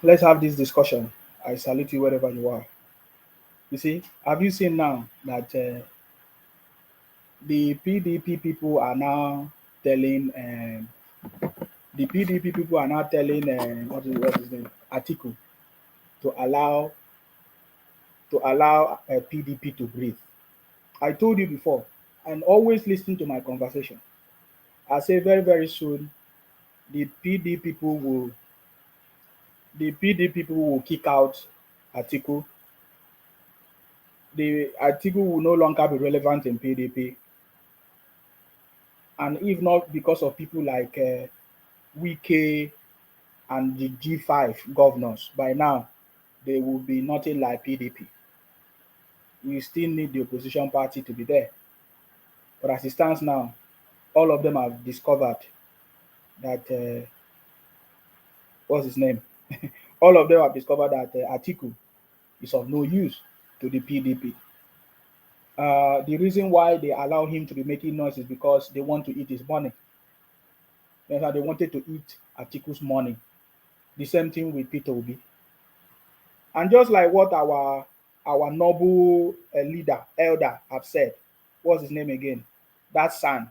let's have this discussion. I salute you wherever you are. You see, have you seen now that the PDP people are now telling the PDP people are now telling what is his name Atiku to allow PDP to breathe. I told you before, and always listen to my conversation. I say very soon the PD people will the PD people will kick out Atiku. The Atiku will no longer be relevant in PDP, and if not because of people like Wike and the G5 governors, by now they will be nothing like PDP. We still need the opposition party to be there, but as it stands now, all of them have discovered that what's his name? All of them have discovered that Atiku is of no use to the PDP. The reason why they allow him to be making noise is because they want to eat his money. They wanted to eat Atiku's money. The same thing with Peter Obi. And just like what our noble leader, elder, have said, what's his name again? That son,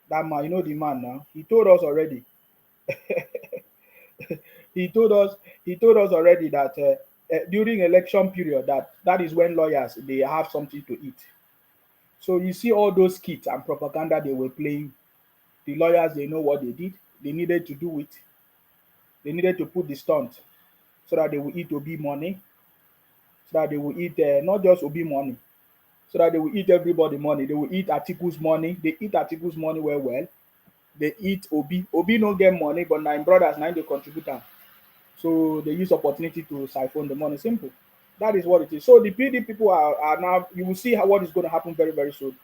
that man, you know the man now. He told us already. he told us he told us already that during election period that is when lawyers they have something to eat. So you see all those skits and propaganda they were playing. The lawyers they know what they did. They needed to do it. They needed to put the stunt so that they will eat Obi money, so that they will eat not just Obi money, so that they will eat everybody money. They will eat Atiku's money. They eat Atiku's money well. They eat Obi. Obi no get money, but nine brothers nine they contribute am. So they use opportunity to siphon the money. Simple. That is what it is. So the PD people are now. You will see what is going to happen very soon.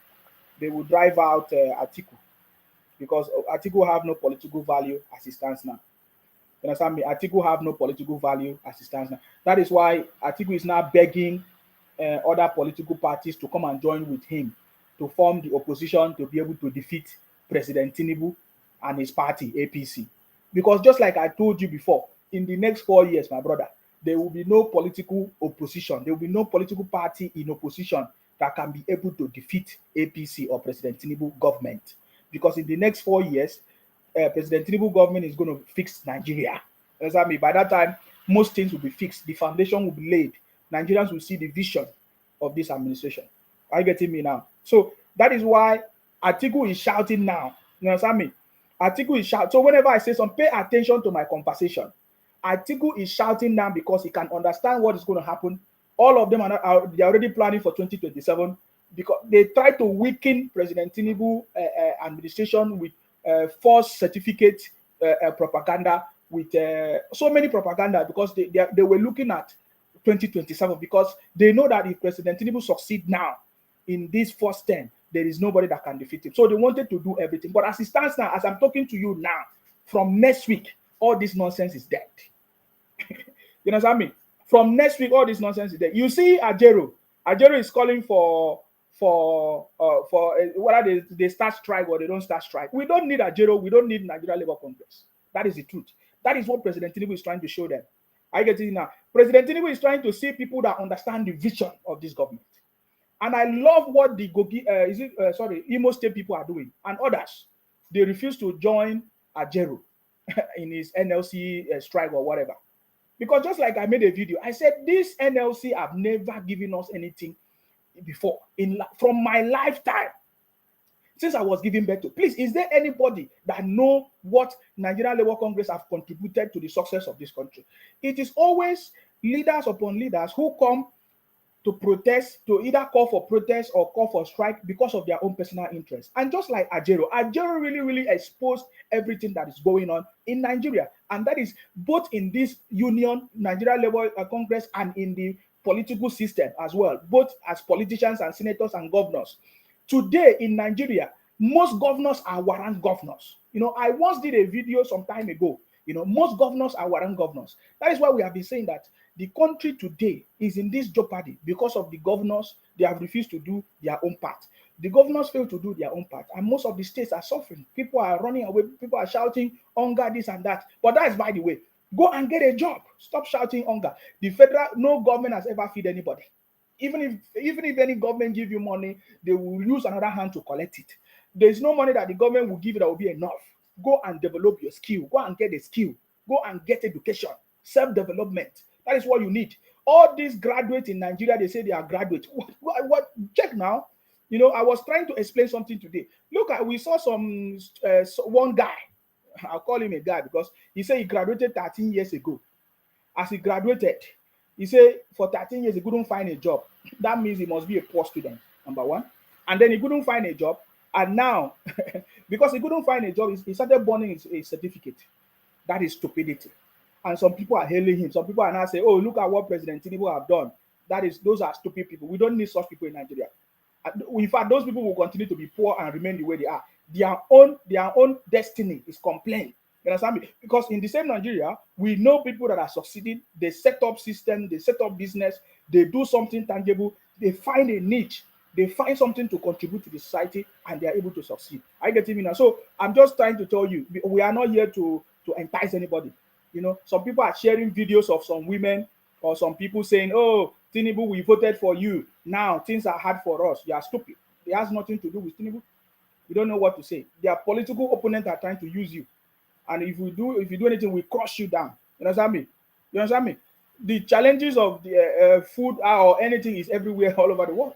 They will drive out Atiku because Atiku have no political value as it stands now. You understand me? Atiku have no political value as it stands now. That is why Atiku is now begging other political parties to come and join with him to form the opposition to be able to defeat President Tinubu and his party, APC. Because just like I told you before, in the next 4 years, my brother, there will be no political opposition. There will be no political party in opposition that can be able to defeat APC or President Tinubu government. Because in the next 4 years, President Tinubu government is going to fix Nigeria. Understand me? By that time, most things will be fixed. The foundation will be laid. Nigerians will see the vision of this administration. Are you getting me now? So that is why Atiku is shouting now. You understand me? Atiku is shouting. So whenever I say something, pay attention to my conversation. Atiku is shouting now because he can understand what is going to happen. All of them they're already planning for 2027 because they try to weaken President Tinubu administration with false certificate propaganda, with so many propaganda because they were looking at 2027 because they know that if President Tinubu succeed now in this first term, there is nobody that can defeat him. So they wanted to do everything. But as it stands now, as I'm talking to you now, from next week, all this nonsense is dead. You understand me? From next week, all this nonsense is dead. You see Ajero. Ajero is calling for whether they start strike or they don't start strike. We don't need Ajero. We don't need Nigeria Labour Congress. That is the truth. That is what President Tinubu is trying to show them. I get it now. President Tinubu is trying to see people that understand the vision of this government. And I love what the Imo State people are doing and others. They refuse to join Ajero in his NLC strike or whatever. Because just like I made a video, I said this NLC have never given us anything before from my lifetime since I was giving birth to. Please, is there anybody that know what Nigerian Labour Congress have contributed to the success of this country? It is always leaders upon leaders who come to protest, to either call for protest or call for strike because of their own personal interests. And just like Ajero really exposed everything that is going on in Nigeria. And that is both in this union, Nigeria Labour Congress, and in the political system as well, both as politicians and senators and governors. Today in Nigeria, most governors are warrant governors. I once did a video some time ago. Most governors are warrant governors. That is why we have been saying that the country today is in this jeopardy because of the governors. They have refused to do their own part. The governors fail to do their own part, and most of the states are suffering. People are running away. People are shouting hunger, this and that. But that is by the way. Go and get a job. Stop shouting hunger. The federal, no government has ever feed anybody. Even if any government give you money, they will use another hand to collect it. There's no money that the government will give you that will be enough. Go and develop your skill. Go and get a skill. Go and get education, self-development. That is what you need. All these graduates in Nigeria, they say they are graduates. What? Check now. I was trying to explain something today. Look, we saw one guy. I'll call him a guy because he said he graduated 13 years ago. As he graduated, he said for 13 years he couldn't find a job. That means he must be a poor student, number one. And then he couldn't find a job. And now, because he couldn't find a job, he started burning his certificate. That is stupidity. And some people are hailing him. Some people are now saying, oh, look at what President Tinubu have done. Those are stupid people. We don't need such people in Nigeria. In fact, those people will continue to be poor and remain the way they are. Their own destiny is complaint. You understand me? Because in the same Nigeria, we know people that are succeeding. They set up system, they set up business, they do something tangible, they find a niche, they find something to contribute to the society, and they are able to succeed. I get it now. So I'm just trying to tell you, we are not here to entice anybody. Some people are sharing videos of some women or some people saying, oh, Tinubu, we voted for you. Now things are hard for us. You are stupid. It has nothing to do with Tinubu. You don't know what to say. Their political opponents are trying to use you. And if you do anything, we crush you down. You understand me? The challenges of the food or anything is everywhere, all over the world.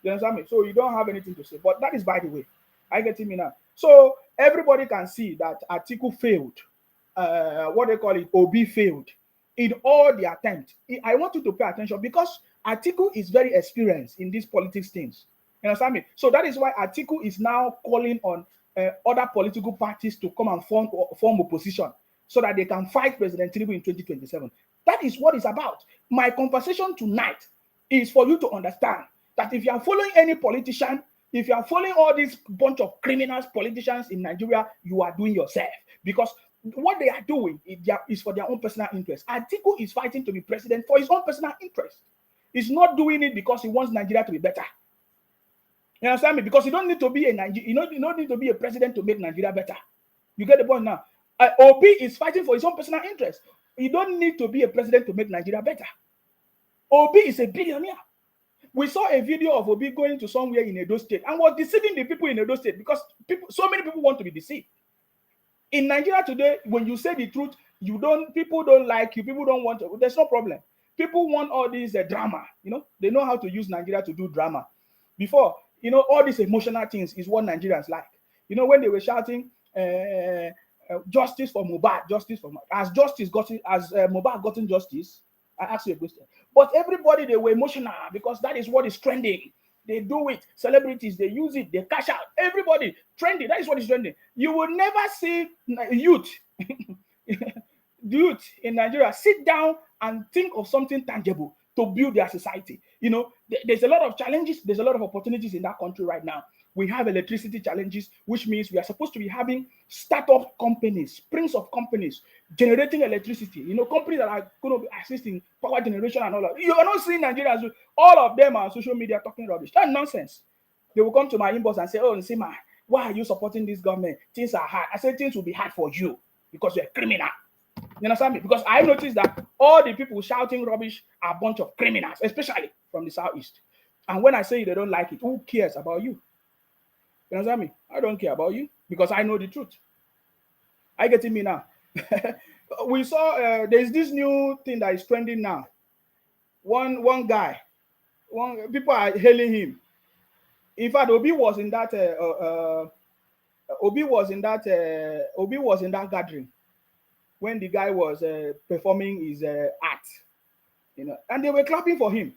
You understand me? So you don't have anything to say. But that is by the way. I get me now. So everybody can see that Atiku failed. What they call it, Obi failed in all the attempts. I want you to pay attention because Atiku is very experienced in these politics things. You understand me? So that is why Atiku is now calling on other political parties to come and form opposition so that they can fight President Tinubu in 2027. That is what it's about. My conversation tonight is for you to understand that if you are following any politician, if you are following all these bunch of criminals, politicians in Nigeria, you are doing yourself. Because what they are doing is for their own personal interest. Atiku is fighting to be president for his own personal interest. He's not doing it because he wants Nigeria to be better. You understand me? Because you don't need to be you don't need to be a president to make Nigeria better. You get the point now? Obi is fighting for his own personal interest. You don't need to be a president to make Nigeria better. Obi is a billionaire. We saw a video of Obi going to somewhere in Edo State and was deceiving the people in Edo State because so many people want to be deceived. In Nigeria today, when you say the truth, people don't like you, people don't want to, there's no problem. People want all this drama, they know how to use Nigeria to do drama. Before, all these emotional things is what Nigerians like. When they were shouting, justice for Mohbad, justice for Mohbad. Has Mohbad gotten justice? I ask you a question. But everybody, they were emotional because that is what is trending. They do it. Celebrities, they use it. They cash out. Everybody, trending. That is what is trending. You will never see youth in Nigeria sit down and think of something tangible to build their society. There's a lot of challenges. There's a lot of opportunities in that country right now. We have electricity challenges, which means we are supposed to be having startup companies, springs of companies generating electricity. Companies that are going to be assisting power generation and all that. You are not seeing Nigerians. All of them are on social media talking rubbish. That's nonsense. They will come to my inbox and say, "Oh, Nsima, why are you supporting this government? Things are hard." I said, "Things will be hard for you because you're a criminal." You understand me? Because I noticed that all the people shouting rubbish are a bunch of criminals, especially from the southeast. And when I say they don't like it, who cares about you? You understand me? I don't care about you because I know the truth. I get me now. We saw there's this new thing that is trending now. One guy, people are hailing him. In fact, Obi was in that gathering when the guy was performing his art, and they were clapping for him.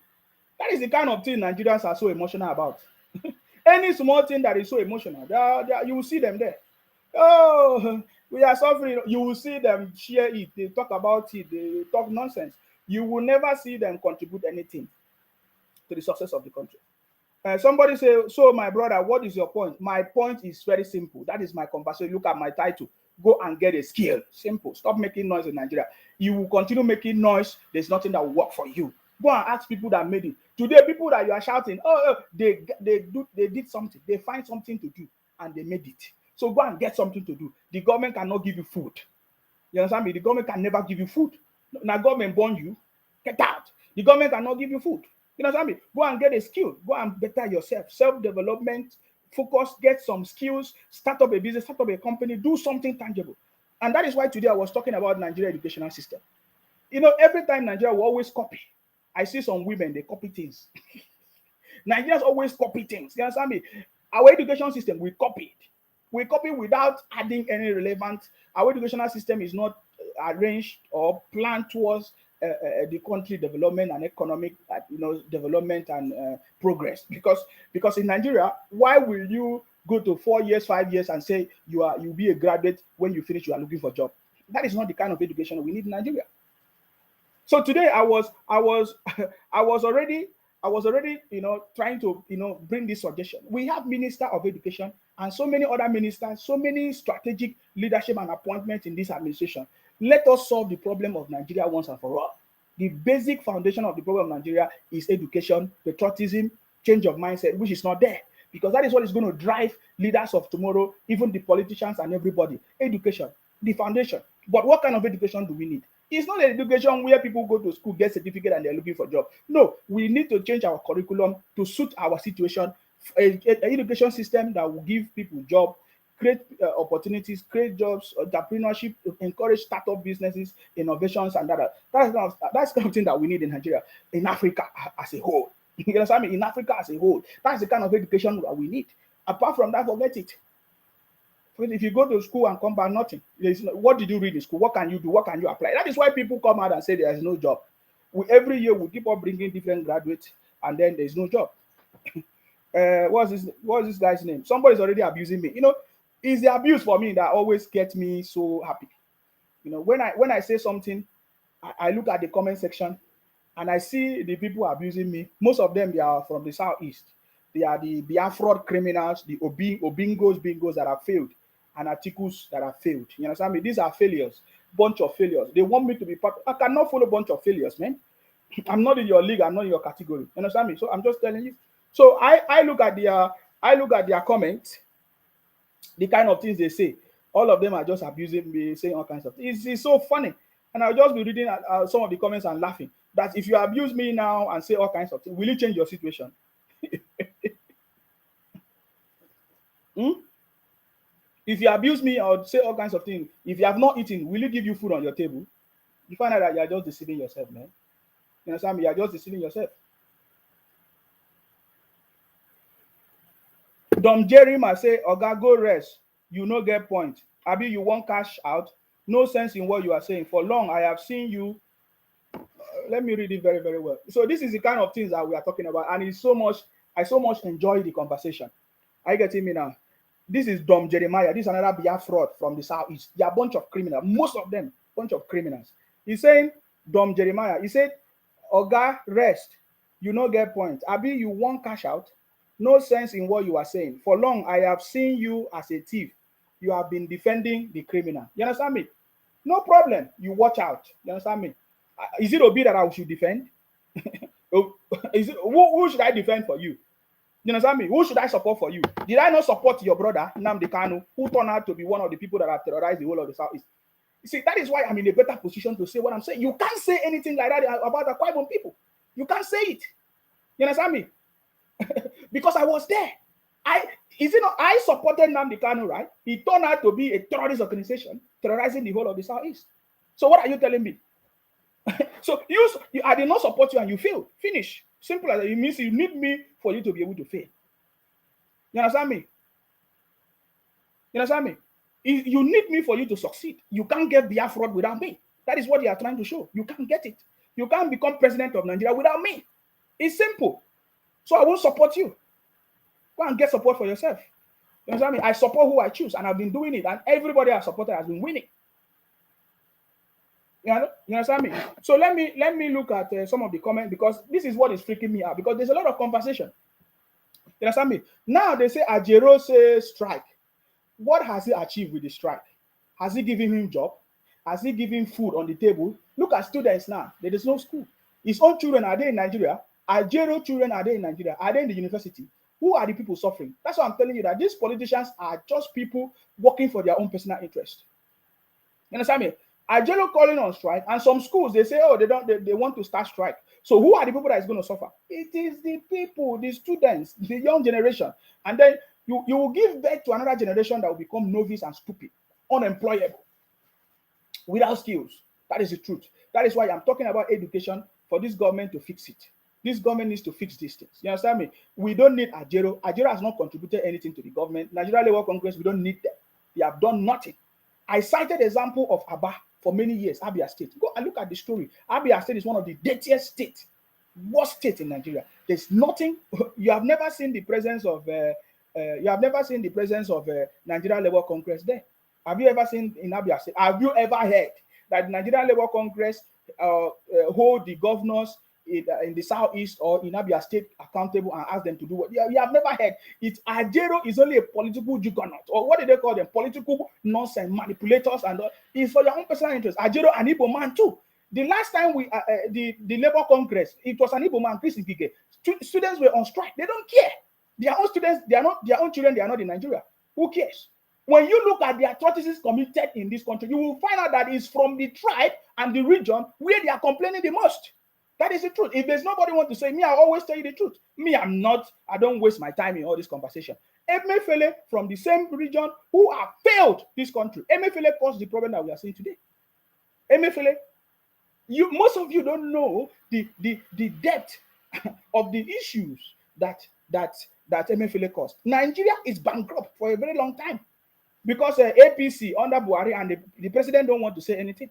That is the kind of thing Nigerians are so emotional about. Any small thing that is so emotional, you will see them there. Oh, we are suffering. You will see them share it. They talk about it. They talk nonsense. You will never see them contribute anything to the success of the country. Somebody say, so my brother, what is your point? My point is very simple. That is my conversation. Look at my title. Go and get a skill. Simple. Stop making noise in Nigeria. You will continue making noise. There's nothing that will work for you. Go and ask people that made it. Today, people that you are shouting, they did something. They find something to do and they made it. So go and get something to do. The government cannot give you food. You understand me? The government can never give you food. Now government born you, get out. The government cannot give you food. You understand me? Go and get a skill. Go and better yourself. Self-development, focus, get some skills, start up a business, start up a company, do something tangible. And that is why today I was talking about Nigeria educational system. You know, every time Nigeria will always copy. I see some women, they copy things. Nigerians always copy things. You understand me? Our education system, we copy it. We copy without adding any relevant. Our educational system is not arranged or planned towards the country development and economic, development and progress. Because in Nigeria, why will you go to 4 years, 5 years, and say you'll be a graduate when you finish? You are looking for a job. That is not the kind of education we need in Nigeria. So today I was already trying to bring this suggestion. We have Minister of Education and so many other ministers, so many strategic leadership and appointments in this administration. Let us solve the problem of Nigeria once and for all. The basic foundation of the problem of Nigeria is education, patriotism, change of mindset, which is not there. Because that is what is going to drive leaders of tomorrow, even the politicians and everybody. Education, the foundation. But what kind of education do we need? It's not an education where people go to school, get certificate, and they're looking for a job. No, we need to change our curriculum to suit our situation. An education system that will give people jobs, create opportunities, create jobs, entrepreneurship, encourage startup businesses, innovations, and that. That's kind of thing that we need in Nigeria, in Africa as a whole. You understand me? In Africa as a whole, that's the kind of education that we need. Apart from that, forget it. If you go to school and come back, nothing. What did you read in school? What can you do? What can you apply? That is why people come out and say there is no job. Every year we keep on bringing different graduates, and then there is no job. What's this guy's name? Somebody's already abusing me. It's the abuse for me that always gets me so happy. When I say something, I look at the comment section and I see the people abusing me. Most of them, they are from the southeast. They are the Biafra criminals, the bingos that have failed, and articles that have failed. You understand me? These are failures, bunch of failures. They want me to be part. I cannot follow a bunch of failures, man. I'm not in your league. I'm not in your category. You understand me? So I'm just telling you. So I look at their comments, the kind of things they say. All of them are just abusing me, saying all kinds of things. It's so funny, and I'll just be reading some of the comments and laughing. That if you abuse me now and say all kinds of things, will it change your situation? If you abuse me or say all kinds of things, if you have not eaten, will it give you food on your table? You find out that you are just deceiving yourself, man. You understand me? You are just deceiving yourself. Dom Jerry must say, Oga, go rest. You no get point. Abi, you want cash out? No sense in what you are saying. For long, I have seen you. Let me read it very, very well. So this is the kind of things that we are talking about. And I so much enjoy the conversation. Are you getting me now? This is Dom Jeremiah. This is another Biafra from the southeast. They are a bunch of criminals. Most of them, bunch of criminals. He's saying, Dom Jeremiah, he said, Oga, rest. You no get point. Abi, you want cash out? No sense in what you are saying. For long, I have seen you as a thief. You have been defending the criminal. You understand me? No problem. You watch out. You understand me? Is it Obi that I should defend? Who should I defend for you? You understand me? Who should I support for you? Did I not support your brother, Nnamdi Kanu, who turned out to be one of the people that have terrorized the whole of the Southeast? You see, that is why I'm in a better position to say what I'm saying. You can't say anything like that about the Akwa Ibom people. You can't say it. You understand me? Because I was there. I supported Nnamdi Kanu, right? He turned out to be a terrorist organization terrorizing the whole of the Southeast. So what are you telling me? So I did not support you and you failed. Finish. Simple as that. It means you need me for you to be able to fail. You understand me? You understand me? You need me for you to succeed. You can't get Biafra without me. That is what you are trying to show. You can't get it. You can't become president of Nigeria without me. It's simple. So I won't support you. Go and get support for yourself. You understand me? I support who I choose, and I've been doing it, and everybody I supported has been winning. You understand me? So let me look at some of the comments, because this is what is freaking me out, because there's a lot of conversation. You understand me? Now they say Ajero says strike. What has he achieved with the strike? Has he given him job? Has he given food on the table? Look at students now. There is no school. His own children, are they in Nigeria? Ajero children, are they in Nigeria? Are they in the university? Who are the people suffering? That's why I'm telling you that these politicians are just people working for their own personal interest. You understand me? Ajero calling on strike, and some schools they say, oh, they want to start strike. So who are the people that is going to suffer? It is the people, the students, the young generation. And then you will give birth to another generation that will become novice and stupid, unemployable, without skills. That is the truth. That is why I'm talking about education for this government to fix it. This government needs to fix these things. You understand me? We don't need Ajero. Ajero has not contributed anything to the government. Nigeria Labour Congress, we don't need them. They have done nothing. I cited the example of Aba for many years, Abia State. Go and look at the story. Abia State is one of the dirtiest states, worst state in Nigeria. There's nothing. You have never seen the presence of. Nigeria Labour Congress there. Have you ever seen in Abia State? Have you ever heard that the Nigeria Labour Congress hold the governors in the southeast or in Abia State accountable and ask them to do what? You have never heard. Ajero is only a political juggernaut, or what do they call them? Political nonsense manipulators, and it's for your own personal interest. Ajero and Igbo man too. The last time the Labour Congress, it was an Igbo man, Chris Ngige. Students were on strike. They don't care. Their own students, they are not their own children. They are not in Nigeria. Who cares? When you look at the atrocities committed in this country, you will find out that it's from the tribe and the region where they are complaining the most. That is the truth. If there's nobody want to say, me, I always tell you the truth. Me, I don't waste my time in all this conversation. Emefiele from the same region who have failed this country. Emefiele caused the problem that we are seeing today. Emefiele, most of you don't know the depth of the issues that Emefiele caused. Nigeria is bankrupt for a very long time because APC under Buhari and the president don't want to say anything.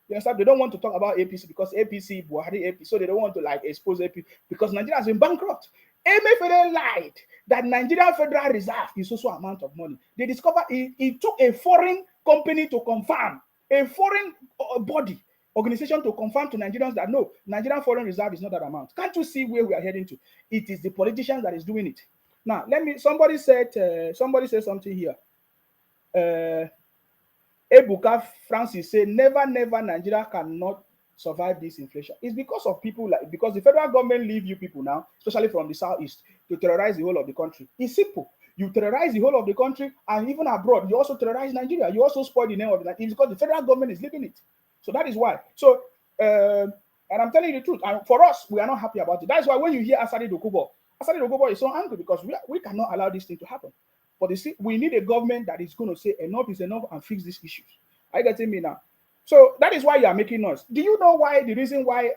You understand? They don't want to talk about APC because APC, Buhari, APC, so they don't want to expose APC because Nigeria has been bankrupt. Emefiele lied that Nigeria Federal Reserve is also amount of money. They discovered he took a foreign company to confirm, a foreign body, organization to confirm to Nigerians that no, Nigerian Foreign Reserve is not that amount. Can't you see where we are heading to? It is the politicians that is doing it. Now, somebody said something here. Ebuka Francis said, never Nigeria cannot survive this inflation. It's because of people because the federal government leave you people now, especially from the southeast, to terrorize the whole of the country. It's simple. You terrorize the whole of the country, and even abroad, you also terrorize Nigeria. You also spoil the name of Nigeria. It's because the federal government is leaving it. So that is why. So, and I'm telling you the truth. And for us, we are not happy about it. That is why when you hear Asari Dokubo is so angry because we cannot allow this thing to happen. But you see, we need a government that is going to say enough is enough and fix these issues. Are you getting me now? So that is why you are making noise. Do you know why? The reason why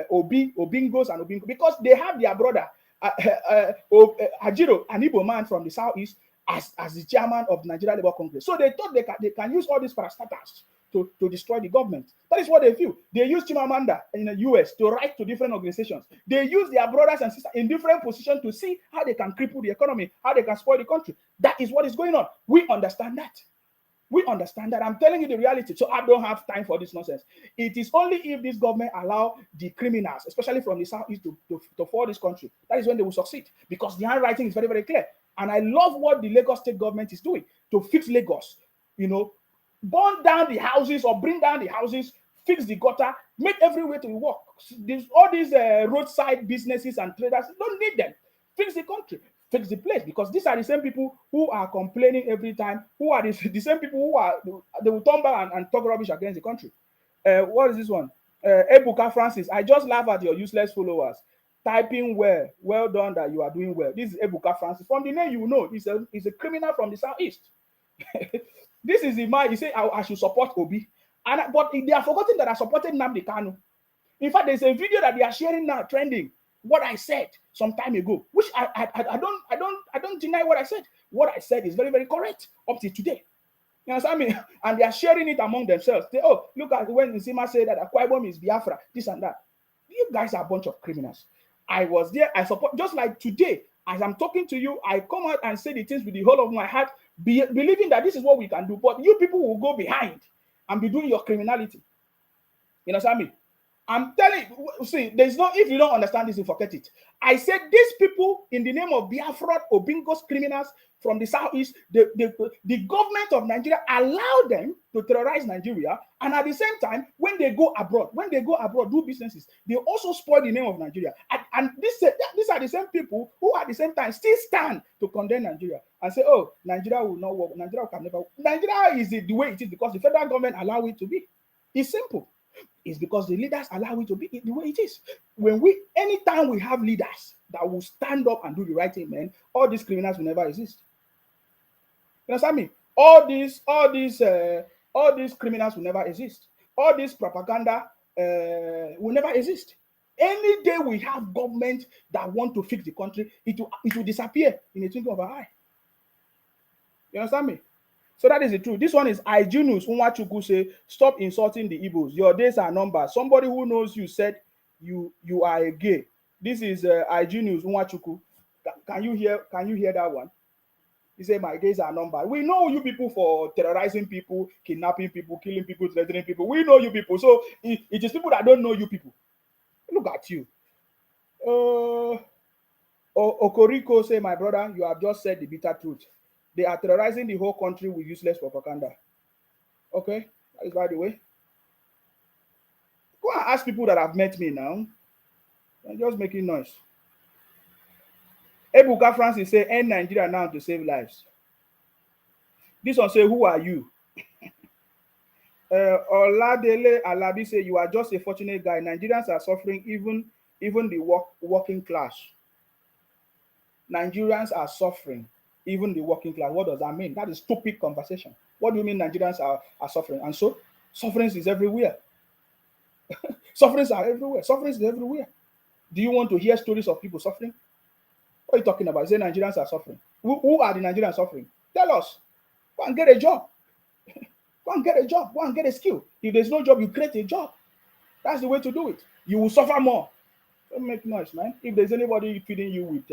Obingos and Obingo, because they have their brother Ajiro, an Igbo man from the southeast, as the chairman of Nigeria Labour Congress. So they thought they can use all these parastatals to destroy the government. That is what they feel. They use Chimamanda in the US to write to different organizations. They use their brothers and sisters in different positions to see how they can cripple the economy, how they can spoil the country. That is what is going on. We understand that. We understand that. I'm telling you the reality. So I don't have time for this nonsense. It is only if this government allow the criminals, especially from the southeast, to fall this country. That is when they will succeed. Because the handwriting is very, very clear. And I love what the Lagos state government is doing to fix Lagos. You know, burn down the houses or bring down the houses, fix the gutter, make every way to work. All these roadside businesses and traders, don't need them. Fix the country, fix the place, because these are the same people who are complaining every time, who are the same people they will turn back and talk rubbish against the country. What is this one? Ebuka Francis, I just laugh at your useless followers. Typing well done that you are doing well. This is Ebuka Francis. From the name you know, he's a criminal from the southeast. This is the man, he said, I should support Obi. But they are forgetting that I supported Nnamdi Kanu. In fact, there's a video that they are sharing now, trending, what I said some time ago, which I don't deny what I said. What I said is very, very correct up to today. You understand me? And they are sharing it among themselves. They, look at when Nsima said that Akwa Ibom is Biafra, this and that. You guys are a bunch of criminals. I was there, I support, just like today, as I'm talking to you, I come out and say the things with the whole of my heart, believing that this is what we can do. But you people will go behind and be doing your criminality. You understand me? I'm telling you, see, there's no, if you don't understand this, you forget it. I said these people, in the name of Biafra, Obingos criminals from the southeast, the government of Nigeria allow them to terrorize Nigeria, and at the same time, when they go abroad, do businesses, they also spoil the name of Nigeria. And these are the same people who at the same time still stand to condemn Nigeria and say, oh, Nigeria will not work, Nigeria can never work. Nigeria is the way it is because the federal government allow it to be. It's simple. It's because the leaders allow it to be the way it is. Anytime we have leaders that will stand up and do the right thing, man, all these criminals will never exist. You understand me? All these criminals will never exist. All this propaganda will never exist. Any day we have government that want to fix the country, it will disappear in a twinkle of an eye. You understand me? So that is the truth. This one is Ijunus Unwachuku say, stop insulting the Igbos. Your days are numbered. Somebody who knows you said you are a gay. This is Ijunus Unwachuku. Can you hear that one? He said, my days are numbered. We know you people for terrorizing people, kidnapping people, killing people, threatening people. We know you people. So it is people that don't know you people. Look at you. Okoriko say, my brother, you have just said the bitter truth. They are terrorizing the whole country with useless propaganda. Okay, that is by the way. Go and ask people that have met me now. I'm just making noise. Ebuka Francis say, end Nigeria now to save lives. This one say, who are you? Oladele Alabi say, you are just a fortunate guy. Nigerians are suffering, even the working class. Nigerians are suffering, even the working class. What does that mean? That is stupid conversation. What do you mean Nigerians are suffering? And so, suffering is everywhere. Sufferings are everywhere. Suffering is everywhere. Do you want to hear stories of people suffering? What are you talking about? You say Nigerians are suffering. Who are the Nigerians suffering? Tell us. Go and get a job. Go and get a job. Go and get a skill. If there's no job, you create a job. That's the way to do it. You will suffer more. Don't make noise, man. If there's anybody feeding you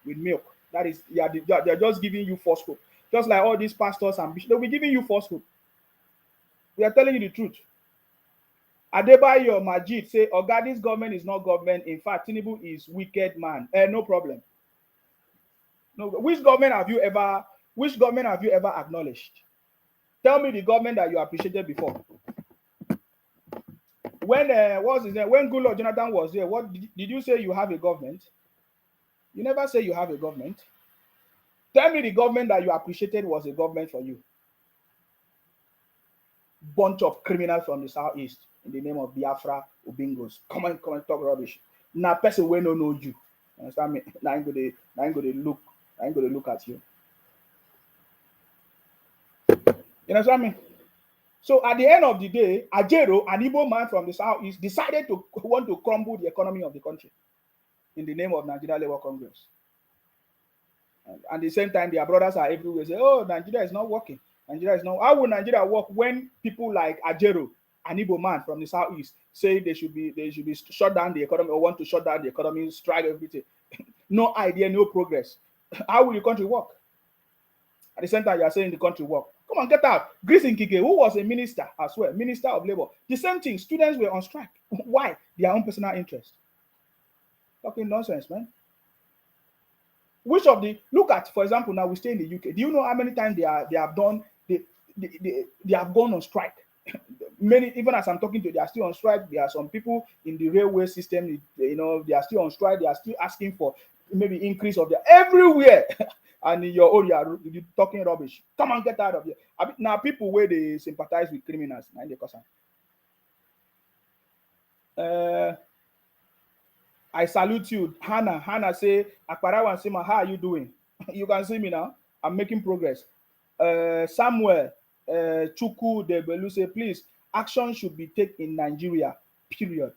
with milk, that is, they're just giving you false hope. Just like all these pastors and bishops, they'll be giving you false hope. We are telling you the truth. Adebayo Majid say, Oga, this government is not government. In fact, Tinubu is wicked man. No problem. No. Which government have you ever acknowledged? Tell me the government that you appreciated before. When what's his name? When Goodluck Jonathan was there, what did you say you have a government? You never say you have a government. Tell me the government that you appreciated was a government for you. Bunch of criminals from the southeast in the name of Biafra Ubingos. Come on, talk rubbish. Now person will not know you. Understand me? Now I'm gonna look at you. You understand me? So at the end of the day, Ajero, an Igbo man from the southeast, decided to want to crumble the economy of the country in the name of Nigeria Labour Congress. And at the same time, their brothers are everywhere say, oh, Nigeria is not working. Nigeria is not. How will Nigeria work when people like Ajero, an Igbo man from the southeast, say they should be shut down the economy or want to shut down the economy, strike everything? No idea, no progress. How will the country work? At the same time, you are saying the country work. Come on, get out. Grace Nkike, who was a minister as well, Minister of Labor. The same thing. Students were on strike. Why? Their own personal interest. Talking nonsense, man. Which of the look at, for example, now we stay in the UK. Do you know how many times they have gone on strike? Many, even as I'm talking to you, they are still on strike. There are some people in the railway system, they are still on strike. They are still asking for maybe increase of their everywhere. And in your own, you're talking rubbish. Come on, get out of here. Now, people where they sympathize with criminals, I salute you. Hannah say, Akparawa Sima, how are you doing? You can see me now. I'm making progress. Samuel Chuku Debelu say, please, action should be taken in Nigeria, period.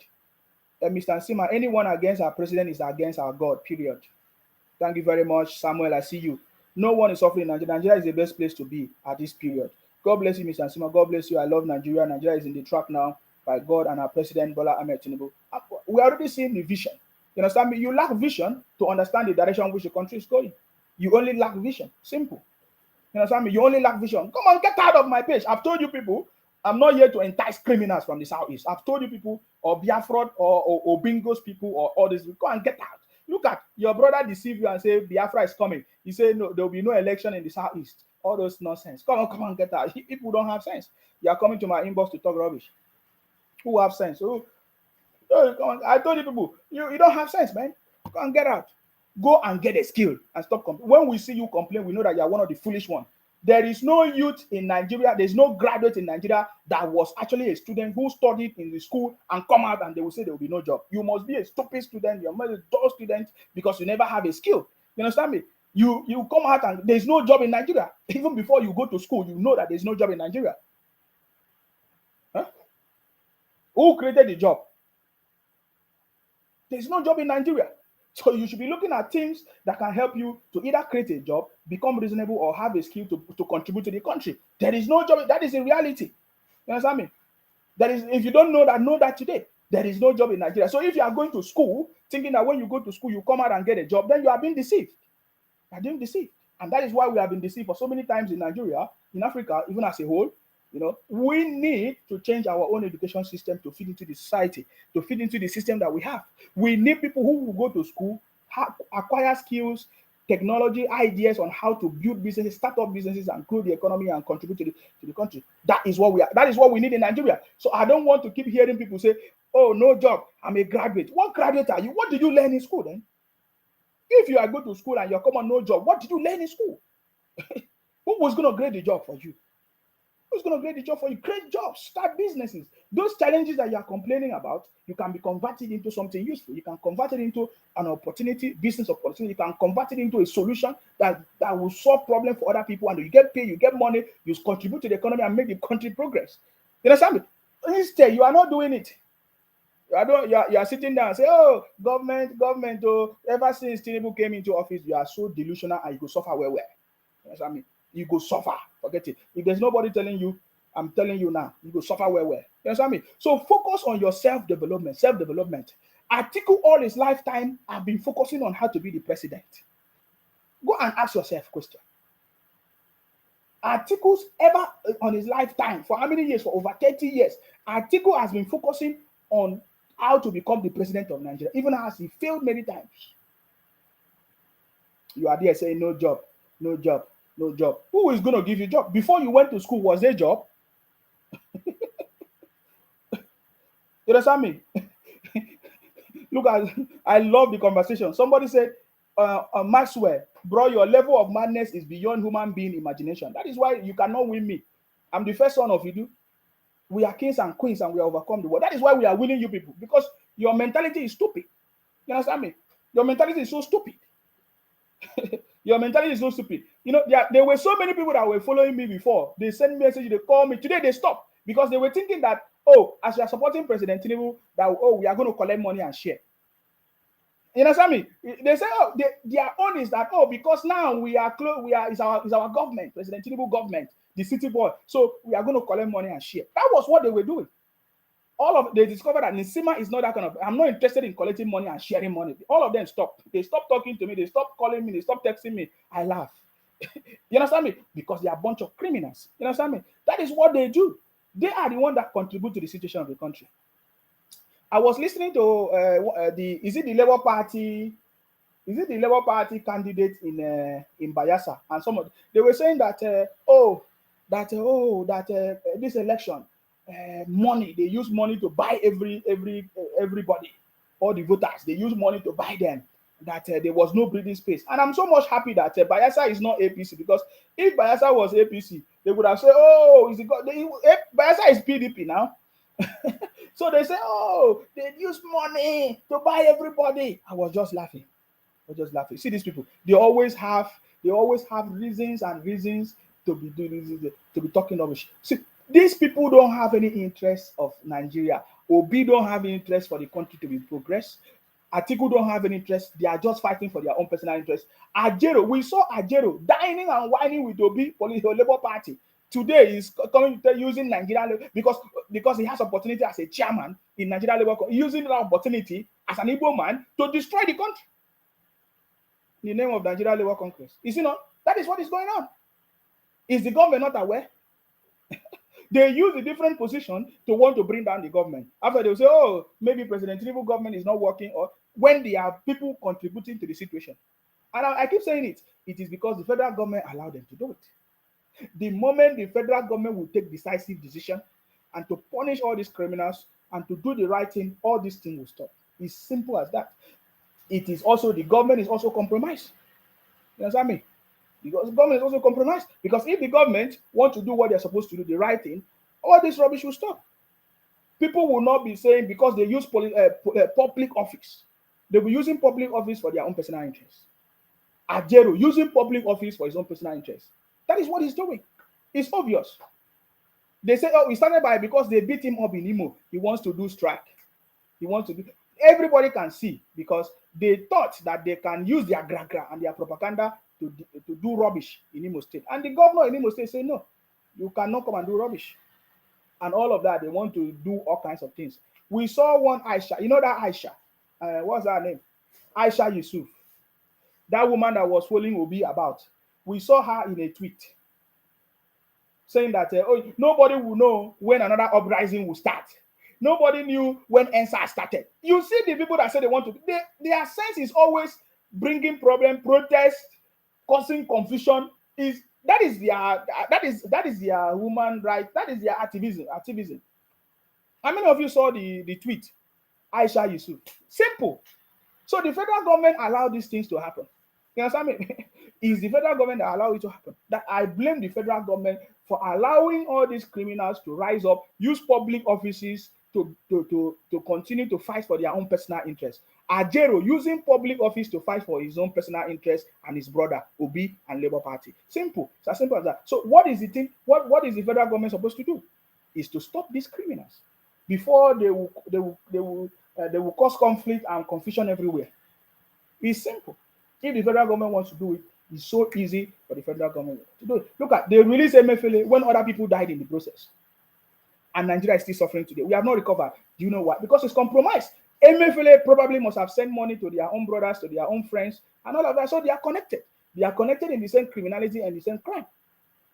Mr. Nsima, anyone against our president is against our God, period. Thank you very much, Samuel. I see you. No one is suffering in Nigeria. Nigeria is the best place to be at this period. God bless you, Mr. Nsima. God bless you. I love Nigeria. Nigeria is in the track now by God and our president, Bola Ahmed Tinubu. We are already seeing the vision. You understand me? You lack vision to understand the direction which the country is going. You only lack vision. Simple. You understand me? You only lack vision. Come on, get out of my page. I've told you people, I'm not here to entice criminals from the southeast. I've told you people, or Biafra, or Bingos people, or all this. Go and get out. Look at your brother deceive you and say Biafra is coming. He said no, there will be no election in the southeast. All those nonsense. Come on, get out. People don't have sense. You are coming to my inbox to talk rubbish. Who have sense? Oh, come on. I told you people, you don't have sense, man. Go and get out. Go and get a skill and stop complaining. When we see you complain, we know that you are one of the foolish ones. There is no youth in Nigeria, there's no graduate in Nigeria that was actually a student who studied in the school and come out and they will say there will be no job. You must be a stupid student, you're a dull student because you never have a skill. You understand me? You come out and there's no job in Nigeria. Even before you go to school, you know that there's no job in Nigeria. Huh? Who created the job? There's no job in Nigeria. So you should be looking at things that can help you to either create a job, become reasonable, or have a skill to contribute to the country. There is no job. That is a reality. You understand me? There is, if you don't know that today. There is no job in Nigeria. So if you are going to school, thinking that when you go to school, you come out and get a job, then you are being deceived. You are being deceived. And that is why we have been deceived for so many times in Nigeria, in Africa, even as a whole. You know, we need to change our own education system to fit into the society, to fit into the system that we have. We need people who will go to school, acquire skills, technology, ideas on how to build businesses, start up businesses, and grow the economy and contribute to the country. That is what we are. That is what we need in Nigeria. So I don't want to keep hearing people say, "Oh, no job. I'm a graduate." What graduate are you? What did you learn in school then? If you are going to school and you're come on no job, what did you learn in school? Who was going to grade the job for you? Who's going to create the job for you? Create jobs, start businesses. Those challenges that you are complaining about, you can be converted into something useful. You can convert it into an opportunity, business opportunity. You can convert it into a solution that will solve problems for other people, and you get paid, you get money, you contribute to the economy and make the country progress. You understand me? Instead, you are not doing it. You are sitting down and say, "Oh, government, oh, ever since Tinubu came into office, you are so delusional and you go suffer well. You understand me? You go suffer. Forget it. If there's nobody telling you, I'm telling you now, you go suffer well. You understand me? So focus on your self-development. Atiku all his lifetime have been focusing on how to be the president. Go and ask yourself a question. Atiku's ever on his lifetime, for how many years? For over 30 years, Atiku has been focusing on how to become the president of Nigeria, even as he failed many times. You are there saying no job, no job, no job. Who is going to give you a job? Before you went to school, was there a job? You understand me? Look, I love the conversation. Somebody said, Maxwell, bro, your level of madness is beyond human being imagination. That is why you cannot win me. I'm the first son of Idu. We are kings and queens and we overcome the world. That is why we are winning you people, because your mentality is stupid. You understand me? Your mentality is so stupid. Your mentality is so stupid. You know, there were so many people that were following me before. They send me messages, they call me. Today they stop because they were thinking that, oh, as you are supporting President Tinubu, that, oh, we are going to collect money and share. You understand me? They say, oh, their own is that, oh, because now we are close, is our government, President Tinubu government, the city boy. So we are going to collect money and share. That was what they were doing. They discovered that Nsima is not that kind of. I'm not interested in collecting money and sharing money. All of them stop. They stop talking to me. They stop calling me. They stop texting me. I laugh. You understand me? Because they are a bunch of criminals. You understand me? That is what they do. They are the one that contribute to the situation of the country. I was listening to is it the Labour Party? Is it the Labour Party candidate in Bayelsa? And they were saying that this election. Money, they use money to buy everybody, all the voters. They use money to buy them. That there was no breathing space, and I'm so much happy that Bayelsa is not APC, because if Bayelsa was APC, they would have said, "Oh, Bayelsa is PDP now." So they say, "Oh, they use money to buy everybody." I was just laughing. See these people. They always have reasons to be doing this, to be talking rubbish. See. These people don't have any interest of Nigeria. Obi don't have any interest for the country to be progress. Atiku don't have any interest. They are just fighting for their own personal interest. Ajero, we saw Ajero dining and whining with Obi, political Labour Party. Today he's coming using Nigeria because he has opportunity as a chairman in Nigeria Labour, using that opportunity as an Igbo man to destroy the country in the name of Nigeria Labour Congress. You see, not that is what is going on. Is the government not aware? They use a different position to want to bring down the government. After they will say, "Oh, maybe President Tinubu government is not working," or when they have people contributing to the situation. And I keep saying it is because the federal government allowed them to do it. The moment the federal government will take decisive decision and to punish all these criminals and to do the right thing, all these things will stop. It's simple as that. It is also, the government is also compromised. You understand me? because the government is also compromised. Because if the government want to do what they're supposed to do, the right thing, all this rubbish will stop. People will not be saying because they use public office, they'll be using public office for their own personal interest. Ajero using public office for his own personal interest. That is what he's doing. It's obvious. They say, oh, he started by because they beat him up in Imo. He wants to do strike. He wants to do. Everybody can see because they thought that they can use their gragra and their propaganda to do rubbish in Imo State. And the governor in Imo State say, no, you cannot come and do rubbish. And all of that, they want to do all kinds of things. We saw one Aisha. You know that Aisha? What's her name? Aisha Yusuf. That woman that was following Obi about. We saw her in a tweet saying that oh, nobody will know when another uprising will start. Nobody knew when ENSA started. You see the people that say they want to, their sense is always bringing problem, protest, causing confusion. That is their human right. That is their activism. How many of you saw the tweet? Aisha Yusuf. Simple. So the federal government allowed these things to happen. You understand me? It's the federal government that allowed it to happen. That I blame the federal government for allowing all these criminals to rise up, use public offices to continue to fight for their own personal interests. Ajero using public office to fight for his own personal interests and his brother Obi and Labour Party. Simple. It's as simple as that. So what is the thing? What is the federal government supposed to do? Is to stop these criminals before they will cause conflict and confusion everywhere. It's simple. If the federal government wants to do it, it's so easy for the federal government to do it. Look at, they released Emefiele when other people died in the process. And Nigeria is still suffering today. We have not recovered. Do you know why? Because it's compromised. Emefiele probably must have sent money to their own brothers, to their own friends, and all of that. So they are connected. They are connected in the same criminality and the same crime.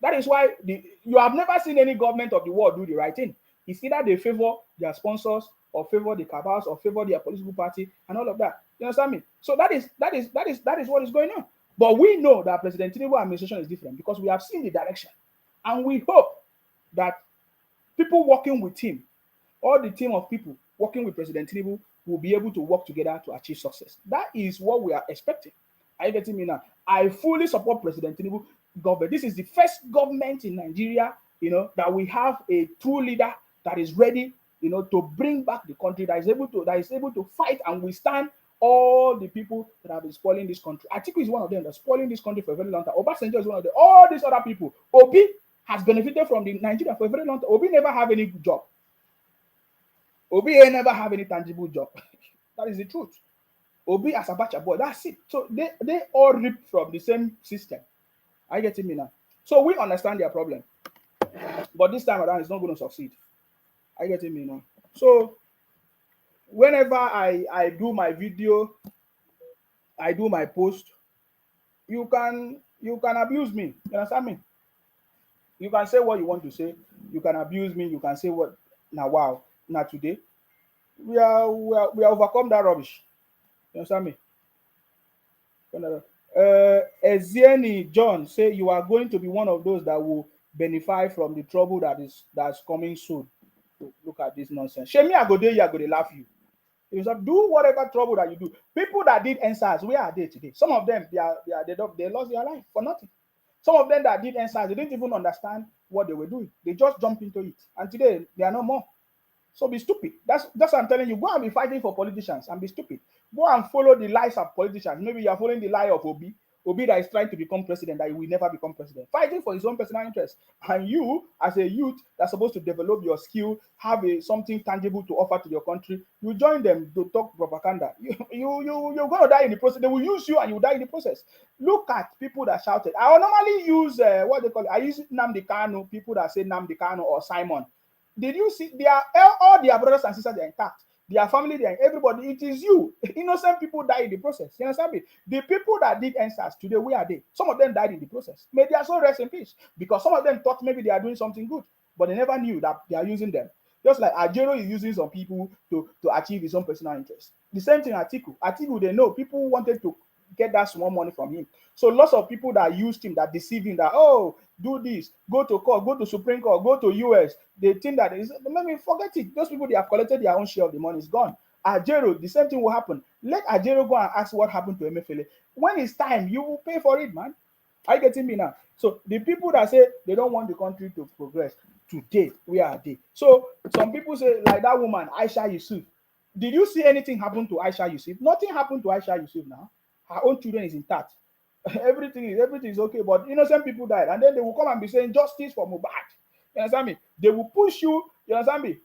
That is why you have never seen any government of the world do the right thing. It's either they favor their sponsors or favor the cabals or favor their political party and all of that. You understand me? So that is what is going on. But we know that President Tinubu administration is different because we have seen the direction. And we hope that people working with him, all the team of people working with President Tinubu will be able to work together to achieve success. That is what we are expecting. Are you getting me now? I fully support President Tinubu government. This is the first government in Nigeria, that we have a true leader that is ready, to bring back the country, that is able to fight and withstand all the people that have been spoiling this country. Atiku is one of them that's spoiling this country for a very long time. Obasanjo is one of them. All these other people. Obi has benefited from the Nigeria for a very long time. Obi never have any good job. Obi never have any tangible job. That is the truth. Obi as a Abacha boy, that's it. So they all rip from the same system. Are you getting me now? So we understand their problem. But this time around, it's not going to succeed. Are you getting me now? So whenever I do my video, I do my post, you can abuse me. You understand me? You can say what you want to say. You can abuse me. You can say what. Now, wow. Now today, we are overcome that rubbish. You understand me? Ezieni John say you are going to be one of those that will benefit from the trouble that's coming soon. Look at this nonsense. Shame I go there, I go to laugh you. You do whatever trouble that you do. People that did NSAS, where are they today? Some of them they lost their life for nothing. Some of them that did NSAS, they didn't even understand what they were doing. They just jumped into it, and today they are no more. So be stupid. That's what I'm telling you. Go and be fighting for politicians and be stupid. Go and follow the lies of politicians. Maybe you are following the lie of Obi that is trying to become president, that he will never become president. Fighting for his own personal interest. And you, as a youth that's supposed to develop your skill, have something tangible to offer to your country, you join them to talk propaganda. You're going to die in the process. They will use you and you die in the process. Look at people that shouted. I will normally use what they call it. I use Nnamdi Kanu, people that say Nnamdi Kanu or Simon. Did you see all their brothers and sisters are intact? Their family, they are everybody. It is you. Innocent people die in the process. You understand me? The people that did NSAS today, where are they? Some of them died in the process. May their soul rest in peace. Because some of them thought maybe they are doing something good, but they never knew that they are using them. Just like Ajero is using some people to achieve his own personal interest. The same thing Atiku. Atiku, they know people wanted to get that small money from him. So lots of people that used him, that deceived him, that do this, go to court, go to Supreme Court, go to US. They think that maybe forget it. Those people, they have collected their own share of the money. It's gone. Ajero, the same thing will happen. Let Ajero go and ask what happened to Emefiele. When it's time, you will pay for it, man. Are you getting me now? So the people that say they don't want the country to progress, today, where are they? So some people say, like that woman, Aisha Yusuf. Did you see anything happen to Aisha Yusuf? Nothing happened to Aisha Yusuf now. Her own children is intact. Everything is okay, but innocent people died, and then they will come and be saying justice for Mohbad. You understand me? They will push you. You understand me?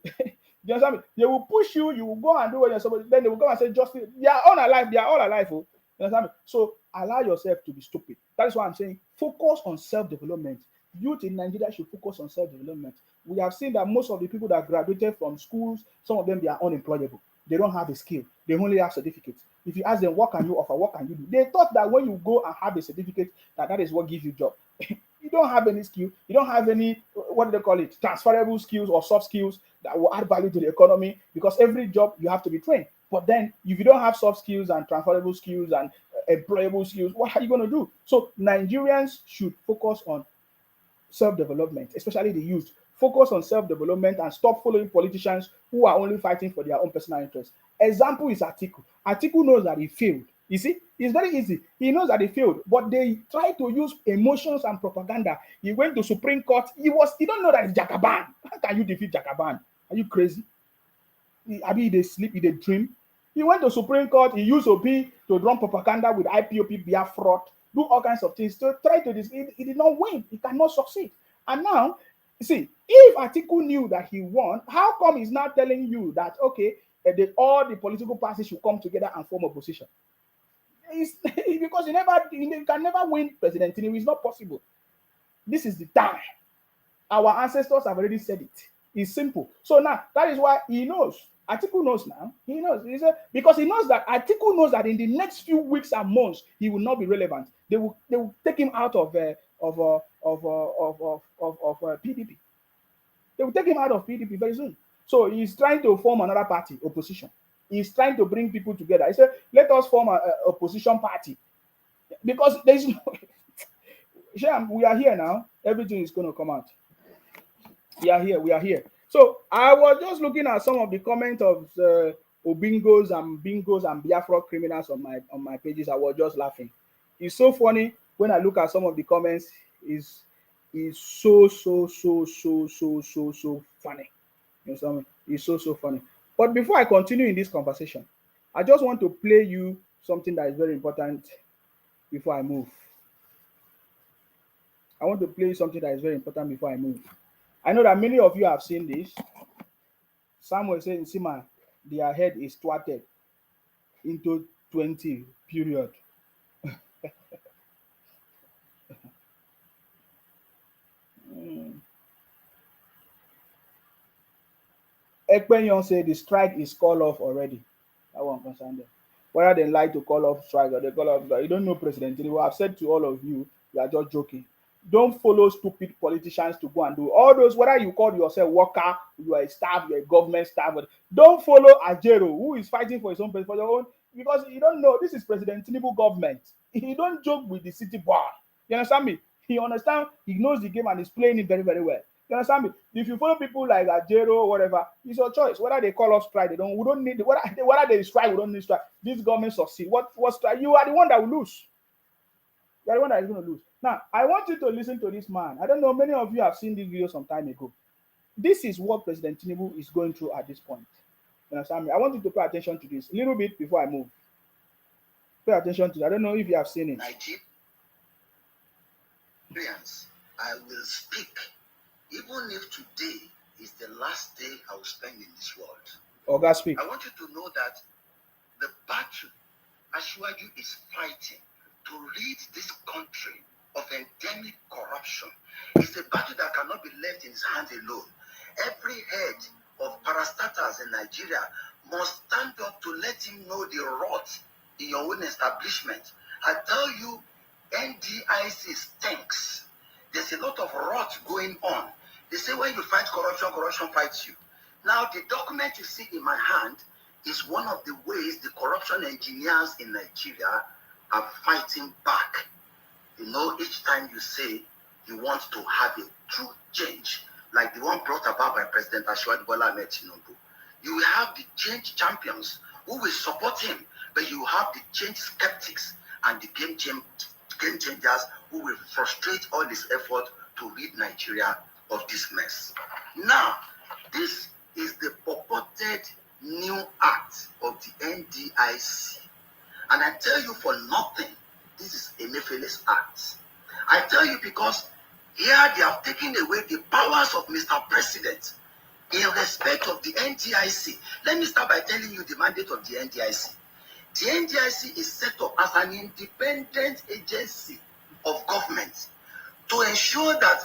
You understand me? They will push you. You will go and do what you're supposed. Then they will come and say justice. They are all alive. They are all alive. Oh. You understand me? So allow yourself to be stupid. That is why I'm saying focus on self-development. Youth in Nigeria should focus on self-development. We have seen that most of the people that graduated from schools, some of them they are unemployable. They don't have a skill. They only have certificates. If you ask them what can you offer, what can you do, they thought that when you go and have a certificate, that is what gives you job. You don't have any skill. You don't have any, what do they call it, transferable skills or soft skills that will add value to the economy, because every job you have to be trained. But then if you don't have soft skills and transferable skills and employable skills, what are you going to do? So Nigerians should focus on self-development, especially the youth. Focus on self-development and stop following politicians who are only fighting for their own personal interests. Example is Atiku. Atiku knows that he failed. You see, it's very easy. He knows that he failed, but they try to use emotions and propaganda. He went to Supreme Court. He don't know that it's Jagaban. How can you defeat Jagaban? Are you crazy? Abi they sleep, they dream. He went to Supreme Court. He used OP to run propaganda with IPOP, Biafra, do all kinds of things to try to this. He did not win. He cannot succeed. And now, see, if Atiku knew that he won, how come he's now telling you that okay, all the political parties should come together and form opposition? It's because you can never win President Tinubu. It's not possible. This is the time. Our ancestors have already said it. It's simple. So now that is why he knows. Atiku knows now. He knows. Because he knows that Atiku knows that in the next few weeks and months he will not be relevant. They will take him out of PDP. They will take him out of PDP very soon. So he's trying to form another party, opposition. He's trying to bring people together. He said, "Let us form an opposition party," because there is no. Sham, we are here now. Everything is going to come out. We are here. We are here. So I was just looking at some of the comments of Obingos and Bingos and Biafra criminals on my pages. I was just laughing. It's so funny when I look at some of the comments. Is so funny. You know what I mean? It's so funny. But before I continue in this conversation, I just want to play you something that is very important before I move. I want to play something that is very important before I move. I know that many of you have seen this. Samuel saying, Sima, their head is twatted into 20, period. Ekpenyon said the strike is called off already. That one concerned them. Whether they like to call off strike or they call off strike, you don't know President Tinubu. I've said to all of you, you are just joking. Don't follow stupid politicians to go and do all those, whether you call yourself worker, you are a staff, you're a government staff. Don't follow Ajero, who is fighting for his own, for your own, because you don't know this is President Tinubu government. He don't joke with the city boy. You understand me? He understands, he knows the game and he's playing it very, very well. You understand me? If you follow people like Ajero, whatever, it's your choice. Whether they call us strike, we don't need, whether they strike, we don't need strike. This government succeed. What strike? You are the one that will lose. You are the one that is going to lose. Now, I want you to listen to this man. I don't know, many of you have seen this video some time ago. This is what President Tinubu is going through at this point. You understand me? I want you to pay attention to this a little bit before I move. Pay attention to it. I don't know if you have seen it. Nigerians, I will speak, even if today is the last day I will spend in this world. Oh, God, speak. I want you to know that the battle Asiwaju is fighting to rid this country of endemic corruption is a battle that cannot be left in his hands alone. Every head of parastatals in Nigeria must stand up to let him know the rot in your own establishment. I tell you, NDIC stinks. There's a lot of rot going on. They say when you fight corruption, corruption fights you. Now, the document you see in my hand is one of the ways the corruption engineers in Nigeria are fighting back. You know, each time you say you want to have a true change, like the one brought about by President Asiwaju Bola Ahmed Tinubu, you will have the change champions who will support him, but you have the change skeptics and the game game changers who will frustrate all his effort to rid Nigeria of this mess. Now, this is the purported new act of the NDIC. And I tell you for nothing, this is Emefiele's act. I tell you because here they have taken away the powers of Mr. President in respect of the NDIC. Let me start by telling you the mandate of the NDIC. The NDIC is set up as an independent agency of government to ensure that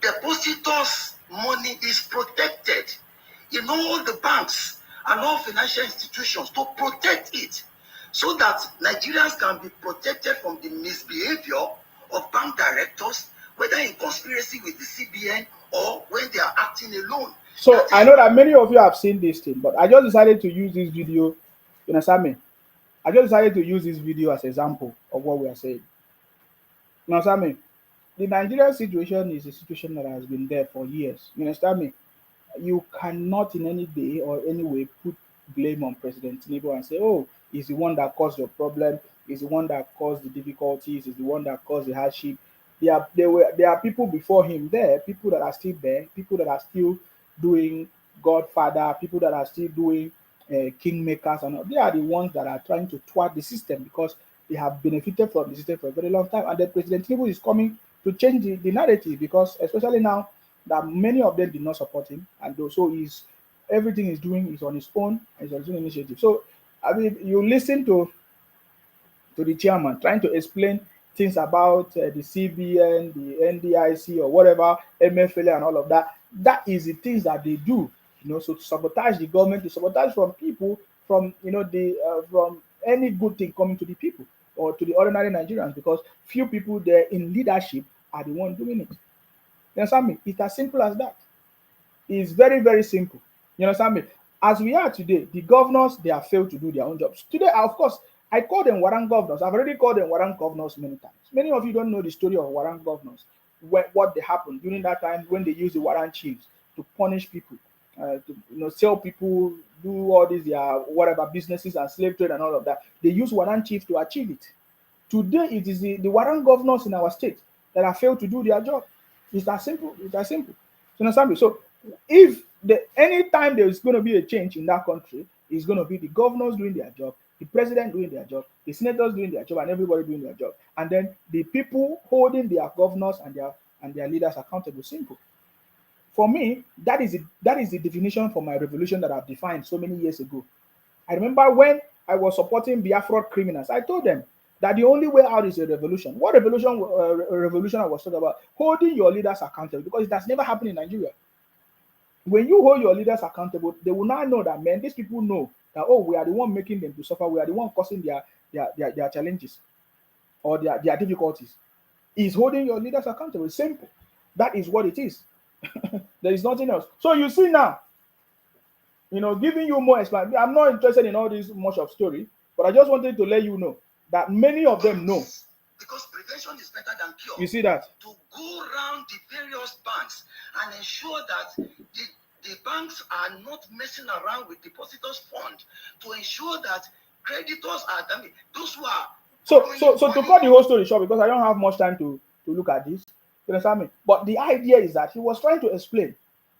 depositors' money is protected in all the banks and all financial institutions, to protect it so that Nigerians can be protected from the misbehavior of bank directors, whether in conspiracy with the CBN or when they are acting alone. So I know that many of you have seen this thing, but I just decided to use this video. You understand me? I just decided to use this video as an example of what we are saying. You understand me? The Nigerian situation is a situation that has been there for years. You understand me? You cannot in any day or any way put blame on President Tinubu and say, oh, he's the one that caused your problem, he's the one that caused the difficulties, he's the one that caused the hardship. There are people before him there, people that are still there, people that are still doing Godfather, people that are still doing kingmakers, and all. They are the ones that are trying to thwart the system because they have benefited from the system for a very long time. And then President Tinubu is coming to change the narrative, because especially now that many of them did not support him, and so everything he's doing is on his own, is on his own initiative. So I mean, you listen to the chairman trying to explain things about the CBN, the NDIC, or whatever, MFLA, and all of that. That is the things that they do, so to sabotage the government, to sabotage from people, from from any good thing coming to the people or to the ordinary Nigerians, because few people there in leadership are the one doing it. You understand me? It's as simple as that. It's very, very simple. You understand me? As we are today, the governors, they have failed to do their own jobs. Today, of course, I call them Warrant governors. I've already called them Warrant governors many times. Many of you don't know the story of Warrant governors, what they happened during that time when they used the Warrant chiefs to punish people, to sell people, do all these whatever businesses and slave trade and all of that. They use Warrant chiefs to achieve it. Today, it is the Warrant governors in our state that have failed to do their job. It's that simple. It's that simple. You understand me? So if anytime there is going to be a change in that country, it's going to be the governors doing their job, the president doing their job, the senators doing their job, and everybody doing their job. And then the people holding their governors and their leaders accountable. Simple. For me, that is the definition for my revolution that I've defined so many years ago. I remember when I was supporting Biafra criminals, I told them that the only way out is a revolution. What revolution I was talking about? Holding your leaders accountable, because it has never happened in Nigeria. When you hold your leaders accountable, they will now know that, man, these people know that, oh, we are the one making them to suffer. We are the one causing their challenges or their difficulties. Is holding your leaders accountable. It's simple. That is what it is. There is nothing else. So you see now, giving you more explanation. I'm not interested in all this much of story, but I just wanted to let you know that many of them know. Because prevention is better than cure. You see that? To go around the various banks and ensure that the banks are not messing around with depositors' fund, to ensure that creditors are, those who are. So to cut the whole story short, because I don't have much time to look at this, you understand me? But the idea is that he was trying to explain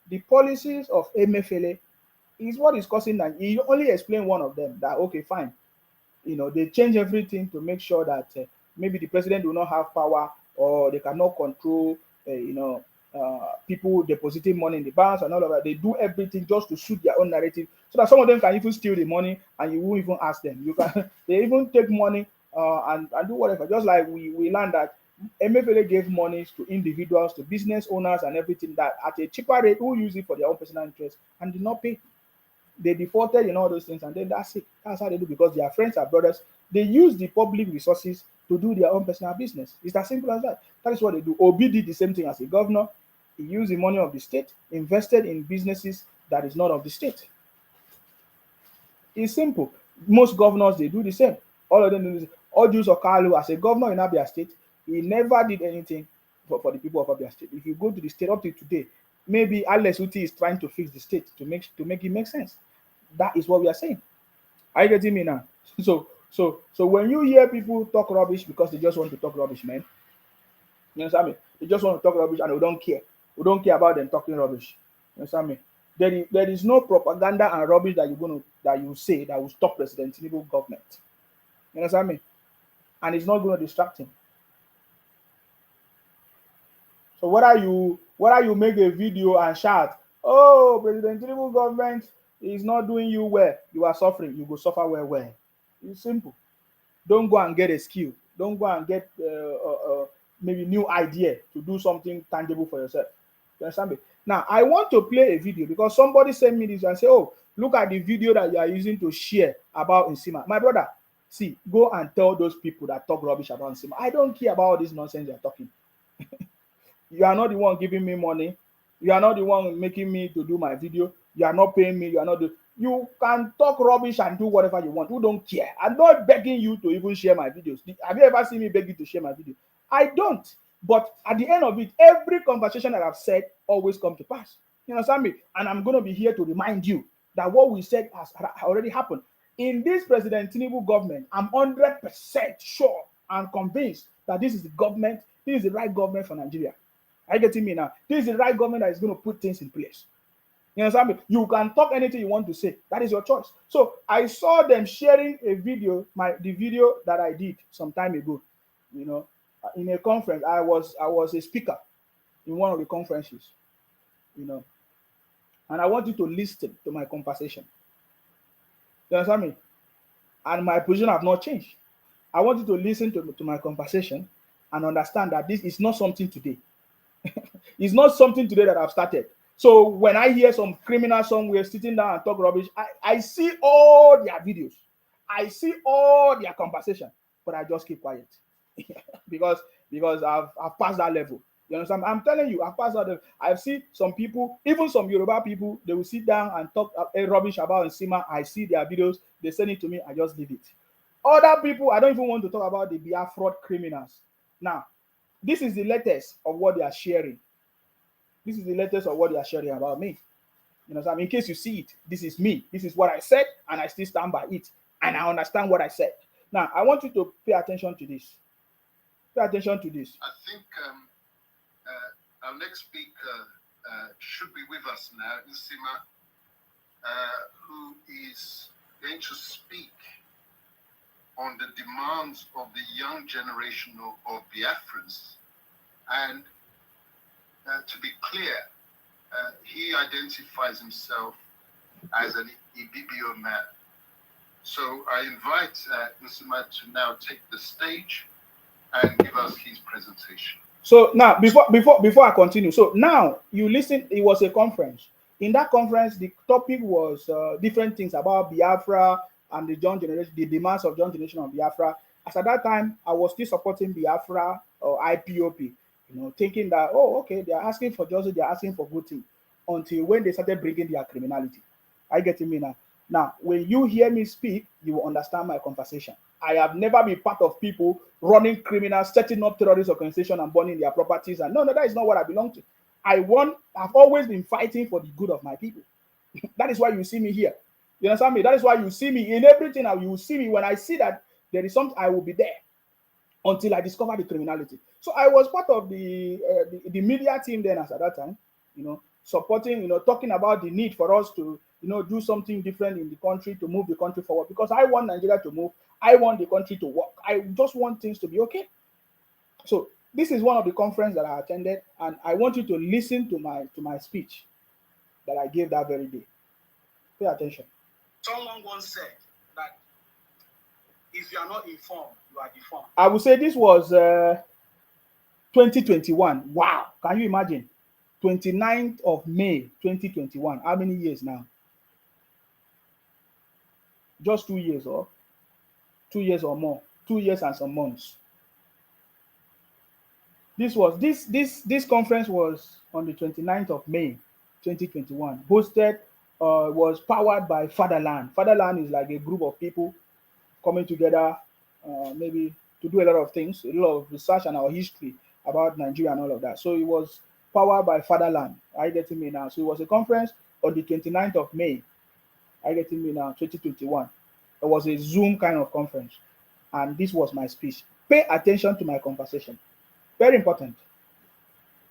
the policies of Emefiele is what is causing that. He only explained one of them, that, okay, fine. They change everything to make sure that maybe the president will not have power, or they cannot control, people depositing money in the banks and all of that. They do everything just to suit their own narrative, so that some of them can even steal the money and you won't even ask them. They even take money and do whatever. Just like we learned that Emefiele gave money to individuals, to business owners and everything, that at a cheaper rate, who use it for their own personal interest and did not pay. They defaulted in all those things, and then that's it. That's how they do, because their friends are brothers. They use the public resources to do their own personal business. It's as simple as that. That is what they do. Obi did the same thing as a governor. He used the money of the state, invested in businesses that is not of the state. It's simple. Most governors, they do the same. All of them do the same. Ojus Okalu, as a governor in Abia State, he never did anything for the people of Abia State. If you go to the state up to today, maybe Alex Uti is trying to fix the state to make it make sense. That is what we are saying. Are you getting me now? So So when you hear people talk rubbish because they just want to talk rubbish, man, you understand me? They just want to talk rubbish and we don't care. We don't care about them talking rubbish. You understand me? There is no propaganda and rubbish that you say that will stop President Tinubu government. You understand me? And it's not going to distract him. So whether you make a video and shout, oh, President Tinubu government is not doing you well, you are suffering, you go suffer well. It's simple. Don't go and get a skill. Don't go and get maybe new idea to do something tangible for yourself. You understand me? Now, I want to play a video because somebody sent me this and say, oh, look at the video that you are using to share about Nsima. My brother, see, go and tell those people that talk rubbish about Nsima. I don't care about all this nonsense you're talking. You are not the one giving me money. You are not the one making me to do my video. You are not paying me. You are not the. You can talk rubbish and do whatever you want. Who don't care? I'm not begging you to even share my videos. Have you ever seen me beg you to share my video? I don't. But at the end of it, every conversation that I've said always come to pass. You understand me? And I'm going to be here to remind you that what we said has already happened. In this President Tinubu government, I'm 100% sure and convinced that this is the government, this is the right government for Nigeria. Are you getting me now? This is the right government that is going to put things in place. You understand me? You can talk anything you want to say. That is your choice. So I saw them sharing a video, the video that I did some time ago. You know, in a conference, I was a speaker in one of the conferences. You know, and I want you to listen to my conversation. You understand me? And my position have not changed. I want you to listen to my conversation and understand that this is not something today. It's not something today that I've started. So when I hear some criminal somewhere sitting down and talk rubbish, I see all their videos. I see all their conversation, but I just keep quiet because I've passed that level. You understand? I'm telling you, I've passed that level. I've seen some people, even some Yoruba people, they will sit down and talk rubbish about Nsima. I see their videos, they send it to me, I just leave it. Other people, I don't even want to talk about the Biafra criminals. Now, this is the latest of what they are sharing. This is the latest of what they are sharing about me. You know, so in case you see it, this is me. This is what I said, and I still stand by it. And I understand what I said. Now, I want you to pay attention to this. Pay attention to this. I think our next speaker should be with us now, Nsima, who is going to speak on the demands of the young generation of Biafrans. And to be clear, he identifies himself as an Ibibio man. So I invite Nsima to now take the stage and give us his presentation. So now, before I continue, so now you listen. It was a conference. In that conference, the topic was different things about Biafra and the young generation, the demands of young generation of Biafra. As at that time, I was still supporting Biafra or IPOP. You know, thinking that, oh, okay, they are asking for justice, they are asking for good things, until when they started bringing their criminality. Are you getting me now? Now, when you hear me speak, you will understand my conversation. I have never been part of people running criminals, setting up terrorist organizations and burning their properties. And no, that is not what I belong to. I've always been fighting for the good of my people. That is why you see me here. You understand me? That is why you see me in everything. You will see me when I see that there is something, I will be there until I discover the criminality. So I was part of the media team then at that time, you know, supporting, you know, talking about the need for us to, you know, do something different in the country to move the country forward, because I want Nigeria to move. I want the country to work. I just want things to be okay. So this is one of the conferences that I attended, and I want you to listen to my speech that I gave that very day. Pay attention. Someone once said that if you are not informed, you are deformed. I would say this was 2021. Wow. Can you imagine? 29th of May, 2021. How many years now? Just 2 years, or 2 years or more. 2 years and some months. This conference was on the 29th of May, 2021. Hosted, was powered by Fatherland. Fatherland is like a group of people coming together, maybe to do a lot of things, a lot of research on our history about Nigeria and all of that. So it was powered by Fatherland. Are you getting me now? So it was a conference on the 29th of May. Are you getting me now? 2021. It was a Zoom kind of conference, and this was my speech. Pay attention to my conversation. Very important.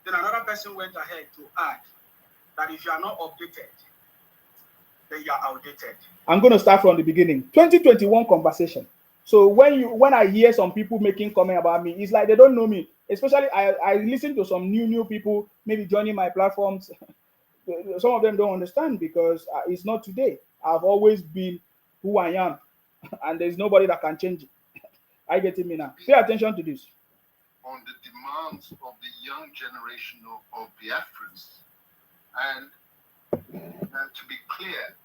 Then another person went ahead to add that if you are not updated, then you are outdated. I'm going to start from the beginning. 2021 conversation. So when I hear some people making comment about me, it's like they don't know me. Especially I listen to some new people maybe joining my platforms. Some of them don't understand because it's not today. I've always been who I am, and there's nobody that can change it. I get me now. Pay attention to this. On the demands of the young generation of Biafrans. And to be clear,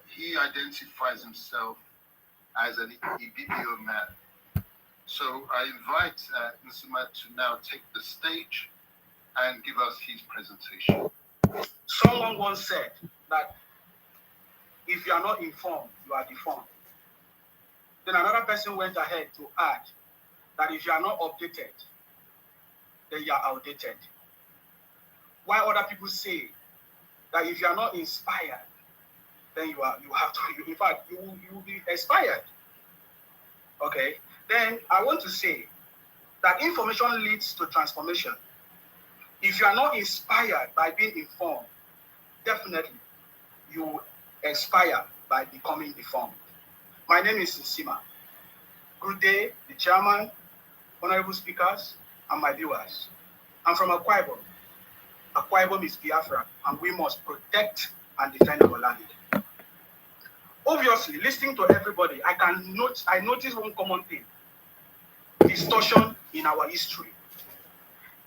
he identifies himself as an Ibibio man. So I invite Nsima to now take the stage and give us his presentation. Someone once said that if you are not informed, you are deformed. Then another person went ahead to add that if you are not updated, then you are outdated. While other people say that if you are not inspired, then you have to, in fact, you will be expired. Okay? Then I want to say that information leads to transformation. If you are not inspired by being informed, definitely you will expire by becoming deformed. My name is Nsima. Good day, the chairman, honorable speakers, and my viewers. I'm from Akwa Ibom. Akwa Ibom is Biafra, and we must protect and defend our land. Obviously, listening to everybody, I notice one common thing: distortion in our history.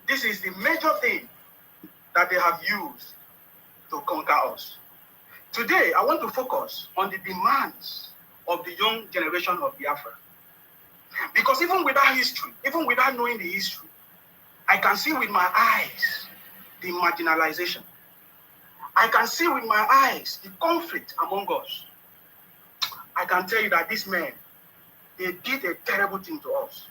This is the major thing that they have used to conquer us. Today, I want to focus on the demands of the young generation of Biafra. Because even without history, even without knowing the history, I can see with my eyes the marginalization. I can see with my eyes the conflict among us. I can tell you that these men, they did a terrible thing to us.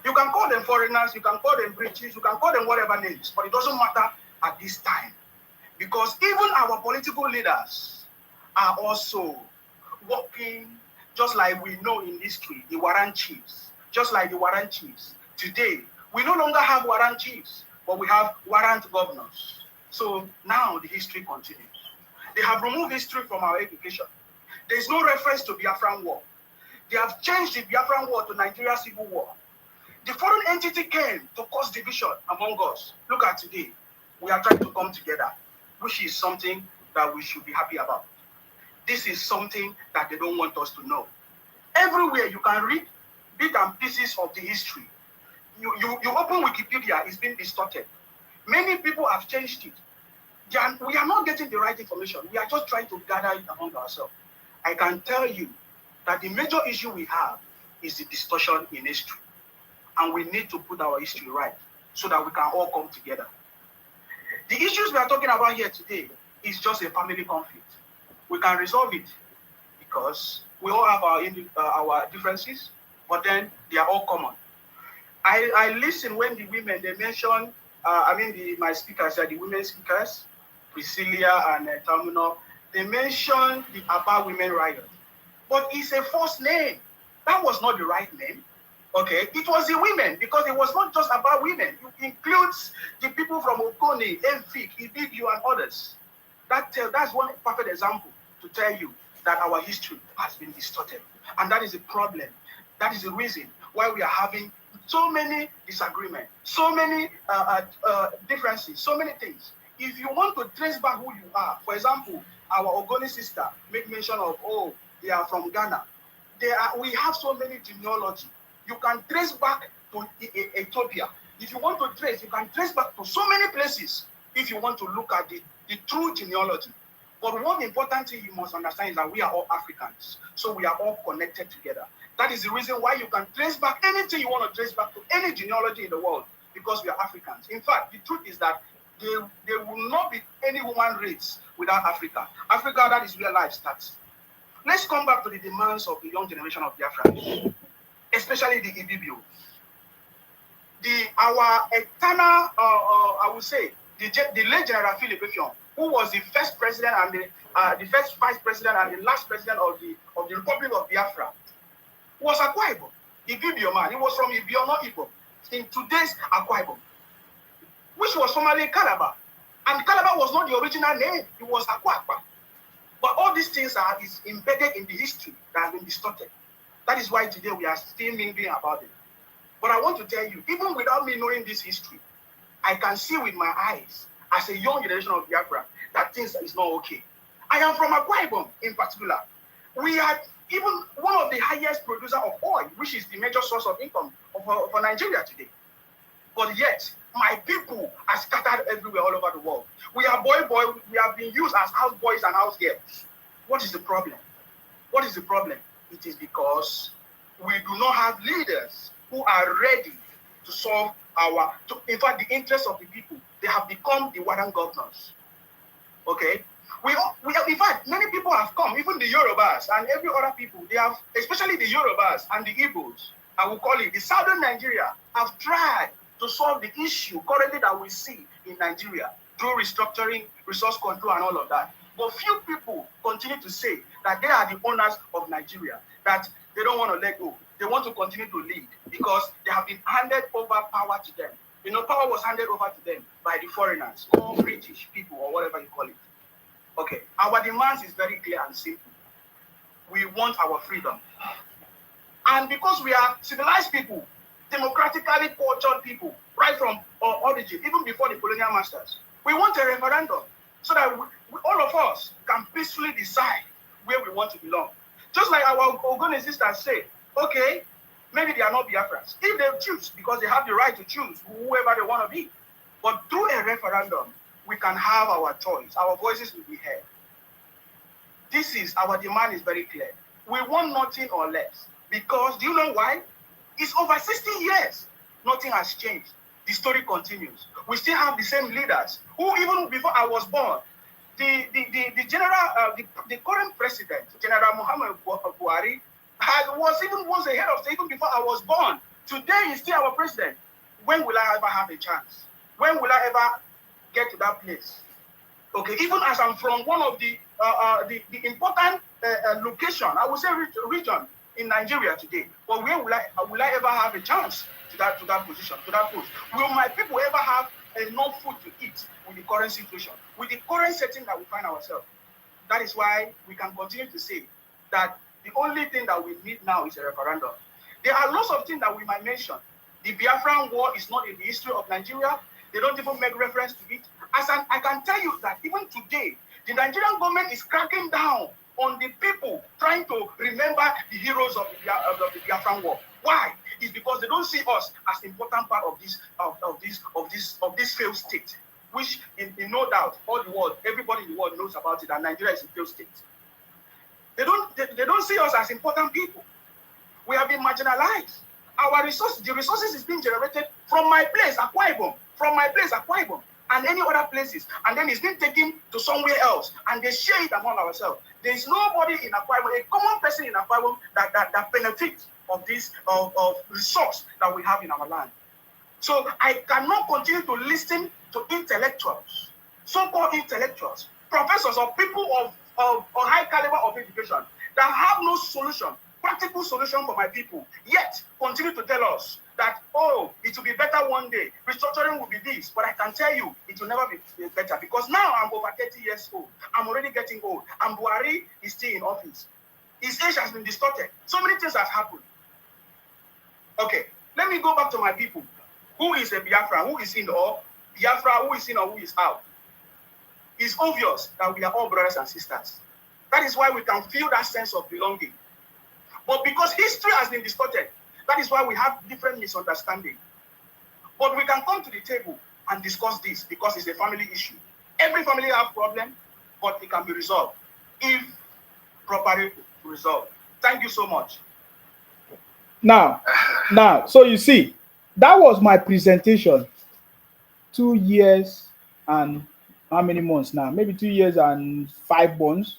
You can call them foreigners, you can call them British, you can call them whatever names, but it doesn't matter at this time. Because even our political leaders are also working, just like we know in history, the warrant chiefs. Just like the warrant chiefs. Today, we no longer have warrant chiefs, but we have warrant governors. So now the history continues. They have removed history from our education. There is no reference to Biafran War. They have changed the Biafran War to Nigeria Civil War. The foreign entity came to cause division among us. Look at today. We are trying to come together, which is something that we should be happy about. This is something that they don't want us to know. Everywhere you can read bits and pieces of the history. You open Wikipedia, it's been distorted. Many people have changed it. We are not getting the right information. We are just trying to gather it among ourselves. I can tell you that the major issue we have is the distortion in history. And we need to put our history right so that we can all come together. The issues we are talking about here today is just a family conflict. We can resolve it because we all have our differences, but then they are all common. I listen when the women, they mention, my speakers are the women speakers, Priscilla and Terminal, they mention the Aba Women Riot. But it's a false name. That was not the right name. Okay, it was the women, because it was not just about women. It includes the people from Okoni, Efik, Ibibio, and others. That's one perfect example to tell you that our history has been distorted. And that is a problem. That is the reason why we are having so many disagreements, so many differences, so many things. If you want to trace back who you are, for example, our Ogoni sister make mention of, they are from Ghana. We have so many genealogy. You can trace back to Ethiopia. If you want to trace, you can trace back to so many places if you want to look at the true genealogy. But one important thing you must understand is that we are all Africans. So we are all connected together. That is the reason why you can trace back anything you want to trace back to any genealogy in the world, because we are Africans. In fact, the truth is that there will not be any human race without Africa. Africa, that is where life starts. Let's come back to the demands of the young generation of Biafrans, especially the Ibibio. Our eternal, I would say, the late General Philip Effiong who was the first president and the first vice president and the last president of the Republic of Biafra, was Akwa Ibom. Ibibio man, he was from Ibio, not Igbo. In today's Akwa Ibom, which was formerly Calabar. And Calabar was not the original name, it was Akwa. But all these things is embedded in the history that has been distorted. That is why today we are still mingling about it. But I want to tell you, even without me knowing this history, I can see with my eyes, as a young generation of Biafra, that things is not okay. I am from Akwa Ibom in particular. We are even one of the highest producer of oil, which is the major source of income for Nigeria today. But yet, my people are scattered everywhere all over the world. We are boy, we have been used as house boys and house girls. What is the problem? What is the problem? It is because we do not have leaders who are ready to solve in fact, the interests of the people. They have become the warden governors. Okay? We have, in fact, many people have come, even the Yorubas and every other people, they have, especially the Yorubas and the Igbos, I will call it, the southern Nigeria, have tried to solve the issue currently that we see in Nigeria through restructuring, resource control, and all of that. But few people continue to say that they are the owners of Nigeria, that they don't want to let go. They want to continue to lead because they have been handed over power to them. You know, power was handed over to them by the foreigners, or British people, or whatever you call it. Okay, our demands is very clear and simple. We want our freedom. And because we are civilized people, democratically cultured people, right from our origin, even before the colonial masters, we want a referendum so that all of us can peacefully decide where we want to belong. Just like our Ogoni sisters say, okay, maybe they are not Biafrans. If they choose, because they have the right to choose whoever they want to be. But through a referendum, we can have our choice. Our voices will be heard. Our demand is very clear. We want nothing or less. Because, do you know why? It's over 60 years. Nothing has changed. The story continues. We still have the same leaders who, even before I was born, the current president, General Muhammad Buhari, was once a head of state even before I was born. Today he's still our president. When will I ever have a chance? When will I ever get to that place? Okay, even as I'm from one of the important location, I would say region in Nigeria today, but where will I ever have a chance to that position, to that post? Will my people ever have enough food to eat with the current situation, with the current setting that we find ourselves? That is why we can continue to say that the only thing that we need now is a referendum. There are lots of things that we might mention. The Biafran War is not in the history of Nigeria. They don't even make reference to it. I can tell you that even today, the Nigerian government is cracking down on the people trying to remember the heroes of the Biafran War. Why? It's because they don't see us as important part of this failed state, which in no doubt, all the world, everybody in the world knows about it, and Nigeria is a failed state. They don't see us as important people. We have been marginalized. The resources is being generated from my place, Akwa Ibom, and any other places, and then it's been taken to somewhere else, and they share it among ourselves. There is nobody in Akwa Ibom, a common person in Akwa Ibom that benefits of this of resource that we have in our land. So I cannot continue to listen to intellectuals, so-called intellectuals, professors, or people of high caliber of education that have no solution, practical solution for my people, yet continue to tell us that, oh, it will be better one day, restructuring will be this, but I can tell you, it will never be better, because now I'm over 30 years old, I'm already getting old, and Buhari is still in office. His age has been distorted. So many things have happened. Okay, let me go back to my people. Who is a Biafra? Who is in or Biafra? Who is in or who is out? It's obvious that we are all brothers and sisters. That is why we can feel that sense of belonging. But because history has been distorted, that is why we have different misunderstanding. But we can come to the table and discuss this because it's a family issue. Every family has problem, but it can be resolved if properly resolved. Thank you so much. Now, so you see, that was my presentation. 2 years and how many months now? Maybe 2 years and 5 months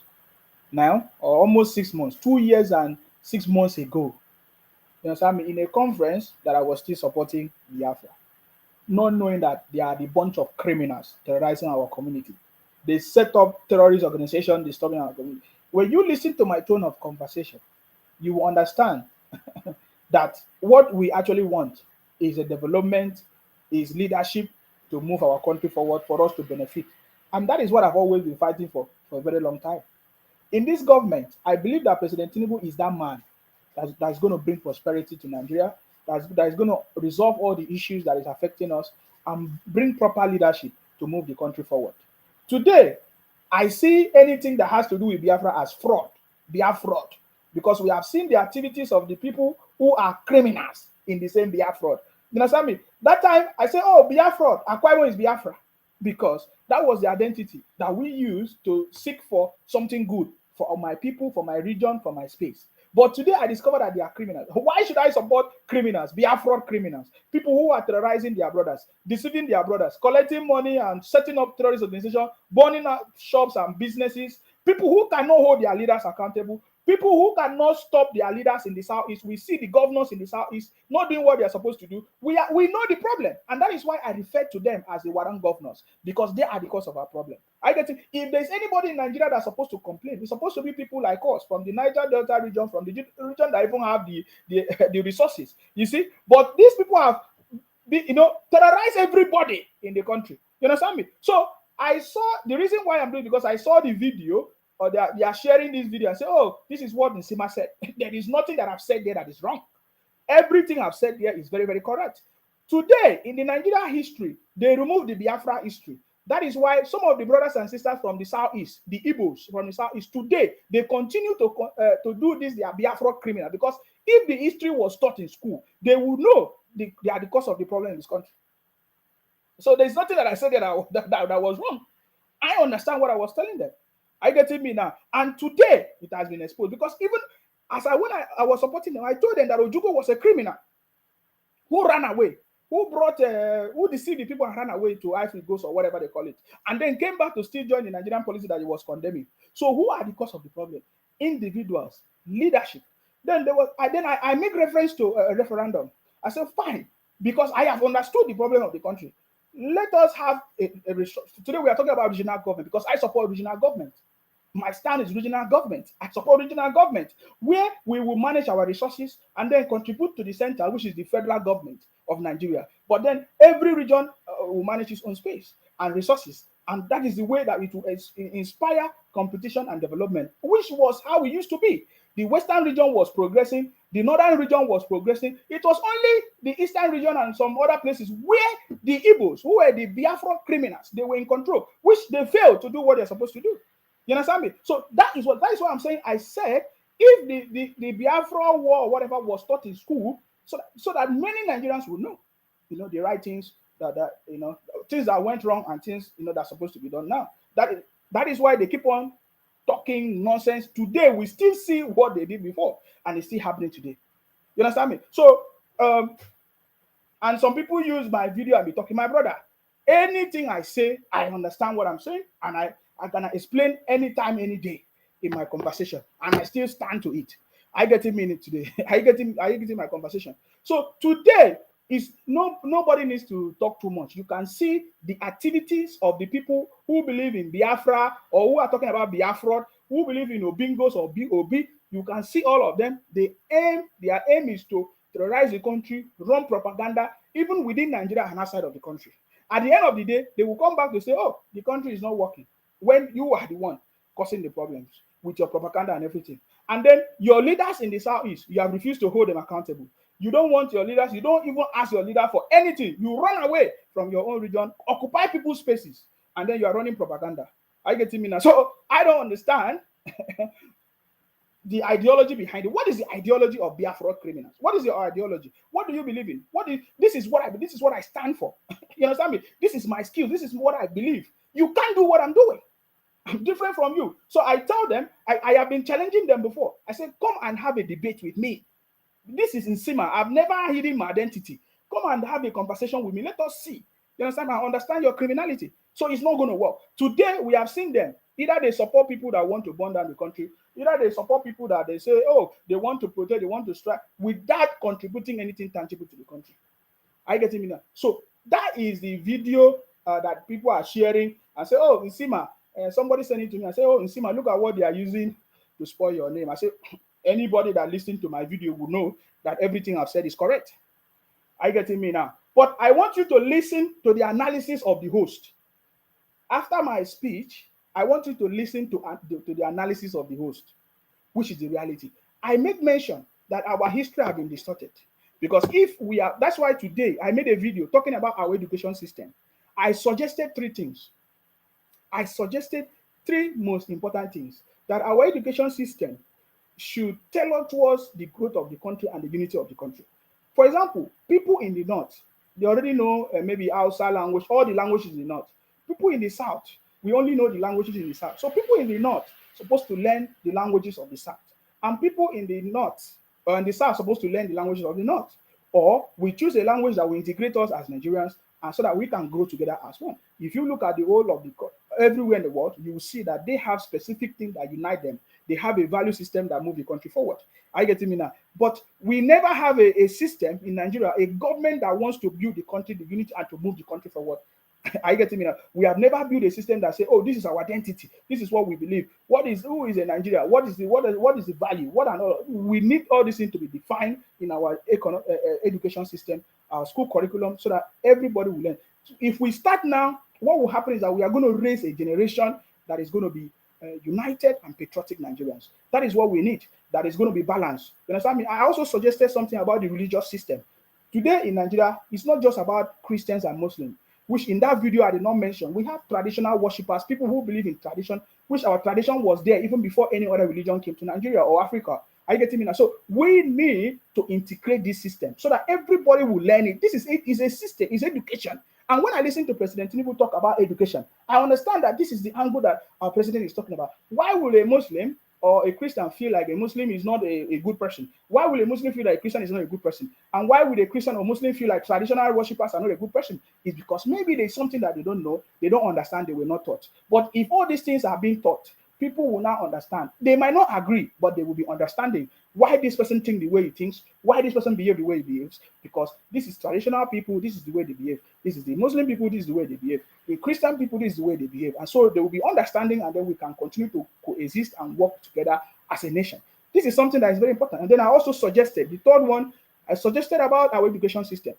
now, or almost 6 months. 2 years and 6 months ago. You understand me? In a conference that I was still supporting Biafra, not knowing that they are the bunch of criminals terrorizing our community. they set up terrorist organization disturbing our community. When you listen to my tone of conversation, you will understand that what we actually want is a development, is leadership to move our country forward for us to benefit. And that is what I've always been fighting for a very long time. In this government, I believe that President Tinubu is that man that's going to bring prosperity to Nigeria, that is going to resolve all the issues that is affecting us and bring proper leadership to move the country forward. Today, I see anything that has to do with Biafra as fraud, Biafra, because we have seen the activities of the people who are criminals in the same Biafra. You understand me? That time I say, oh, Biafra, Akwa Ibom is Biafra, because that was the identity that we used to seek for something good for my people, for my region, for my space. But today I discovered that they are criminals. Why should I support criminals, Biafra criminals, people who are terrorizing their brothers, deceiving their brothers, collecting money and setting up terrorist organizations, burning out shops and businesses, people who cannot hold their leaders accountable, people who cannot stop their leaders in the southeast. We see the governors in the southeast not doing what they are supposed to do. We know the problem, and that is why I refer to them as the warrant governors, because they are the cause of our problem. I get it. If there's anybody in Nigeria that's supposed to complain, it's supposed to be people like us from the Niger Delta region, from the region that even have the resources. You see, but these people have terrorized everybody in the country. You understand me? So I saw the reason why I'm doing it, because I saw the video, or they are sharing this video and say, oh, this is what Nsima said. There is nothing that I've said there that is wrong. Everything I've said there is very, very correct. Today, in the Nigeria history, they removed the Biafra history. That is why some of the brothers and sisters from the southeast, the Igbos from the southeast, today, they continue to do this, they are Biafra criminal. Because if the history was taught in school, they would know they are the cause of the problem in this country. So there's nothing that I said that was wrong. I understand what I was telling them. I get it me now. And today, it has been exposed. Because even when I was supporting them, I told them that Ojukwu was a criminal who ran away, who deceived the people and ran away to Ivory Coast or whatever they call it, and then came back to still join the Nigerian policy that he was condemning. So who are the cause of the problem? Individuals, leadership. Then I make reference to a referendum. I said, fine, because I have understood the problem of the country. Let us have today we are talking about regional government, because I support regional government. My stand is regional government. I support regional government, where we will manage our resources and then contribute to the center, which is the federal government of Nigeria. But then every region will manage its own space and resources. And that is the way that it will inspire competition and development, which was how it used to be. The western region was progressing, the northern region was progressing. It was only the eastern region and some other places where the Igbos, who were the Biafra criminals, they were in control, which they failed to do what they're supposed to do. You understand me? So that is what I'm saying. I said, if the Biafra war or whatever was taught in school, so that many Nigerians would know, the right things things that went wrong and things that's supposed to be done now. That is why they keep on talking nonsense. Today we still see what they did before, and it's still happening today. You understand me? So and some people use my video and be talking. My brother, anything I say, I understand what I'm saying, and I can explain anytime, any day in my conversation, and I still stand to it. I get him in it today. I get him my conversation. So today is nobody needs to talk too much. You can see the activities of the people who believe in Biafra, or who are talking about Biafra, who believe in Obingos or BOB. You can see all of them. Their aim is to terrorize the country, run propaganda, even within Nigeria and outside of the country. At the end of the day, they will come back to say, oh, the country is not working, when you are the one causing the problems with your propaganda and everything. And then your leaders in the southeast, you have refused to hold them accountable. You don't want your leaders, you don't even ask your leader for anything. You run away from your own region, occupy people's spaces, and then you are running propaganda. I get it now. So I don't understand the ideology behind it. What is the ideology of Biafra criminals? What is your ideology? What do you believe in? This is what I stand for. You understand me? This is my skill. This is what I believe. You can't do what I'm doing. I'm different from you. So I tell them, I have been challenging them before. I said, come and have a debate with me. This is Nsima. I've never hidden my identity. Come and have a conversation with me. Let us see. You understand? I understand your criminality. So it's not going to work. Today, we have seen them. Either they support people that want to burn down the country. Either they support people that they say, oh, they want to protect, they want to strike, without contributing anything tangible to the country. I get it now. So that is the video that people are sharing and say, oh, Nsima, somebody sent it to me. I say, oh, Nsima, look at what they are using to spoil your name. I say, anybody that listened to my video will know that everything I've said is correct. Are you getting me now? But I want you to listen to the analysis of the host. After my speech, I want you to listen to the analysis of the host, which is the reality. I made mention that our history has been distorted. Because if we are, that's why today I made a video talking about our education system. I suggested three things. I suggested three most important things that our education system should tailor towards the growth of the country and the unity of the country. For example, people in the north, they already know maybe Hausa language, all the languages in the north. People in the south, we only know the languages in the south. So people in the north supposed to learn the languages of the south. And people in the north or in the south supposed to learn the languages of the north. Or we choose a language that will integrate us as Nigerians and so that we can grow together as one. If you look at the whole of the everywhere in the world, you will see that they have specific things that unite them. They have a value system that move the country forward. Are you getting me now? But we never have a system in Nigeria, a government that wants to build the country, the unity, and to move the country forward. Are you getting me now? We have never built a system that say, oh, this is our identity. This is what we believe. Who is a Nigeria? What is the value? What and all? We need all these things to be defined in our education system, our school curriculum, so that everybody will learn. If we start now, what will happen is that we are going to raise a generation that is going to be united and patriotic Nigerians. That is what we need. That is going to be balanced. You understand me? I also suggested something about the religious system. Today in Nigeria, it's not just about Christians and Muslims, which in that video I did not mention. We have traditional worshippers, people who believe in tradition, which our tradition was there even before any other religion came to Nigeria or Africa. Are you getting me now? So we need to integrate this system so that everybody will learn it. This is it. Is a system. It's education. And when I listen to President Tinubu talk about education, I understand that this is the angle that our president is talking about. Why will a Muslim or a Christian feel like a Muslim is not a good person? Why will a Muslim feel like a Christian is not a good person? And why would a Christian or Muslim feel like traditional worshippers are not a good person? It's because maybe there's something that they don't know, they don't understand, they were not taught. But if all these things are being taught, people will now understand. They might not agree, but they will be understanding why this person thinks the way he thinks, why this person behaves the way he behaves, because this is traditional people, this is the way they behave. This is the Muslim people, this is the way they behave. The Christian people, this is the way they behave. And so they will be understanding, and then we can continue to coexist and work together as a nation. This is something that is very important. And then I also suggested, the third one, I suggested about our education system.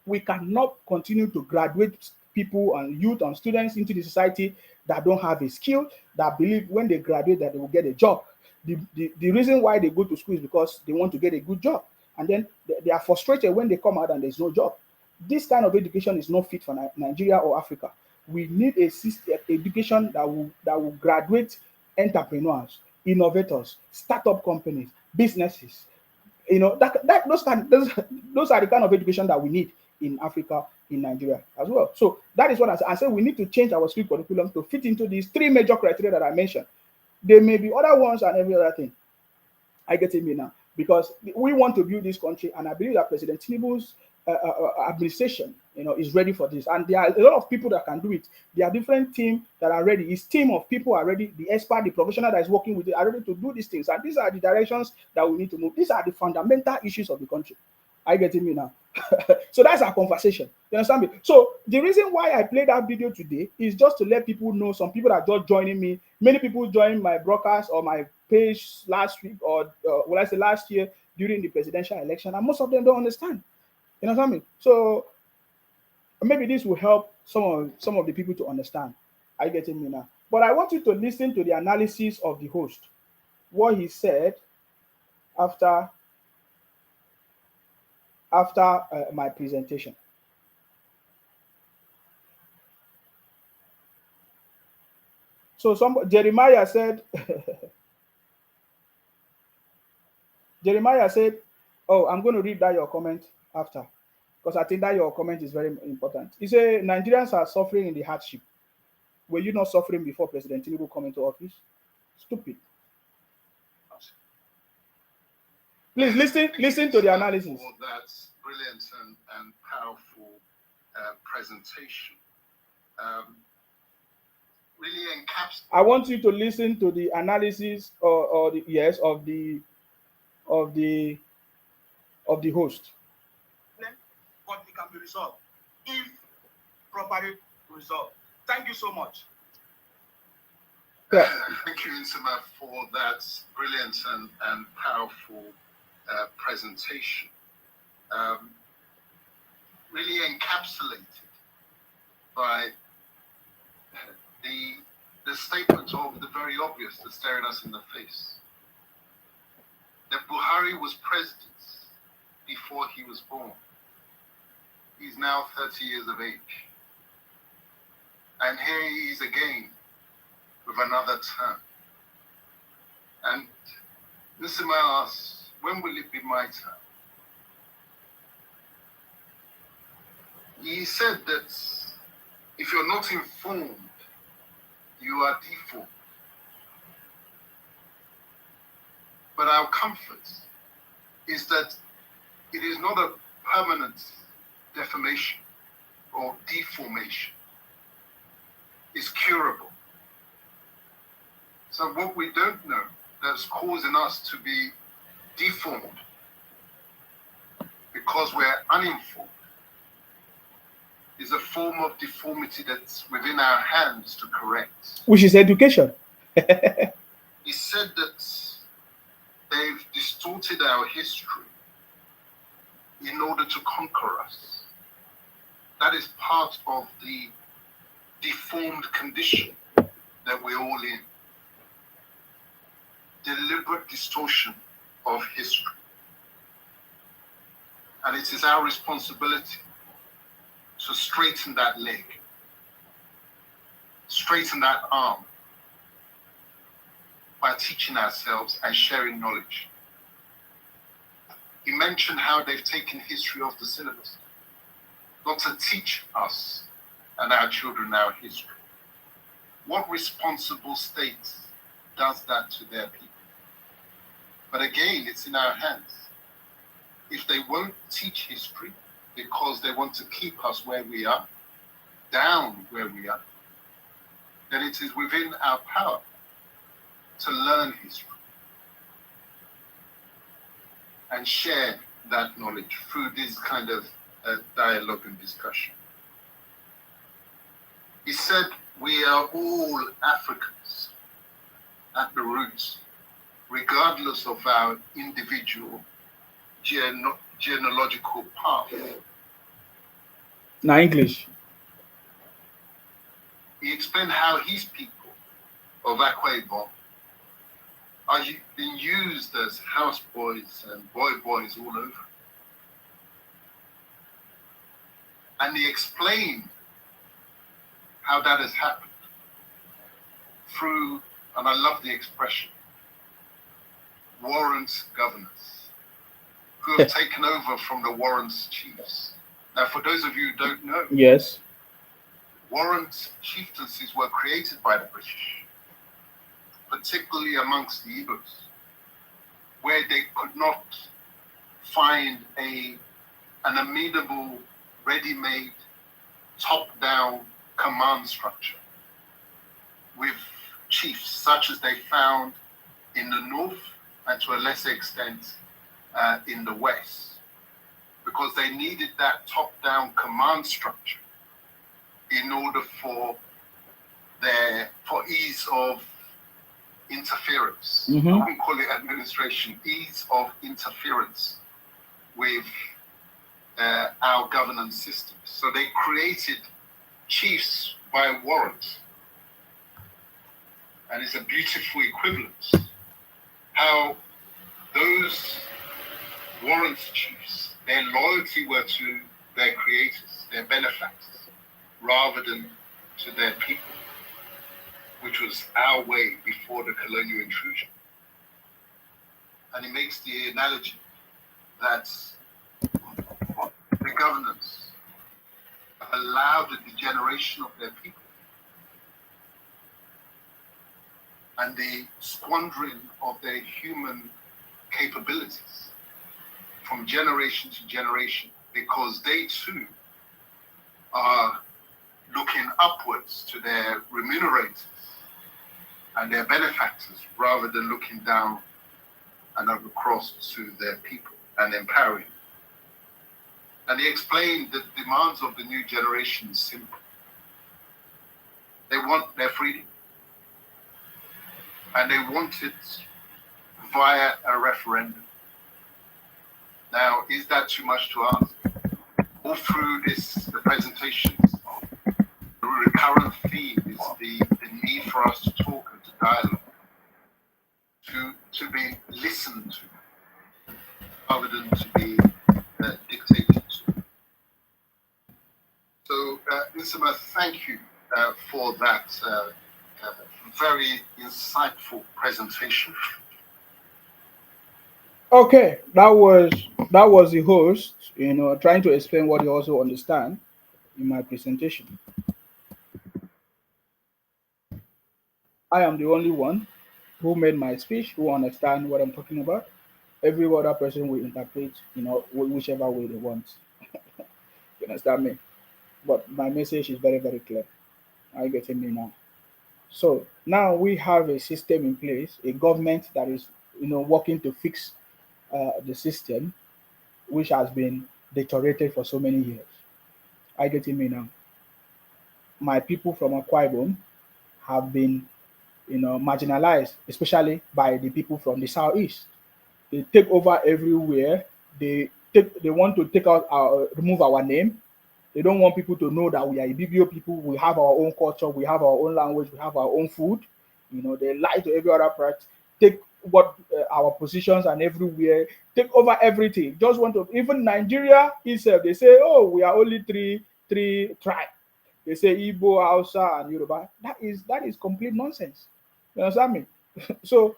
We cannot continue to graduate people and youth and students into the society that don't have a skill, that believe when they graduate that they will get a job. The reason why they go to school is because they want to get a good job. And then they are frustrated when they come out and there's no job. This kind of education is not fit for Nigeria or Africa. We need a system, education that will graduate entrepreneurs, innovators, startup companies, businesses. You know, those are the kind of education that we need in Africa, in Nigeria as well. So that is what I said. We need to change our school curriculum to fit into these three major criteria that I mentioned. There may be other ones and every other thing. I get it me now, because we want to build this country, and I believe that President Tinubu's administration, is ready for this. And there are a lot of people that can do it. There are different teams that are ready. His team of people are ready. The expert, the professional that is working with it are ready to do these things. And these are the directions that we need to move. These are the fundamental issues of the country. Are you getting me now? So that's our conversation. You understand me? So the reason why I played that video today is just to let people know. Some people are just joining me. Many people joined my broadcast or my page last week, or last year during the presidential election, and most of them don't understand. You know what I mean? So maybe this will help some of the people to understand. Are you getting me now? But I want you to listen to the analysis of the host, what he said after my presentation. So Jeremiah said, oh, I'm going to read that your comment after, because I think that your comment is very important. He said, Nigerians are suffering in the hardship. Were you not suffering before President Tinubu came into office? Stupid. Please listen to the analysis. That's brilliant and powerful presentation. Really encapsulates. I want you to listen to the analysis of the host. But it can be resolved if properly resolved. Thank you so much. Yeah. Thank you, Insima, for that brilliant and powerful presentation. Really encapsulated by the statement of the very obvious that's staring us in the face. That Buhari was president before he was born. He's now 30 years of age. And here he is again with another term. And Nsima asks, when will it be my turn? He said that if you're not informed, you are deformed. But our comfort is that it is not a permanent deformation or deformation. It's curable. So what we don't know that's causing us to be deformed because we're uninformed is a form of deformity that's within our hands to correct. Which is education. He said that they've distorted our history in order to conquer us. That is part of the deformed condition that we're all in. Deliberate distortion of history. And it is our responsibility to straighten that leg, straighten that arm by teaching ourselves and sharing knowledge. He mentioned how they've taken history off the syllabus, not to teach us and our children our history. What responsible state does that to their people? But again, it's in our hands. If they won't teach history because they want to keep us where we are, down where we are, then it is within our power to learn history and share that knowledge through this kind of dialogue and discussion. He said, we are all Africans at the roots, regardless of our individual genealogical path. Now English. He explained how his people of Akwa Ibom are being used as houseboys and boys all over. And he explained how that has happened through, and I love the expression, warrant governors who have taken over from the warrant chiefs. Now, for those of you who don't know, Yes. warrant chieftaincies were created by the British, particularly amongst the Igbos, where they could not find an amenable, ready-made, top-down command structure with chiefs such as they found in the north and to a lesser extent in the west, because they needed that top-down command structure in order for ease of interference. Mhm. I wouldn't call it administration, ease of interference with our governance system. So they created chiefs by warrant. And it's a beautiful equivalence. How those warrant chiefs, their loyalty were to their creators, their benefactors, rather than to their people, which was our way before the colonial intrusion. And he makes the analogy that the governors allowed the degeneration of their people and the squandering of their human capabilities from generation to generation, because they too are looking upwards to their remunerators and their benefactors rather than looking down and across to their people and empowering. And he explained that the demands of the new generation is simple. They want their freedom. and they want it via a referendum. Now, is that too much to ask? All through the presentations, the recurrent theme is the need for us to talk and to dialogue, to be listened to, rather than to be dictated to. So, Nsema, thank you for that very insightful presentation. Okay, that was the host, trying to explain what you also understand in my presentation. I am the only one who made my speech who understand what I'm talking about. Every other person will interpret, whichever way they want. You understand me? But my message is very, very clear. Are you getting me now? So now we have a system in place, a government that is, working to fix the system, which has been deteriorated for so many years. Are you getting me now? My people from Akwa Ibom have been, marginalized, especially by the people from the southeast. They take over everywhere. They want to remove our name. They don't want people to know that we are Ibibio people. We have our own culture. We have our own language. We have our own food. They lie to every other part. Take what our positions and everywhere. Take over everything. Just want to even Nigeria itself. They say, oh, we are only three tribes. They say Igbo, Hausa, and Yoruba. That is complete nonsense. You understand me? So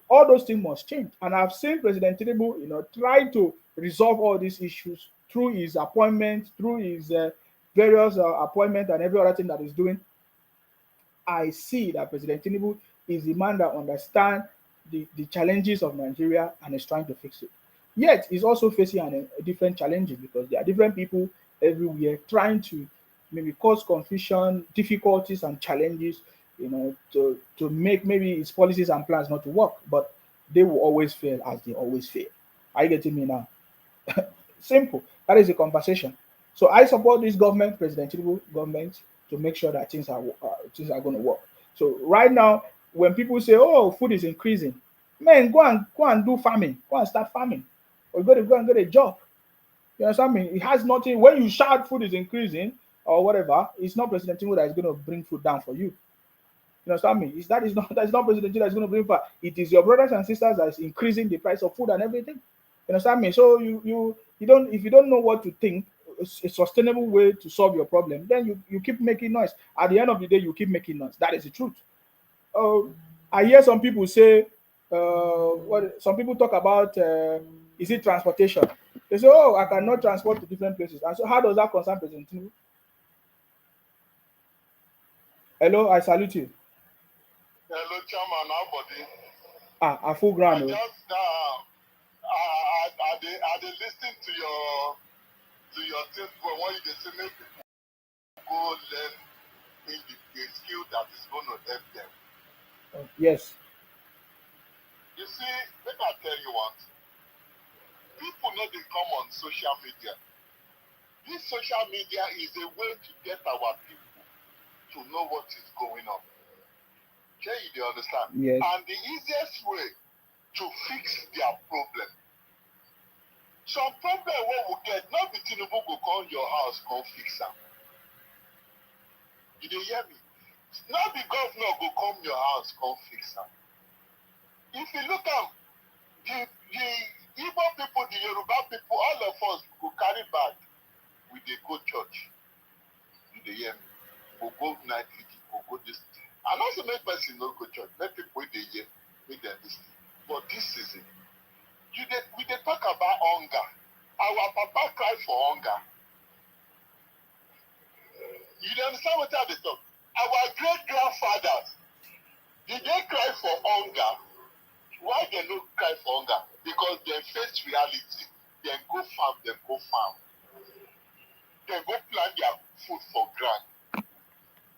all those things must change. And I've seen President Tinubu, try to resolve all these issues through his appointment, through his various appointments and every other thing that he's doing. I see that President Tinubu is the man that understands the challenges of Nigeria and is trying to fix it. Yet, he's also facing a different challenges because there are different people everywhere trying to maybe cause confusion, difficulties, and challenges, to make maybe his policies and plans not to work, but they will always fail as they always fail. Are you getting me now? Simple. That is a conversation. So I support this government, President Tinubu government, to make sure that things are going to work. So right now, when people say, "Oh, food is increasing," man, go and do farming. Go and start farming, or go and get a job. You understand me? It has nothing. When you shout food is increasing or whatever, it's not President Tinubu that is going to bring food down for you. You understand me? That is not President Tinubu that is going to bring food. It is your brothers and sisters that is increasing the price of food and everything. You understand me? So you don't, if you don't know what to think, a sustainable way to solve your problem, then you keep making noise. At the end of the day, you keep making noise. That is the truth. I hear some people say, some people talk about, is it transportation? They say, oh, I cannot transport to different places. And so how does that concern President Tinubu? Hello, I salute you. Hello, Chairman, how body? A full ground. I just listening to your things when you say make people go learn in the skill that is going to help them. Yes. You see, let me tell you what. People know they come on social media. This social media is a way to get our people to know what is going on. Okay, you understand? Yes. And the easiest way to fix their problem. Some problem what we get, not be Tinubu go come your house, come fix them. You dey hear me? Not the governor go come your house, come fix them. If you look at the Igbo people, the Yoruba people, all of us go carry bag, we dey go church. You dey hear me? We go night vigil, we go this thing. And also make person no go church, make people dey hear, make them this thing. But this season, we dey talk about hunger. Our papa cry for hunger. You understand what I dey talk? Our great-grandfathers, did they cry for hunger? Why they no cry for hunger? Because they face reality. They go farm, They go plant their food for ground.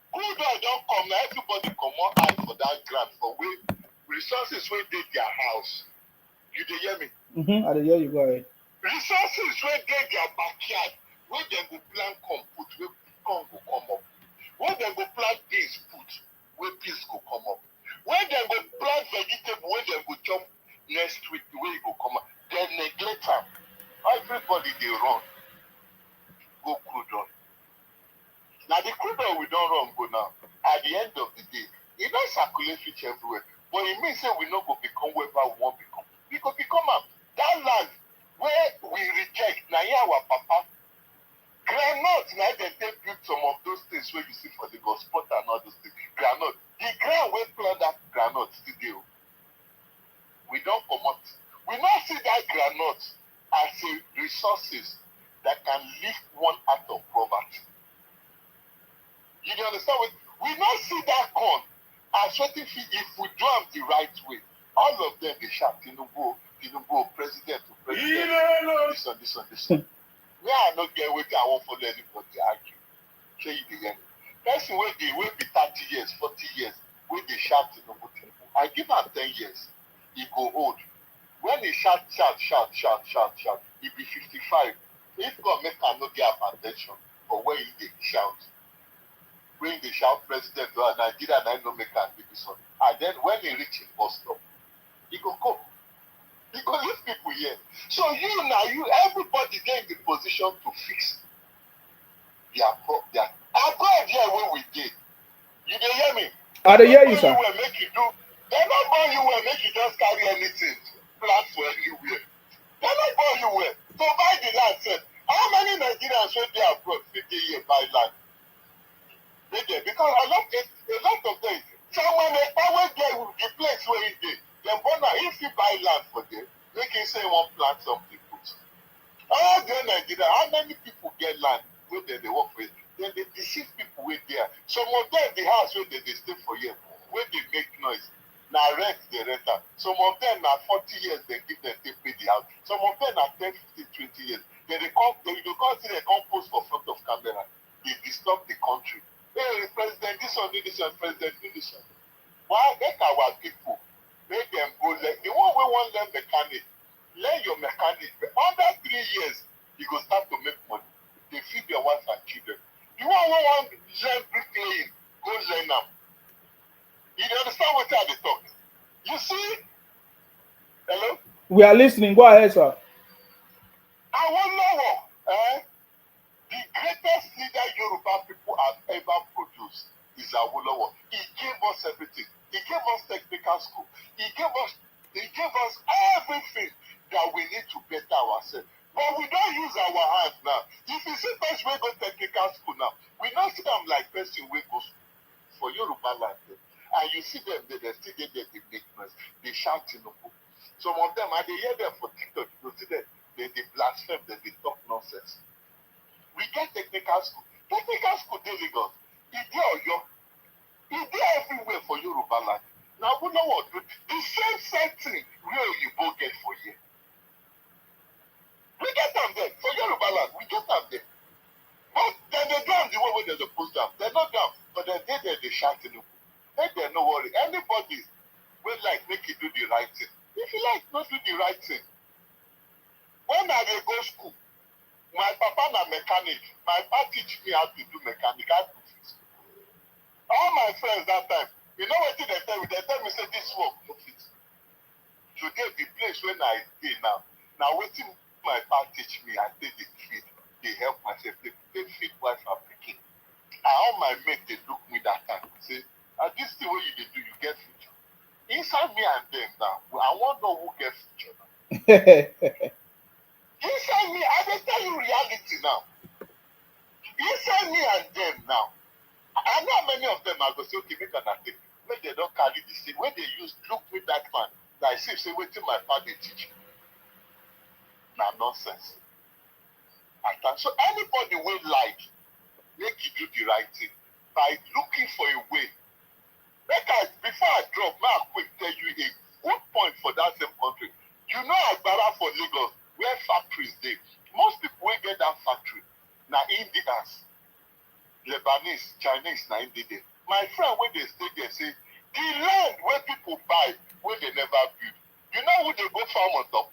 Good oil don't come, now everybody come on eye for that ground for way resources wey dey their house. You dey hear me? I dey hear you, go ahead. Resources wey dey their backyard, wey dem go plant corn put, wey corn go come up. Wey dem go plant beans put, wey beans go come up. When they go plant vegetable, when they go chop next week, the way you go come out, they neglect them. Everybody they run, go crude on. Now the crude oil we don't run go now. At the end of the day, it don't circulate fish everywhere. But it means that we not go become whoever we want become. We go become that land where we reject. Now here our papa. Granite, now they build some of those things where you see for the gospel and all those things. Granite. The ground where plant that granite still there. We don't come out. We not see that granite as a resources that can lift one out of poverty. You understand what? We not see that corn as waiting if we do them the right way. All of them they shout, Tinubu, president to president. This one. Me I not get with I won't follow anybody argue. Say you the end. Person where they will be 30 years, 40 years, when they shout Tinubu. I give him 10 years, he go old. When he shout, he be 55. If God make him not get attention for where he shout. When they shout president or Nigeria, I no make and this one. And then when he reach his bus stop, he go come. He go leave people here. So everybody get in the position to fix their problem. I go here where we did. You dey hear me? I dey hear you, sir. Make you do. They not born you well, make you just carry anything, plant for anywhere. They not born you well. So buy the land, sir. How many Nigerians when they abroad 50 years buy land? Because a lot of them, someone may power get the place where he did. Then if you buy land for them, they can say one plant something. All the Nigeria, how many people get land where they work with? Then they deceive people with there. Some of them the house where they stay for years, where they make noise. Now rent they rent out. Some of them now 40 years they give them they pay the house. Some of them are 10, 15, 20 years. Then they come see they come post for front of camera. They disturb the country. Hey, president, this one, president, this one. Why make our people make them go learn? The one we want learn mechanic, learn your mechanic. Under 3 years, you go start to make money. They feed their wife and children. The one we want learn bricklaying, go learn them. You understand what I talk? You see? Hello? We are listening. Go ahead, sir. I want to know. The greatest leader Yoruba people have ever produced is Awolowo. He gave us everything. He gave us technical school. He gave us everything that we need to better ourselves. But we don't use our hands now. If you see person we go technical school now, we don't see them like person we go for Yoruba land. And you see them, they still there, they make noise. They shout Tinubu. Some of them, and they hear them for TikTok, you see them, they blaspheme, they talk nonsense. We get technical school. Technical school, they Lagos. It's there Oyo. It's there everywhere for Yoruba land. Now, we know what? The same thing where you both get for here. We get them there. For Yoruba land, we get them there. But then they down the way where they're supposed to. They're not down. But then they shout in the make them no worry. Anybody will like make you do the right thing. If you like, not do the right thing. When I go school, my papa na mechanic. My papa teach me how to do mechanic. How to fix. All my friends that time, you know what they tell me? They tell me say this work no fit. Today the place when I stay now. Now waiting my papa teach me, I take the feed. They help myself. They feed wife and pikin. And all my mates they look me that time say, this is the way you do, you get future. Inside me and them now, I want to know who gets future now. Inside me, I will tell you reality now. Inside me and them now, I know many of them are going to say, okay, make an attack. When they don't carry the same, when they use, look with that man, that I say, wait till my father teach. Now nonsense. So anybody will like, make you do the right thing by looking for a way. Before I drop, may I quick tell you a good point for that same country. You know Agbara for Lagos, where factories dey. Most people will get that factory. Now Indians, Lebanese, Chinese, now India. My friend, when they stay there, say, the land where people buy, where they never build. You know who they go farm on top?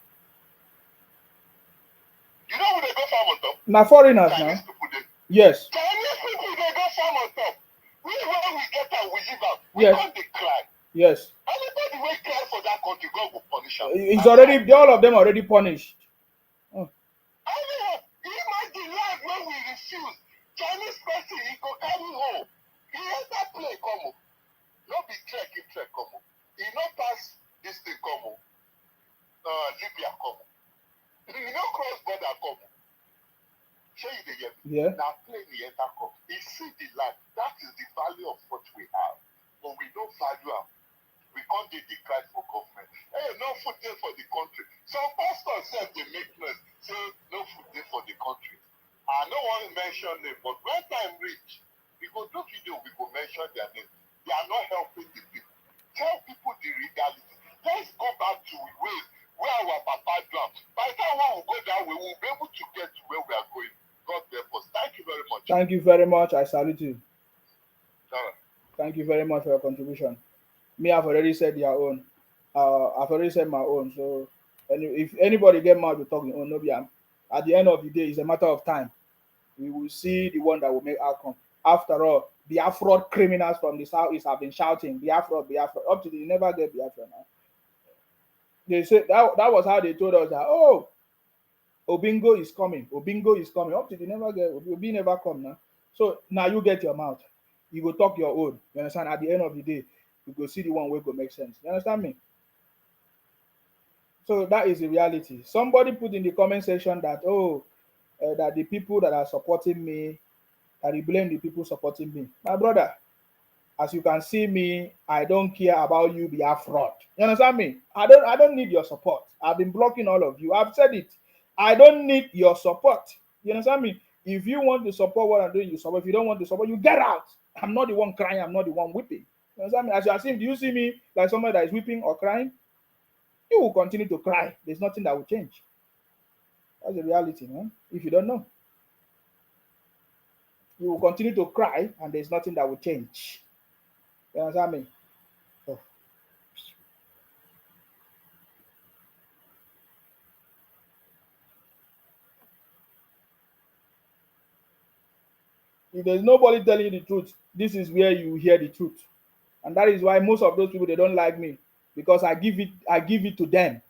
You know who they go farm on top? Now foreigners Chinese now. people, Yes. Chinese people, they go farm on top. When we get out, we live out. We Yes. can't cry. Yes. Anybody wey cry for that country, God will punish am. It's already, all of them already punished. Oh. Anyhow, imagine land wey we refuse. Chinese person, he go carry home. He enter plane come o. No be trek, he trek come o. He no pass this thing come o. Libya come o. He no cross border come o. Shey you dey hear me? Yeah. Na plane he enter come. He see the land. That is the value of what we have. But we don't value am. We can't dey cry for government. Hey, no food there for the country. Some pastors sef dey make noise say no food there for the country. I no wan mention name, but when time reach, we go do video, we go mention their name. They are not helping the people. Tell people the reality. Let's go back to ways where our papa do am. By the time when we go that way, we will be able to get to where we are going. God help us. Thank you very much. Thank you very much. I salute you. Sarah. Thank you very much for your contribution. Me, I've already said their own. I've already said my own. So, if anybody get mad to talk, oh, no, at the end of the day, it's a matter of time. We will see the one that will make outcome. After all, Biafra criminals from the southeast have been shouting, Biafra, Biafra. Up to they never get Biafra now. They said that was how they told us that, oh, Obingo is coming. Obingo is coming. Up to they never get, Obi never come now. So now you get your mouth. You go talk your own. You understand? At the end of the day, you go see the one where go make sense. You understand me? So that is the reality. Somebody put in the comment section that, oh, that the people that are supporting me, that they blame the people supporting me. My brother, as you can see me, I don't care about you be a fraud. You understand me? I don't need your support. I've been blocking all of you. I've said it. I don't need your support. You understand me? If you want to support what I'm doing, you support. If you don't want to support, you get out. I'm not the one crying. I'm not the one weeping. You understand me? As you are seeing, do you see me like somebody that is weeping or crying? You will continue to cry. There's nothing that will change. That's the reality, man. If you don't know, you will continue to cry, and there's nothing that will change. You understand me? Oh. If there's nobody telling you the truth, this is where you hear the truth. And that is why most of those people, they don't like me, because I give it to them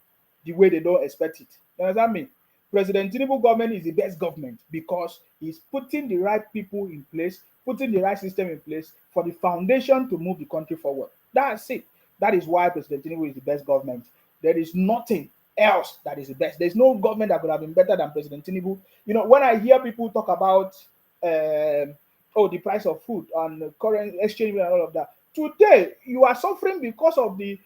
the way they don't expect it. You understand me? President Tinubu government is the best government because he's putting the right people in place, putting the right system in place for the foundation to move the country forward. That's it. That is why President Tinubu is the best government. There is nothing else that is the best. There's no government that could have been better than President Tinubu. You know, when I hear people talk about the price of food and current exchange and all of that, today you are suffering because of the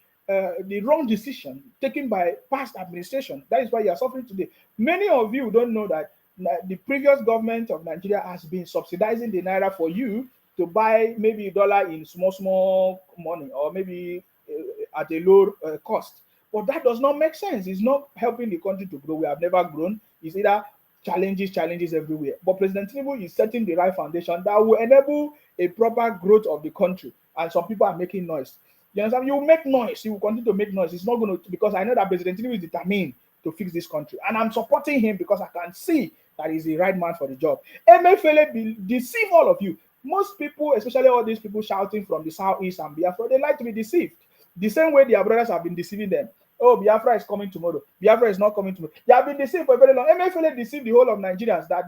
wrong decision taken by past administration. That is why you are suffering today. Many of you don't know that the previous government of Nigeria has been subsidizing the naira for you to buy maybe $1 in small money, or maybe at a low cost. But that does not make sense. It's not helping the country to grow. We have never grown. It's either challenges everywhere. But President Tinubu is setting the right foundation that will enable a proper growth of the country. And some people are making noise. You understand? You will make noise. You will continue to make noise. It's not going to, because I know that President Tinubu is determined to fix this country. And I'm supporting him because I can see that he's the right man for the job. Emefiele deceive all of you. Most people, especially all these people shouting from the southeast and Biafra, they like to be deceived. The same way their brothers have been deceiving them. Oh, Biafra is coming tomorrow. Biafra is not coming tomorrow. They have been deceived for a very long. Emefiele deceived the whole of Nigerians that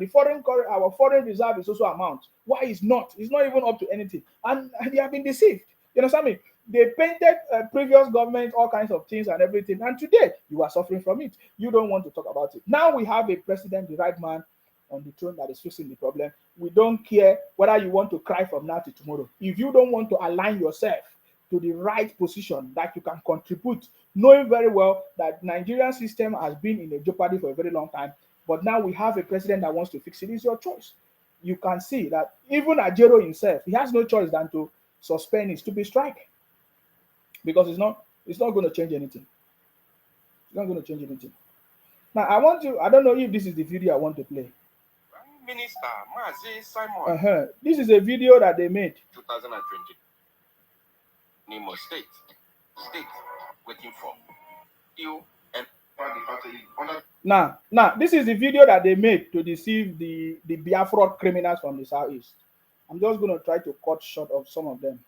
our foreign reserve is also amount. Why is not? It's not even up to anything. And they have been deceived. You understand me? They painted previous government all kinds of things and everything. And today, you are suffering from it. You don't want to talk about it. Now we have a president, the right man, on the throne that is fixing the problem. We don't care whether you want to cry from now to tomorrow. If you don't want to align yourself to the right position that you can contribute, knowing very well that Nigerian system has been in a jeopardy for a very long time, but now we have a president that wants to fix it. It's your choice. You can see that even Ajero himself, he has no choice than to suspend his stupid strike, because it's not going to change anything. It's not going to change anything. Now I don't know if this is the video I want to play. Prime Minister Mazi Simon. This is a video that they made. 2020. Nemo State waiting for you and now this is the video that they made to deceive the Biafra criminals from the southeast. I'm just going to try to cut short of some of them.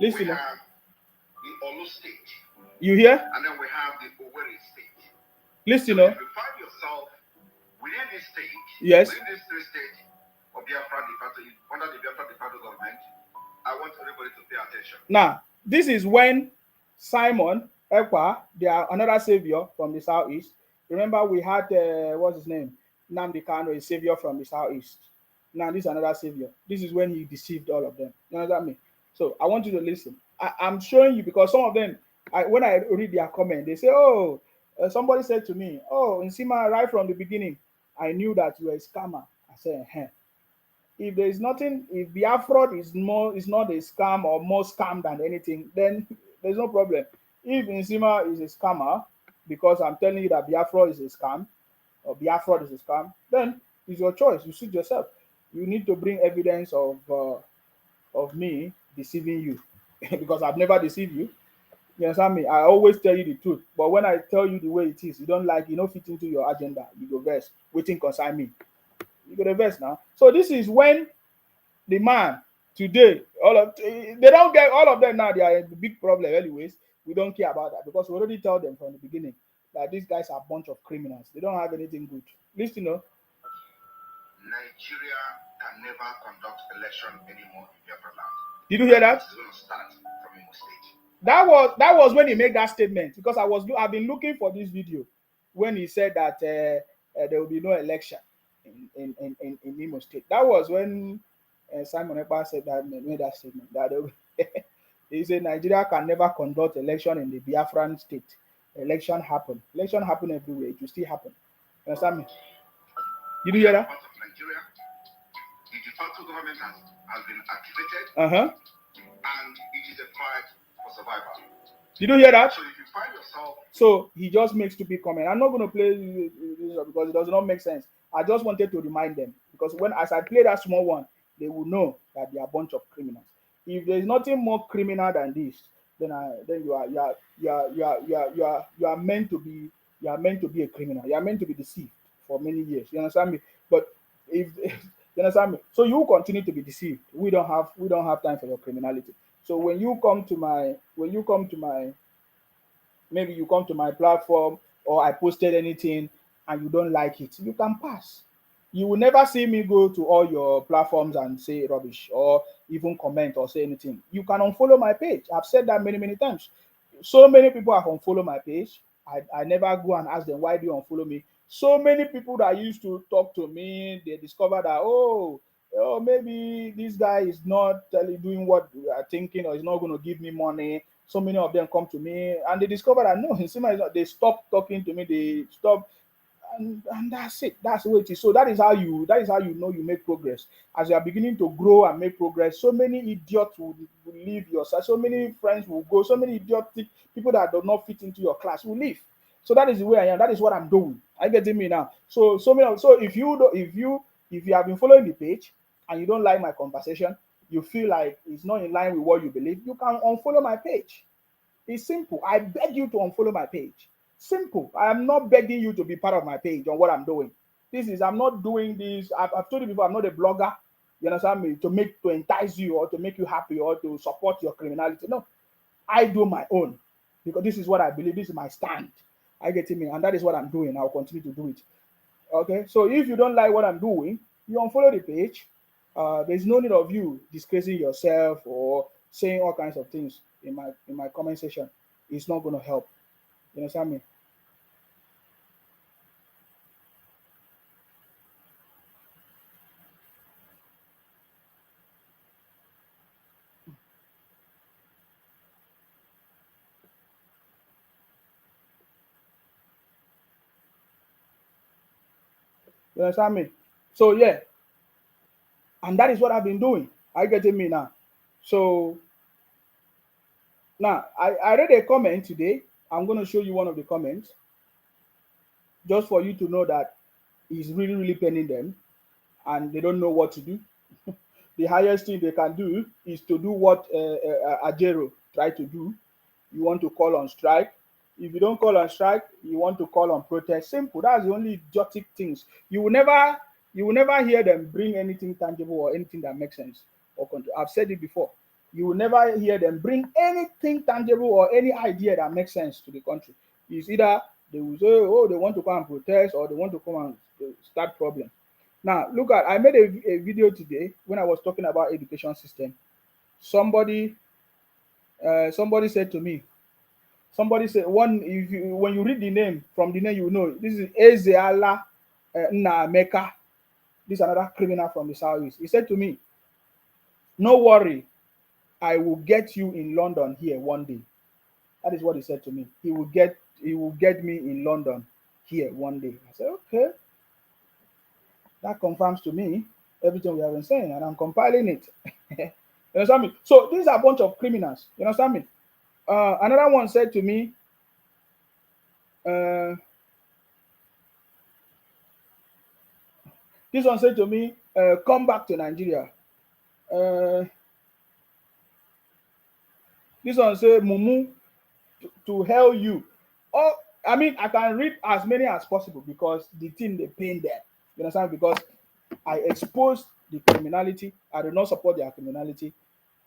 Listen. We have the Olu state. You hear? And then we have the Owerri state. Listen. So if you find yourself within this state, yes, within this three states of Biafra de facto, under the Biafra de facto government, I want everybody to pay attention. Now, this is when Simon Ekpa, they are another savior from the southeast. Remember, we had what's his name? Nnamdi Kanu, a savior from the southeast. Now, this is another savior. This is when he deceived all of them. You understand me? So I want you to listen. I'm showing you because some of them, when I read their comment, they say, "Oh, somebody said to me, oh, Nsima, right from the beginning, I knew that you were a scammer." I said, "Hey. If there is nothing, if Biafra is not a scam or more scam than anything, then there's no problem. If Nsima is a scammer, because I'm telling you that Biafra is a scam, or Biafra is a scam, then it's your choice. You suit yourself. You need to bring evidence of me deceiving you, because I've never deceived you. You understand me? I always tell you the truth. But when I tell you the way it is, you don't like, you don't fit into your agenda. You go verse, waiting concern me. You go reverse now. So this is when the man today, they don't get all of them now. They are a big problem, anyways. We don't care about that because we already tell them from the beginning that these guys are a bunch of criminals. They don't have anything good. Listen, Nigeria can never conduct election anymore in Biafra land. Did you hear that? It's going to start from Imo State. That was when he made that statement, because I've been looking for this video when he said that there will be no election in Imo State. That was when Simon Ekpa said that, made that statement, that he said Nigeria can never conduct election in the Biafran state. Election happen everywhere. It will still happen. You understand me? Did you hear that? Part of Nigeria, the de facto government has been activated, and it is a fight for survival. Did you hear that? So if you find yourself, so he just makes stupid comment. I'm not going to play this because it does not make sense. I just wanted to remind them, because as I play that small one, they will know that they are a bunch of criminals. If there is nothing more criminal than this, then you are meant to be a criminal. You are meant to be deceived for many years. You understand me? But if you understand me, so you continue to be deceived. We don't have time for your criminality. So when you come to my maybe you come to my platform, or I posted anything and you don't like it, you can pass. You will never see me go to all your platforms and say rubbish or even comment or say anything. You can unfollow my page. I've said that many, many times. So many people have unfollowed my page. I never go and ask them, why do you unfollow me? So many people that used to talk to me, they discover that, oh, maybe this guy is not doing what we are thinking, or is not going to give me money. So many of them come to me and they discover that no, Nsima is not. They stop talking to me. They stop. And that's it. That's the way it is. So that is how you know you make progress. As you are beginning to grow and make progress, so many idiots will leave your side. So many friends will go. So many idiotic people that do not fit into your class will leave. So that is the way I am. That is what I'm doing. Are you getting me now? So if you have been following the page and you don't like my conversation, you feel like it's not in line with what you believe, you can unfollow my page. It's simple. I beg you to unfollow my page. Simple. I am not begging you to be part of my page on what I'm doing. I'm not doing this. I've told you before, I'm not a blogger. You understand me? To entice you or to make you happy or to support your criminality. No. I do my own, because this is what I believe. This is my stand. I get me, and that is what I'm doing. I'll continue to do it. Okay. So if you don't like what I'm doing, you unfollow the page. There's no need of you disgracing yourself or saying all kinds of things in my comment section. It's not going to help. You understand me? You understand me? So yeah, and that is what I've been doing. Are you getting me now? So now I read a comment today. I'm going to show you one of the comments, just for you to know that he's really, really penning them, and they don't know what to do. The highest thing they can do is to do what Ajero tried to do. You want to call on strike. If you don't call on strike, you want to call on protest. Simple. That's the only idiotic things. You will never hear them bring anything tangible or anything that makes sense or control. I've said it before. You will never hear them bring anything tangible or any idea that makes sense to the country. It's either they will say, oh, they want to come and protest, or they want to come and start problem. Now, look at, I made a video today when I was talking about education system. Somebody said to me, somebody said, when you read the name, from the name you know, this is Ezeala Nnameka. This is another criminal from the southeast. He said to me, no worry, I will get you in London here one day. That is what he said to me. He will get me in London here one day. I said, okay. That confirms to me everything we have been saying, and I'm compiling it. You understand me? So these are a bunch of criminals. You understand me? Another one said to me, this one said to me, come back to Nigeria. This one said, Mumu, to hell you. Oh, I mean, I can read as many as possible because the thing they pain them. You understand? Because I exposed the criminality. I do not support their criminality,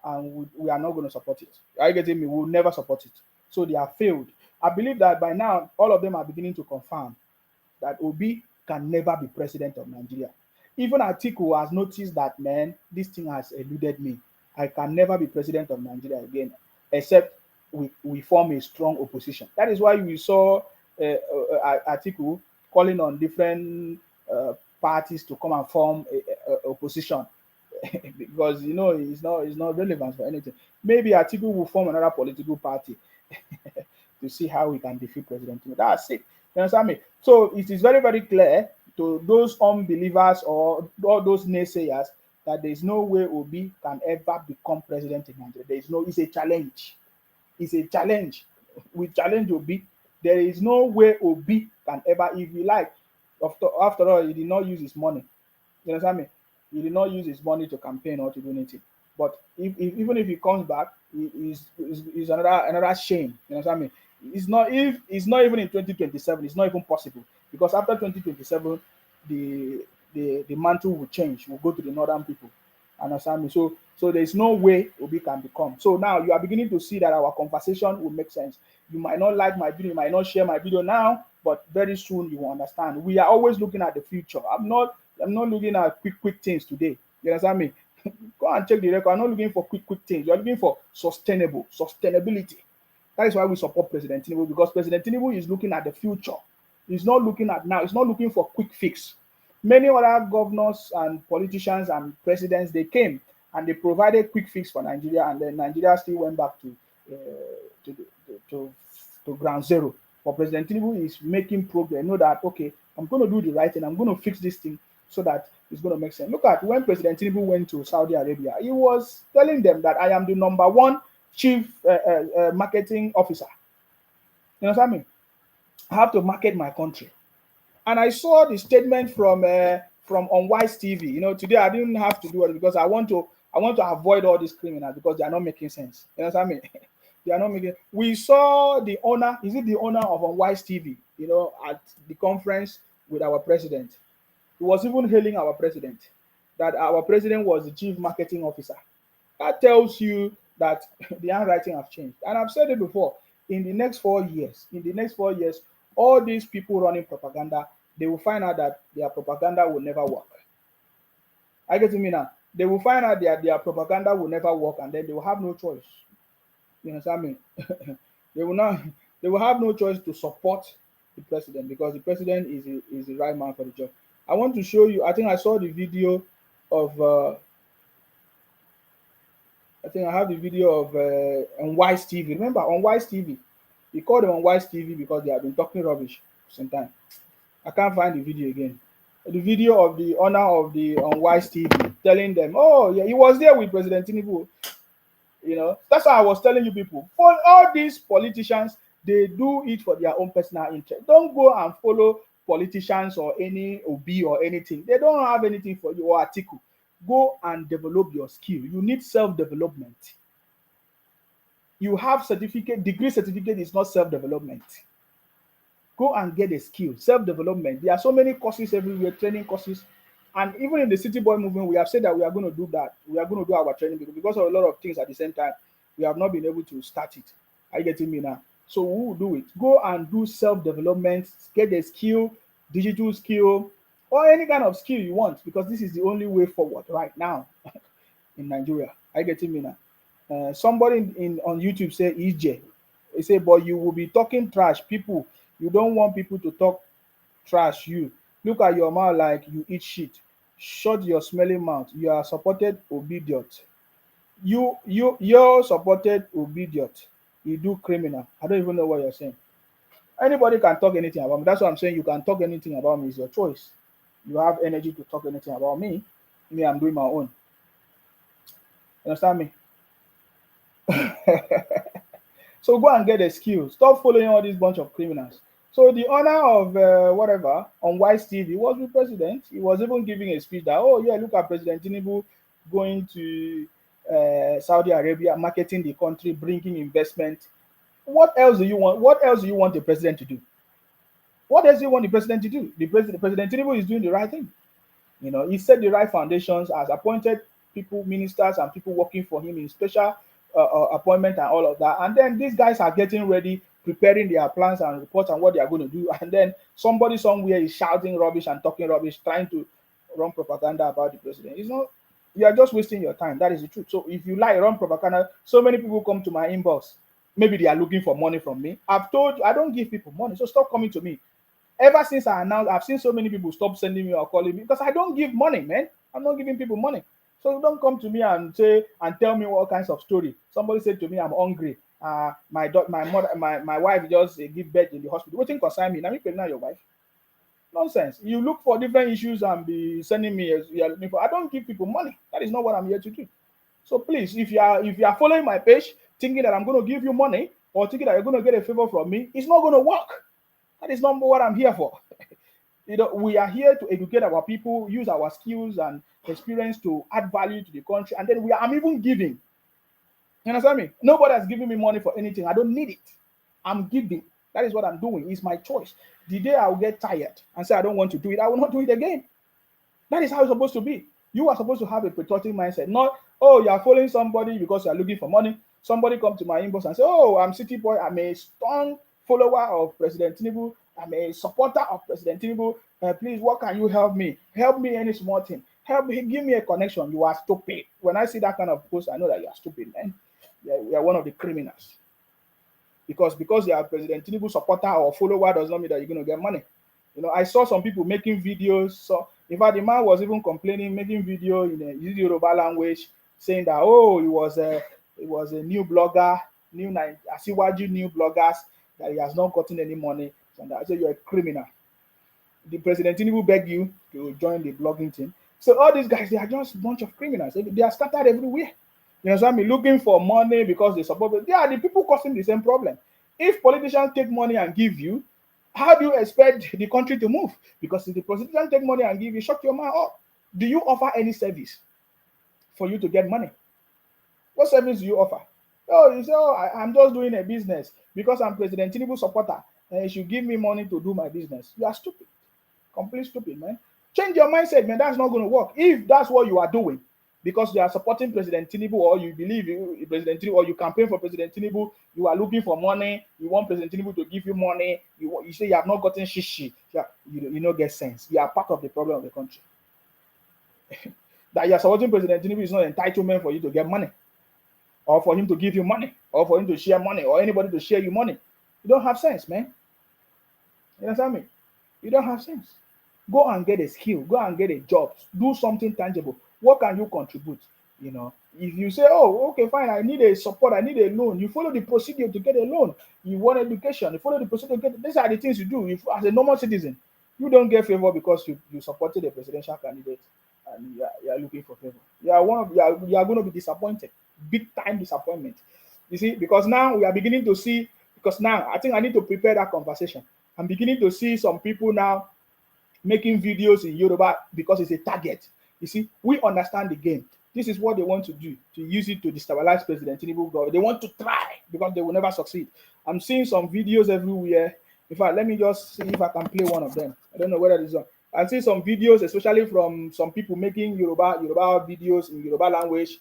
and we are not going to support it. Are you getting me? We will never support it. So they have failed. I believe that by now, all of them are beginning to confirm that Obi can never be president of Nigeria. Even Atiku has noticed that, man, this thing has eluded me. I can never be president of Nigeria again, except we form a strong opposition. That is why we saw Atiku calling on different parties to come and form a opposition because it's not relevant for anything. Maybe Atiku will form another political party to see how we can defeat President Tinubu. That's it. You understand me? So it is very, very clear to those unbelievers or all those naysayers that there is no way Obi can ever become president in Nigeria. There is no. It's a challenge. It's a challenge. We challenge Obi. There is no way Obi can ever, if you like. After all, he did not use his money. You understand me? He did not use his money to campaign or to do anything. But even if he comes back, is another shame. You understand me? It's not even in 2027. It's not even possible because after 2027, the mantle will change. Will go to the northern people. Understand me? So there is no way Obi can become. So now you are beginning to see that our conversation will make sense. You might not like my video, you might not share my video now, but very soon you will understand. We are always looking at the future. I'm not looking at quick things today. You understand me? Go and check the record. I'm not looking for quick things. You're looking for sustainability. That is why we support President Tinubu, because President Tinubu is looking at the future. He's not looking at now. He's not looking for quick fix. Many other governors and politicians and presidents, they came and they provided quick fix for Nigeria, and then Nigeria still went back to ground zero. But President Tinubu is making progress. Know that, okay, I'm going to do the right thing. I'm going to fix this thing so that it's going to make sense. Look at when President Tinubu went to Saudi Arabia, he was telling them that I am the #1 chief marketing officer. You know what I mean? I have to market my country. And I saw the statement from Unwise TV. You know, today I didn't have to do it because I want to avoid all these criminals because they are not making sense. You know what I mean? They are not making. We saw the owner. Is it the owner of Unwise TV? You know, at the conference with our president, he was even hailing our president. That our president was the chief marketing officer. That tells you that the handwriting have changed. And I've said it before. In the next 4 years, all these people running propaganda, they will find out that their propaganda will never work. I get to me now. They will find out that their propaganda will never work, and then they will have no choice. You understand me? They will have no choice to support the president because the president is the right man for the job. I want to show you. I think I saw the video of. I think I have the video of Unwise TV. Remember Unwise TV? We called them Unwise TV because they have been talking rubbish for some time. I can't find the video again. The video of the owner of the Unwise TV telling them, oh yeah, he was there with President Tinubu. You know, that's why I was telling you people. For all these politicians, they do it for their own personal interest. Don't go and follow politicians or any Obi or anything. They don't have anything for you or article. Go and develop your skill. You need self-development. You have degree certificate is not self-development. Go and get a skill, self-development. There are so many courses everywhere, training courses. And even in the City Boy movement, we have said that we are going to do that. We are going to do our training because of a lot of things at the same time. We have not been able to start it. Are you getting me now? So we will do it. Go and do self-development, get a skill, digital skill, or any kind of skill you want, because this is the only way forward right now in Nigeria. Are you getting me now? Somebody on YouTube say EJ. They say, but you will be talking trash. People, you don't want people to talk trash. You look at your mouth like you eat shit. Shut your smelly mouth. You are supported obedient. You're supported obedient. You do criminal. I don't even know what you're saying. Anybody can talk anything about me. That's what I'm saying. You can talk anything about me. It's your choice. You have energy to talk anything about me. Me, I'm doing my own. You understand me? So go and get a skill. Stop following all this bunch of criminals. So the owner of whatever on Wise TV was the president. He was even giving a speech that, oh yeah, look at President Tinubu going to Saudi Arabia, marketing the country, bringing investment. What else do you want? What else do you want the president to do? What else do you want the president to do? President Tinubu is doing the right thing. You know, he set the right foundations, has appointed people, ministers, and people working for him in special appointment and all of that. And then these guys are getting ready, preparing their plans and reports and what they are going to do. And then somebody somewhere is shouting rubbish and talking rubbish, trying to run propaganda about the president. It's not. You are just wasting your time. That is the truth. So if you like run propaganda, so many people come to my inbox. Maybe they are looking for money from me. I've told you I don't give people money, so stop coming to me. Ever since I announced, I've seen so many people stop sending me or calling me because I don't give money, man. I'm not giving people money. So don't come to me and say and tell me all kinds of story. Somebody said to me, I'm hungry. My wife just give birth in the hospital. What thing concern me? Now you can know your wife. Nonsense. You look for different issues and be sending me as you are looking for. I don't give people money. That is not what I'm here to do. So please, if you are following my page, thinking that I'm going to give you money or thinking that you're going to get a favor from me, it's not going to work. That is not what I'm here for. You know, we are here to educate our people, use our skills and experience to add value to the country, and then I'm even giving. You understand me? Nobody has given me money for anything. I don't need it. I'm giving. That is what I'm doing. It's my choice. The day I will get tired and say I don't want to do it, I will not do it again. That is how it's supposed to be. You are supposed to have a patriotic mindset, not, oh, you are following somebody because you are looking for money. Somebody come to my inbox and say, oh, I'm City Boy. I'm a strong follower of President Tinubu. I'm a supporter of President Tinubu. Please, what can you help me? Help me any small thing. Help me, give me a connection. You are stupid. When I see that kind of post, I know that you are stupid, man. You are one of the criminals. Because you are President Tinubu supporter or follower does not mean that you're going to get money. You know, I saw some people making videos. So, in fact, the man was even complaining, making video in the Yoruba language, saying that, oh, he was a new blogger, Asiwaju new bloggers, that he has not gotten any money. And I said, you're a criminal. The President Tinubu beg you to join the blogging team. So all these guys, they are just a bunch of criminals. They are scattered everywhere. You know what I mean? Looking for money because they support. They are the people causing the same problem. If politicians take money and give you, how do you expect the country to move? Because if the politicians take money and give you, shut your mouth up. Do you offer any service for you to get money? What service do you offer? Oh, you say, oh, I'm just doing a business because I'm President Tinubu supporter. And you should give me money to do my business. You are stupid. Completely stupid, man. Change your mindset, man. That's not going to work. If that's what you are doing, because you are supporting President Tinubu or you believe in President Tinubu or you campaign for President Tinubu, you are looking for money, you want President Tinubu to give you money, you say you have not gotten shishi, you don't get sense. You are part of the problem of the country. That you are supporting President Tinubu is not an entitlement for you to get money or for him to give you money or for him to share money or anybody to share you money. You don't have sense, man. You understand me? You don't have sense. Go and get a skill. Go and get a job. Do something tangible. What can you contribute? You know, if you say, oh, okay, fine, I need a support, I need a loan. You follow the procedure to get a loan. You want education. You follow the procedure to get. These are the things you do. If, as a normal citizen, you don't get favor because you supported a presidential candidate and you are looking for favor. You are going to be disappointed. Big time disappointment. You see, because now we are beginning to see. Because now I think I need to prepare that conversation. I'm beginning to see some people now making videos in Yoruba because it's a target. You see, we understand the game. This is what they want to do, to use it to destabilize President Tinubu. They want to try because they will never succeed. I'm seeing some videos everywhere. In fact, let me just see if I can play one of them. I don't know whether it's on. I see some videos, especially from some people making Yoruba videos in Yoruba language,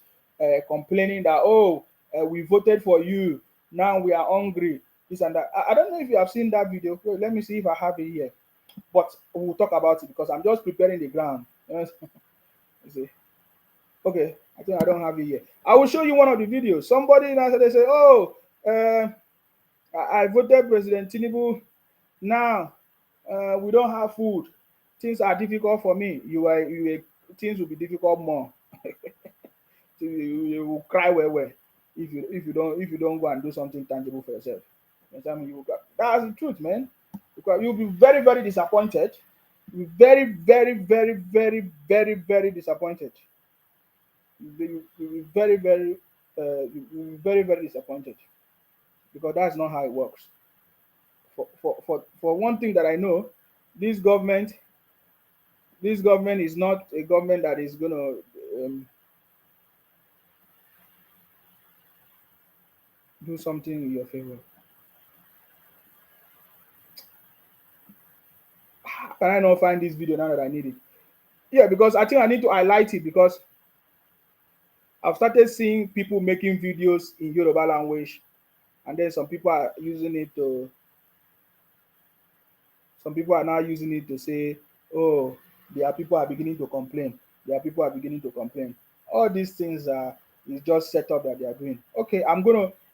complaining that, oh, we voted for you, now we are hungry, this and that. I don't know if you have seen that video. Wait, let me see if I have it here. But we'll talk about it because I'm just preparing the ground. You see. Okay, I think I don't have it here. I will show you one of the videos. Somebody now they say, oh, I voted President Tinubu. Now we don't have food. Things are difficult for me. Things will be difficult more. You will cry well if you don't go and do something tangible for yourself. That's the truth, man. Because you'll be very, very disappointed. You'll be very, very, very, very, very, very disappointed. You'll be very, very, very, very disappointed, because that's not how it works. For one thing that I know, this government is not a government that is going to do something in your favor. How can I not find this video now that I need it? Yeah, because I think I need to highlight it, because I've started seeing people making videos in Yoruba language, and then some people are using it to. Some people are now using it to say, "Oh, people are beginning to complain. People are beginning to complain." All these things is just set up that they are doing. Okay,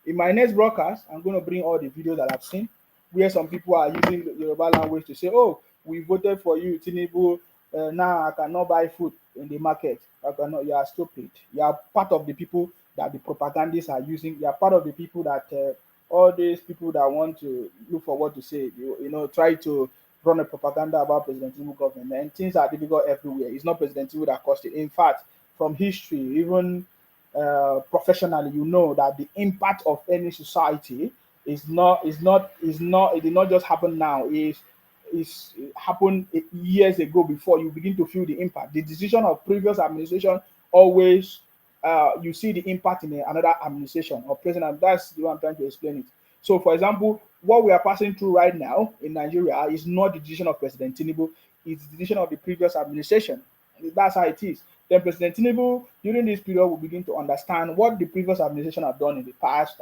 in my next broadcast, I'm gonna bring all the videos that I've seen where some people are using the Yoruba language to say, "Oh, we voted for you, Tinubu. Now I cannot buy food in the market. You are stupid. You are part of the people that the propagandists are using. You are part of the people that all these people that want to look for what to say, try to run a propaganda about President Tinubu government. And things are difficult everywhere. It's not President Tinubu that caused it. In fact, from history, even professionally, you know that the impact of any society it did not just happen now. It happened years ago before you begin to feel the impact. The decision of previous administration always you see the impact in another administration or president. That's the way I'm trying to explain it. So, for example, what we are passing through right now in Nigeria is not the decision of President Tinubu, it's the decision of the previous administration. That's how it is. Then President Tinubu, during this period, will begin to understand what the previous administration have done in the past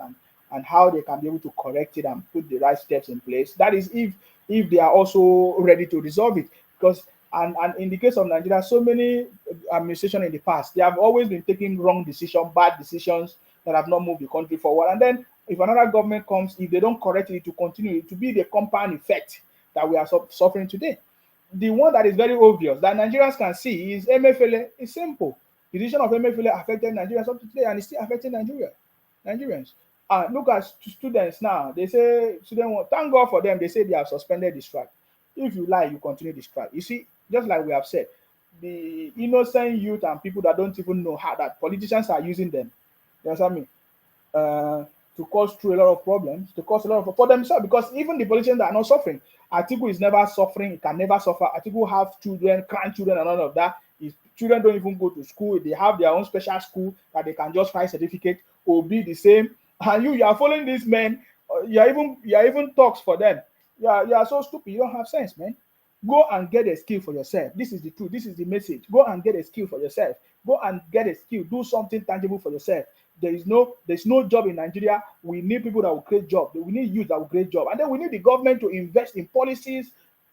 and how they can be able to correct it and put the right steps in place. That is if they are also ready to resolve it. Because and in the case of Nigeria, so many administrations in the past, they have always been taking wrong decisions, bad decisions that have not moved the country forward. And then if another government comes, if they don't correct it, to continue to be the compound effect that we are suffering today. The one that is very obvious that Nigerians can see is Emefiele. It's simple. The decision of Emefiele affected Nigerians up to today, and it's still affecting Nigerians. Look at students now. They say thank God for them. They say they have suspended the strike. If you lie, you continue the strike. You see, just like we have said, the innocent youth and people that don't even know how that politicians are using them. You understand me? To cause through a lot of problems, to cause a lot of for themselves, because even the politicians that are not suffering, Atiku is never suffering, he can never suffer. Atiku have children, grandchildren, and all of that. His children don't even go to school, they have their own special school that they can just write certificate or be the same. And you are following these men, you are even talks for them. You are so stupid, you don't have sense, man. Go and get a skill for yourself. This is the truth, this is the message. Go and get a skill for yourself. Go and get a skill, do something tangible for yourself. There's no job in Nigeria. We need people that will create jobs. We need youth that will create jobs. And then we need the government to invest in policies,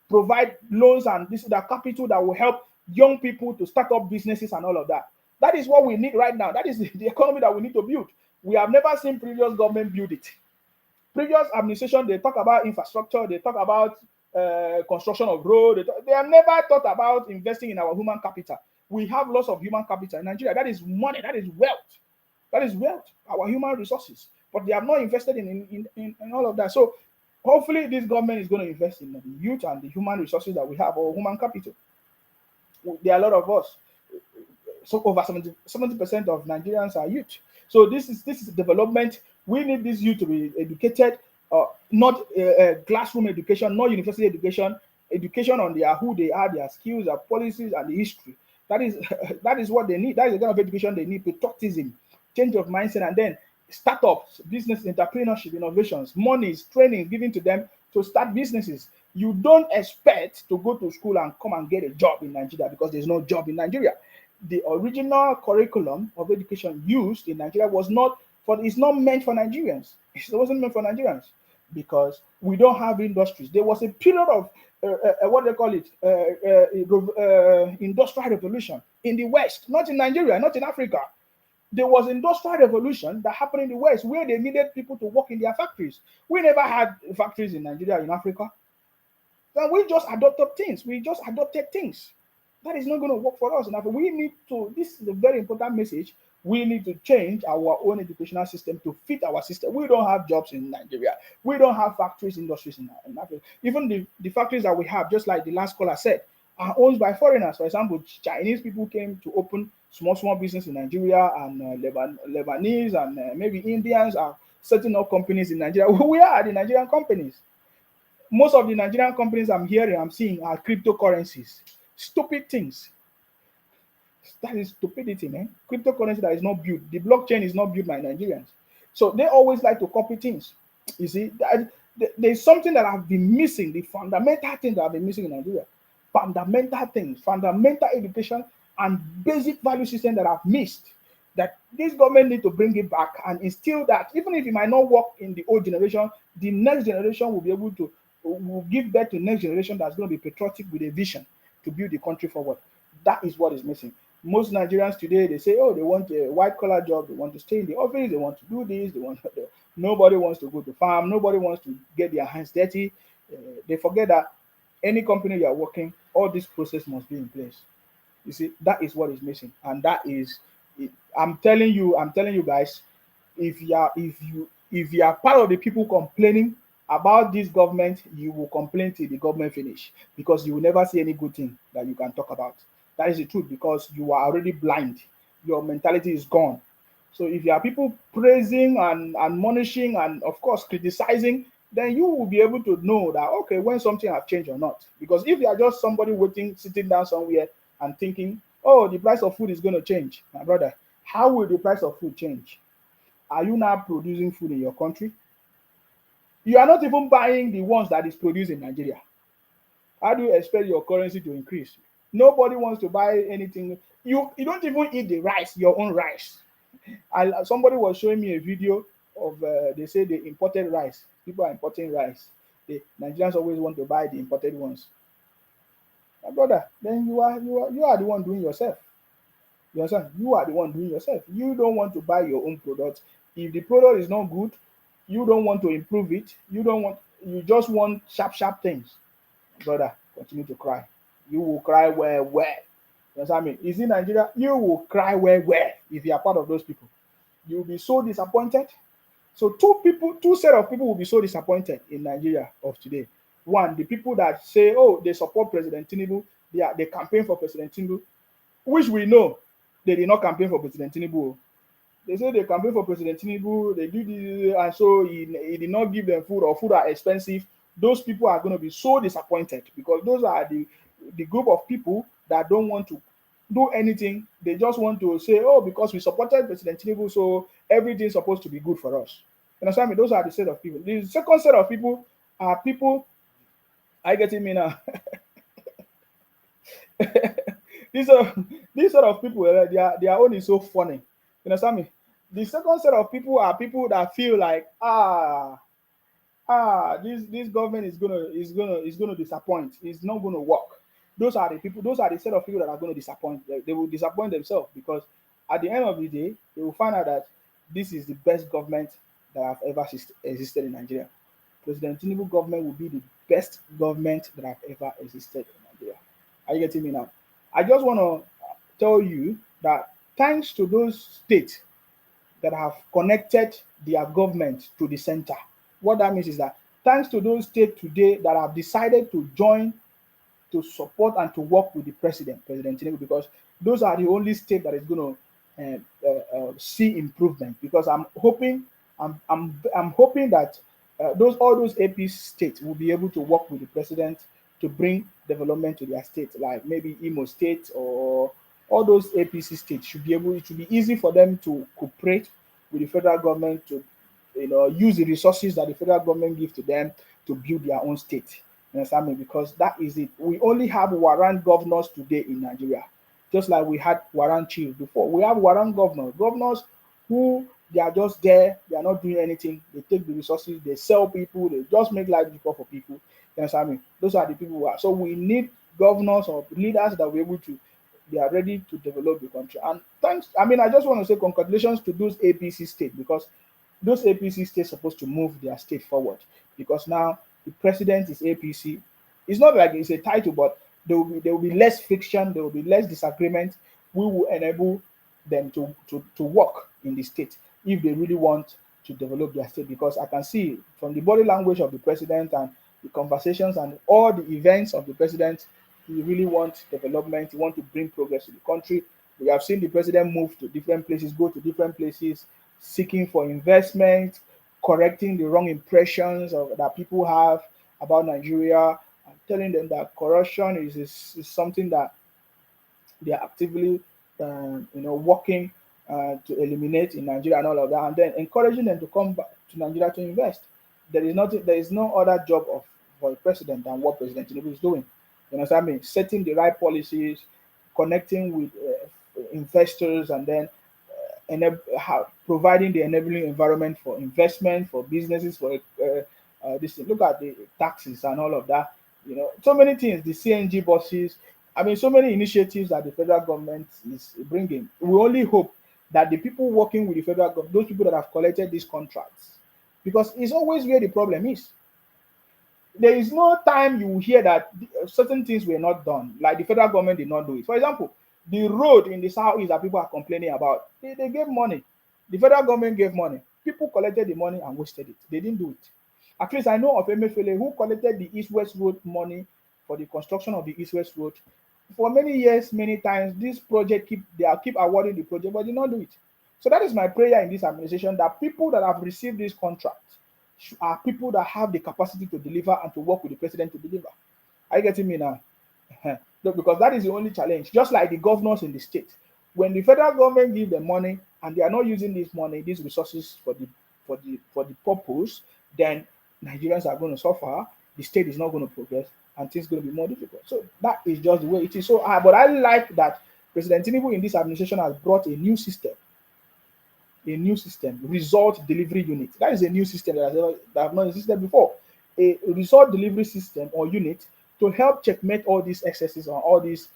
provide loans and this is the capital that will help young people to start up businesses and all of that. That is what we need right now. That is the economy that we need to build. We have never seen previous government build it. Previous administration, they talk about infrastructure, they talk about construction of road. They have never thought about investing in our human capital. We have lots of human capital in Nigeria. That is money, that is wealth. That is wealth, our human resources. But they have not invested in all of that. So hopefully this government is going to invest in the youth and the human resources that we have, or human capital. There are a lot of us. So over 70% of Nigerians are youth. So this is development. We need this youth to be educated, not classroom education, not university education, education on who they are, their skills, their policies, and the history. That is what they need. That is the kind of education they need. Patriotism, change of mindset, and then startups, business, entrepreneurship, innovations, monies, training given to them to start businesses. You don't expect to go to school and come and get a job in Nigeria because there's no job in Nigeria. The original curriculum of education used in Nigeria was not for, it's not meant for Nigerians. It wasn't meant for Nigerians because we don't have industries. There was a period of what they call it, industrial revolution in the West, not in Nigeria, not in Africa. There was industrial revolution that happened in the West where they needed people to work in their factories. We never had factories in Nigeria, in Africa. And we just adopted things. We just adopted things. That is not going to work for us. Now, we need to, this is a very important message. We need to change our own educational system to fit our system. We don't have jobs in Nigeria. We don't have factories, industries in Africa. Even the factories that we have, just like the last caller said, are owned by foreigners. For example, Chinese people came to open small business in Nigeria, and Lebanese and maybe Indians are setting up companies in Nigeria. We are the Nigerian companies. Most of the Nigerian companies I'm seeing are cryptocurrencies. Stupid things. That is stupidity, man. Cryptocurrency that is not built. The blockchain is not built by Nigerians. So they always like to copy things. You see, there's something that I've been missing, the fundamental things that I've been missing in Nigeria. Fundamental things, fundamental education and basic value system that I've missed. That this government need to bring it back and instill that, even if it might not work in the old generation, the next generation will be able to, will give birth to next generation that's going to be patriotic with a vision to build the country forward. That is what is missing. Most Nigerians today, they say, oh, they want a white-collar job, they want to stay in the office, they want to do this, nobody wants to go to farm, nobody wants to get their hands dirty. They forget that any company you are working, all this process must be in place. You see, that is what is missing, and that is, I'm telling you guys, if you are part of the people complaining about this government, you will complain till the government finish, because you will never see any good thing that you can talk about. That is the truth, because you are already blind. Your mentality is gone. So if you are people praising and admonishing and of course criticizing, then you will be able to know that, okay, when something has changed or not. Because if you are just somebody waiting, sitting down somewhere and thinking, oh, the price of food is going to change, my brother, how will the price of food change? Are you now producing food in your country? You are not even buying the ones that is produced in Nigeria. How do you expect your currency to increase? Nobody wants to buy anything. You don't even eat the rice, your own rice. Somebody was showing me a video of, they say they imported rice. People are importing rice. The Nigerians always want to buy the imported ones. My brother, then you are the one doing yourself. You understand? You are the one doing yourself. You don't want to buy your own product. If the product is not good, you don't want to improve it. You just want sharp things. Brother, continue to cry. You will cry where. You understand me? Is in Nigeria, you will cry where if you are part of those people. You will be so disappointed. So two set of people will be so disappointed in Nigeria of today. One, the people that say, oh, they support President Tinubu, they campaign for President Tinubu, which we know they did not campaign for President Tinubu. They say they campaign for President Tinubu, they do this, and so he did not give them food, or food are expensive. Those people are going to be so disappointed, because those are the group of people that don't want to do anything. They just want to say, oh, because we supported President Tinubu, so everything's supposed to be good for us. You understand me? Those are the set of people. The second set of people are people, I get me now. These sort of people, their own is so funny. You understand me? The second set of people are people that feel like, this government is gonna disappoint. It's not gonna work. Those are the people. Those are the set of people that are going to disappoint. They will disappoint themselves, because at the end of the day, they will find out that this is the best government that have ever existed in Nigeria. President Tinubu government will be the best government that have ever existed in Nigeria. Are you getting me now? I just want to tell you that thanks to those states that have connected their government to the center, what that means is that thanks to those states today that have decided to join, to support and to work with the President Tinubu, because those are the only state that is going to see improvement. Because I'm hoping that all those AP states will be able to work with the president to bring development to their state, like maybe Imo State or all those APC states should be able. It should be easy for them to cooperate with the federal government to, use the resources that the federal government gives to them to build their own state. You understand me? Because that is it. We only have warrant governors today in Nigeria, just like we had warrant chiefs before. We have warrant governors who they are just there, they are not doing anything. They take the resources, they sell people, they just make life difficult for people. You understand me? Those are the people who are. So we need governors or leaders that we're able to, they are ready to develop the country. And thanks, I mean, I just want to say congratulations to those APC states, because those APC states supposed to move their state forward, because now the president is APC. It's not like it's a title, but there will be less friction, there will be less disagreement. We will enable them to work in the state if they really want to develop their state, because I can see from the body language of the president and the conversations and all the events of the president, he really wants development, he wants to bring progress to the country. We have seen the president move to different places, go to different places, seeking for investment, correcting the wrong impressions that people have about Nigeria, and telling them that corruption is something that they are actively, working to eliminate in Nigeria and all of that, and then encouraging them to come back to Nigeria to invest. There is no other job for a president than what President Tinubu is doing. You understand me? Setting the right policies, connecting with investors, and then providing the enabling environment for investment, for businesses, for this. Look at the taxes and all of that. So many things. The CNG buses. I mean, so many initiatives that the federal government is bringing. We only hope that the people working with the federal government, those people that have collected these contracts, because it's always where the problem is. There is no time you will hear that certain things were not done, like the federal government did not do it. For example, the road in the southeast that people are complaining about, they gave money. The federal government gave money. People collected the money and wasted it. They didn't do it. At least I know of Emefiele who collected the East-West Road money for the construction of the East-West Road. For many years, many times, this project keep awarding the project, but did not do it. So that is my prayer in this administration, that people that have received this contract are people that have the capacity to deliver and to work with the president to deliver. Are you getting me now? Look, because that is the only challenge. Just like the governors in the state, when the federal government give them money and they are not using this money, these resources for the purpose, then Nigerians are going to suffer. The state is not going to progress, and things going to be more difficult. So that is just the way it is. So, but I like that President Tinubu in this administration has brought a new system, result delivery unit. That is a new system that have not existed before. A result delivery system or unit to help checkmate all these excesses or all these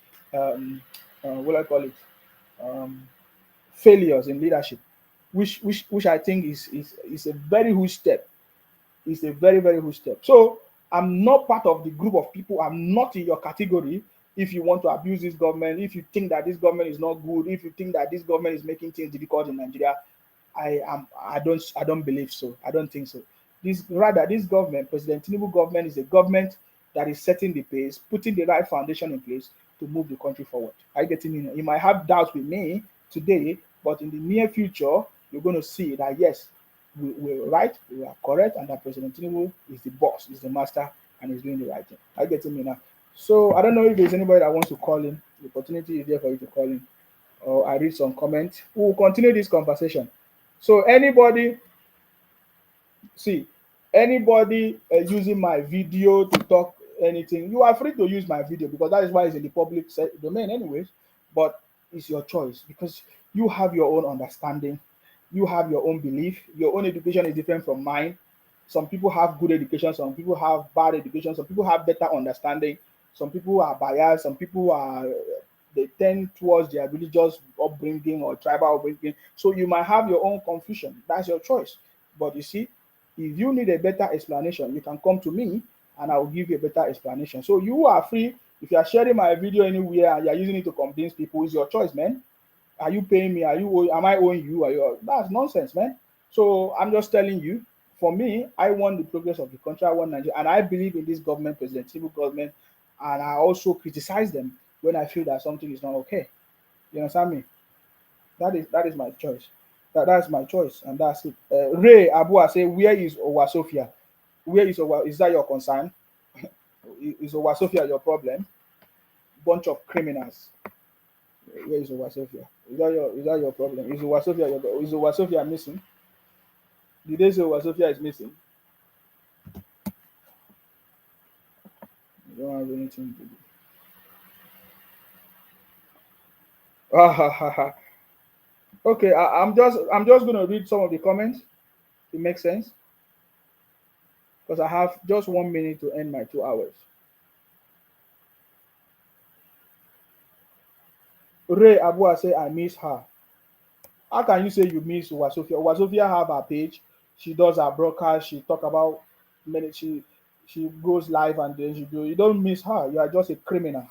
failures in leadership, which I think is a very huge step. It's a very, very huge step. So I'm not part of the group of people. I'm not in your category. If you want to abuse this government, if you think that this government is not good, if you think that this government is making things difficult in Nigeria, I don't believe so. I don't think so. This government, President Tinubu government, is a government that is setting the pace, putting the right foundation in place to move the country forward. Are you getting me? You might have doubts with me today, but in the near future, you're going to see that yes, we're right, we are correct, and that President Tinubu is the boss, is the master, and is doing the right thing. Are you getting me now? So I don't know if there's anybody that wants to call in. The opportunity is there for you to call in, or I read some comments. We will continue this conversation. So anybody using my video to talk anything, you are free to use my video, because that is why it's in the public domain anyways. But it's your choice, because you have your own understanding, you have your own belief, your own education is different from mine. Some people have good education, some people have bad education, some people have better understanding, some people are biased, some people they tend towards their religious upbringing or tribal upbringing. So you might have your own confusion. That's your choice. But you see, if you need a better explanation, you can come to me and I will give you a better explanation. So you are free. If you are sharing my video anywhere and you are using it to convince people, it's your choice, man. Are you paying me? Am I owing you? That's nonsense, man. So I'm just telling you, for me, I want the progress of the country. I want Nigeria, and I believe in this government, President Tinubu government, and I also criticize them when I feel that something is not okay. You understand me? That is my choice. That's my choice, and that's it. Ray Abua say, where is Owasofia? Where is Owa? Is that your concern? Is Owasofia your problem? Bunch of criminals. Where is Owasofia? Is that your problem? Is Owasofia missing? Did they say Owasofia is missing? Don't have anything to do. Ah, ha, ha, ha. Okay, I'm just gonna read some of the comments. It makes sense because I have just 1 minute to end my 2 hours. Ray Abua say I miss her. How can you say you miss Wasofia? Wasofia have her page. She does her broadcast. She talk about many. She goes live and then she do. You don't miss her. You are just a criminal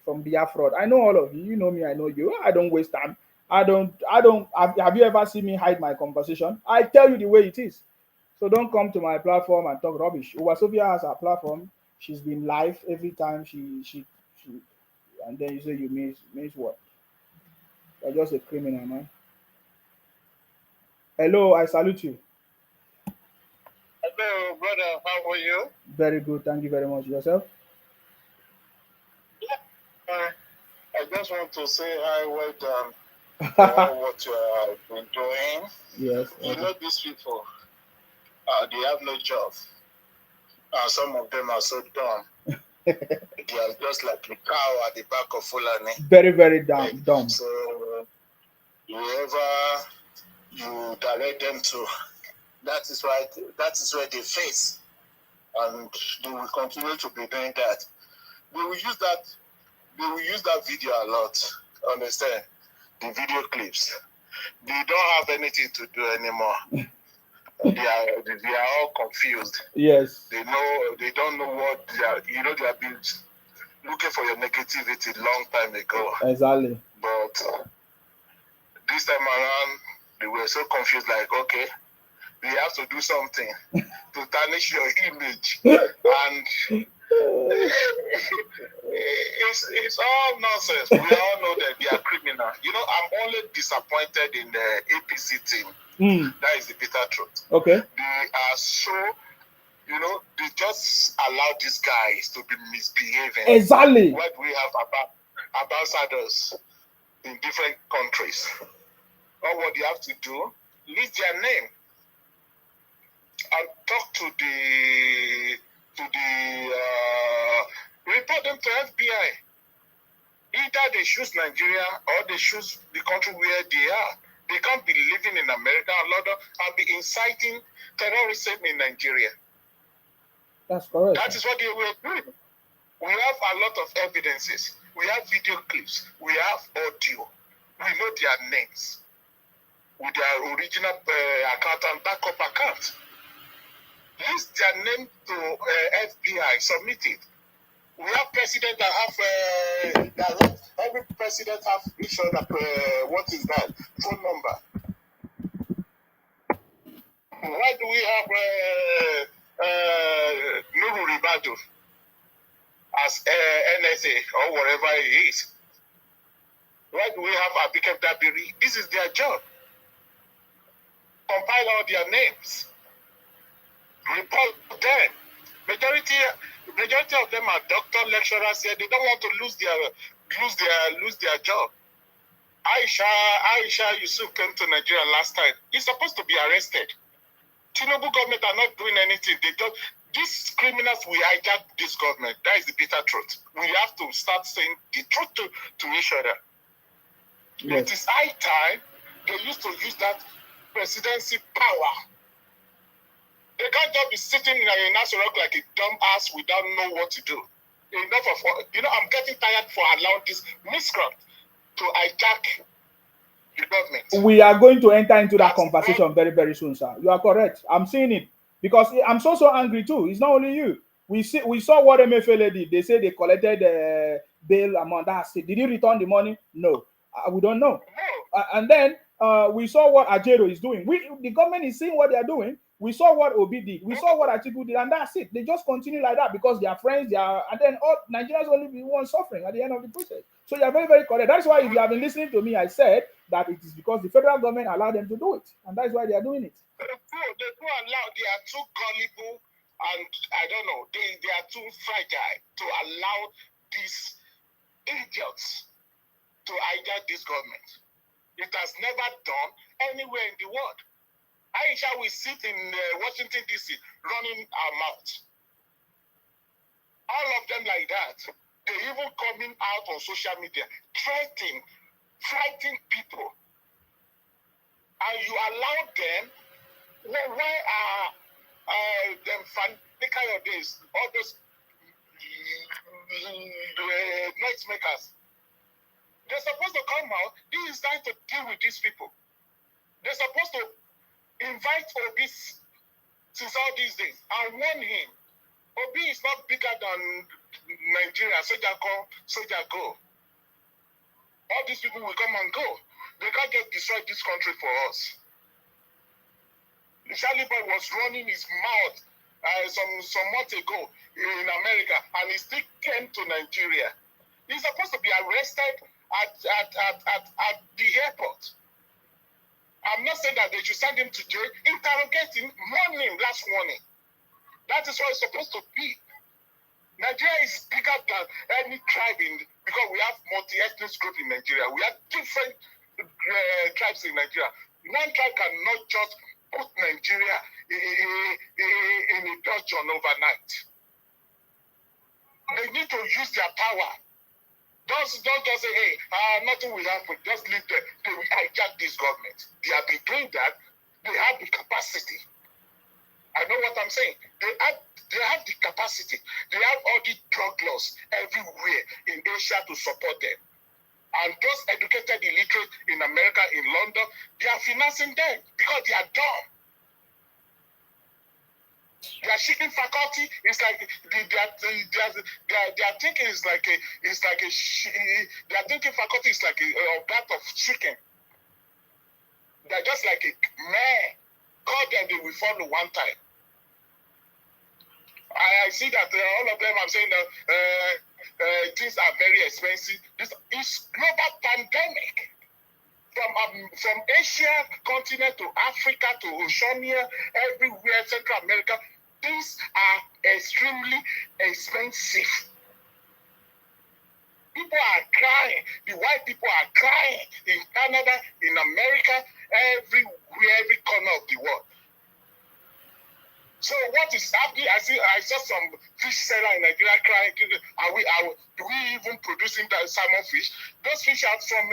from Biafra. I know all of you. You know me. I know you. I don't waste time. I don't. I don't. Have you ever seen me hide my conversation? I tell you the way it is. So don't come to my platform and talk rubbish. Wasofia has her platform. She's been live every time she and then you say you miss what? You're just a criminal, man. Hello, I salute you. Hello, brother. How are you? Very good. Thank you very much. Yourself? I just want to say hi, well done for all what you have been doing. Yes. You know, these people, they have no job. Some of them are so dumb. They are just like a cow at the back of Fulani. Very, very dumb. So, whoever you direct them to, that is where they face. And they will continue to be doing that. They will use that video a lot. Understand? The video clips. They don't have anything to do anymore. They are all confused. Yes. They don't know what they are. You know, they have been looking for your negativity long time ago. Exactly. But this time around, they were so confused. Like, okay, we have to do something to tarnish your image, and it's all nonsense. We all know that they are criminal. You know, I'm only disappointed in the APC team. That is the bitter truth. Okay. They are so, you know, they just allow these guys to be misbehaving. Exactly. What we have ambassadors in different countries. All what they have to do, list their name and talk to report them to FBI. Either they choose Nigeria or they choose the country where they are. They can't be living in America and London and be inciting terrorism in Nigeria. That's correct. That is what they were doing. We have a lot of evidences. We have video clips. We have audio. We know their names with their original account and backup account. List their name to FBI, submit it. We have president that have every president have each other. What is that phone number? Why do we have Nuru Ribadu as NSA or whatever it is? Why do we have Abikem Dabiri? This is their job. Compile all their names. Report them. Majority of them are doctor lecturers here. They don't want to lose their job. Aisha Yusuf came to Nigeria last time. He's supposed to be arrested. Tinubu government are not doing anything. These criminals will hijack this government. That is the bitter truth. We have to start saying the truth to each other. Yes. It is high time they used to use that presidency power. They can't just be sitting in a Nassau Rock like a dumb ass without know what to do. Enough of, I'm getting tired for allowing this miscreant to hijack the government. We are going to enter into that conversation very, very soon, sir. You are correct. I'm seeing it because I'm so angry too. It's not only you. We saw what MFLA did. They say they collected bail amount. That's it. Did he return the money? No. We don't know. No. And then we saw what Ajero is doing. The government is seeing what they are doing. We saw what Obi did. We saw what Atiku did, and that's it. They just continue like that because they are friends. And then all Nigerians only be one suffering at the end of the process. So you are very, very correct. That's why if you have been listening to me, I said that it is because the federal government allowed them to do it, and that's why they are doing it. They do allow. They are too gullible, and I don't know. They are too fragile to allow these idiots to hijack this government. It has never done anywhere in the world. Aisha will sit in Washington, D.C. running our mouth. All them like that. They even coming out on social media, frightening people. And you allow them, why are them Fanikayo days, all those noisemakers? They're supposed to come out. This is time to deal with these people. They're supposed to invite Obi since all these days and warn him. Obi is not bigger than Nigeria. Soldier come, soldier go. All these people will come and go. They can't just destroy this country for us. Charlie Boy was running his mouth some months ago in America, and he still came to Nigeria. He's supposed to be arrested at the airport. I'm not saying that they should send him to jail. Interrogate him, warn him last warning. That is what it's supposed to be. Nigeria is bigger than any tribe because we have multi-ethnic group in Nigeria. We have different tribes in Nigeria. One tribe cannot just put Nigeria in a dungeon overnight. They need to use their power. Don't just say, hey, nothing will happen. Just leave them. They will hijack this government. They have been doing that. They have the capacity. I know what I'm saying. They have the capacity. They have all the drug laws everywhere in Asia to support them. And those educated illiterate in America, in London, they are financing them because they are dumb. Their chicken faculty is like their thinking is like their thinking faculty is like a bat of chicken. They're just like a man. Call them, they will follow one time. I see that all of them are saying that things are very expensive. This is global pandemic. From Asia continent to Africa to Oceania, everywhere, Central America, things are extremely expensive. People are crying. The white people are crying in Canada, in America, everywhere, every corner of the world. So what is happening? I saw some fish seller in Nigeria crying. Do we even producing that salmon fish? Those fish are from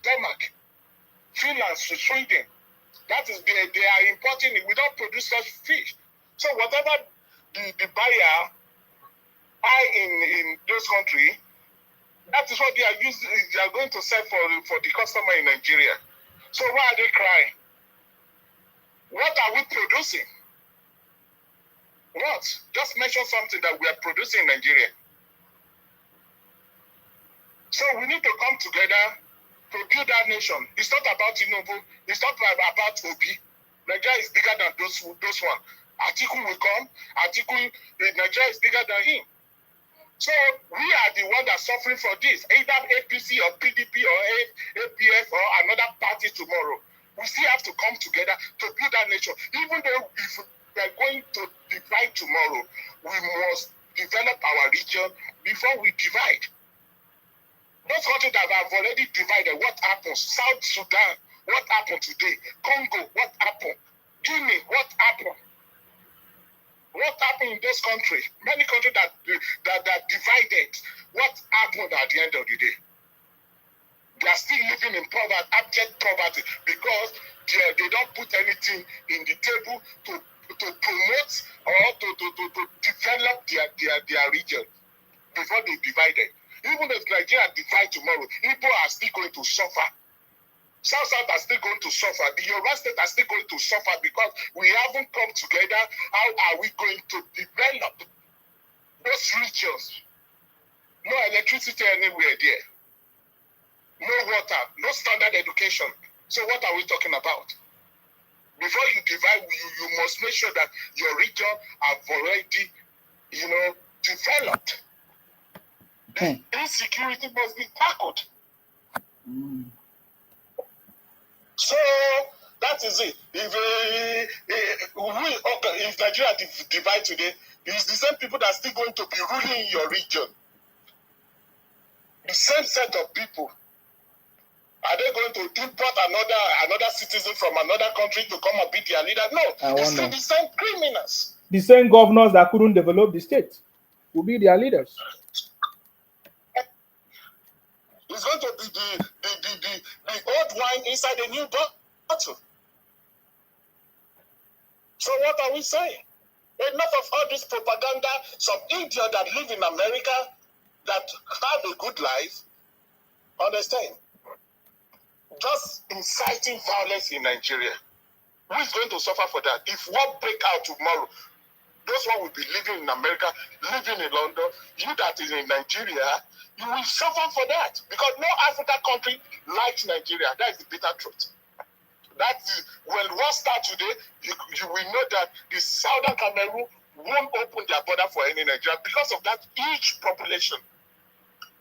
Denmark, Finland, Sweden. That is, they are importing it. We don't produce such fish. So whatever the buyer buy in those countries, that is what they are using. They are going to sell for the customer in Nigeria. So why are they crying? What are we producing? What? Just mention something that we are producing in Nigeria. So we need to come together to build our nation. It's not about Tinubu. It's not about Obi. Nigeria is bigger than those one. Atiku will come. Nigeria is bigger than him. So we are the one that's suffering for this. Either APC or PDP or APF or another party tomorrow. We still have to come together to build our nation. Even though if we are going to divide tomorrow, we must develop our region before we divide. Those countries that have already divided, what happened? South Sudan, what happened today? Congo, what happened? Guinea, what happened? What happened in those countries? Many countries that divided, what happened at the end of the day? They are still living in poverty, abject poverty, because they don't put anything in the table to promote or to develop their region before they divided. Even if Nigeria divide tomorrow, people are still going to suffer. South are still going to suffer. The Yoruba State are still going to suffer because we haven't come together. How are we going to develop those regions? No electricity anywhere there. No water, no standard education. So what are we talking about? Before you divide, you must make sure that your region have already, developed. The insecurity must be tackled. So that is it. If Nigeria divide today, it's the same people that are still going to be ruling your region. The same set of people. Are they going to import another citizen from another country to come and be their leader? No, it's still the same criminals. The same governors that couldn't develop the state. will be their leaders. It's going to be the old wine inside the new bottle. So what are we saying? Enough of all this propaganda. Some idiot that live in America that have a good life, understand? Just inciting violence in Nigeria. Who is going to suffer for that? If war break out tomorrow, those one will be living in America, living in London. You that is in Nigeria, you will suffer for that. Because no African country likes Nigeria. That is the bitter truth. That is, when war starts today, you will know that the Southern Cameroon won't open their border for any Nigeria because of that huge population.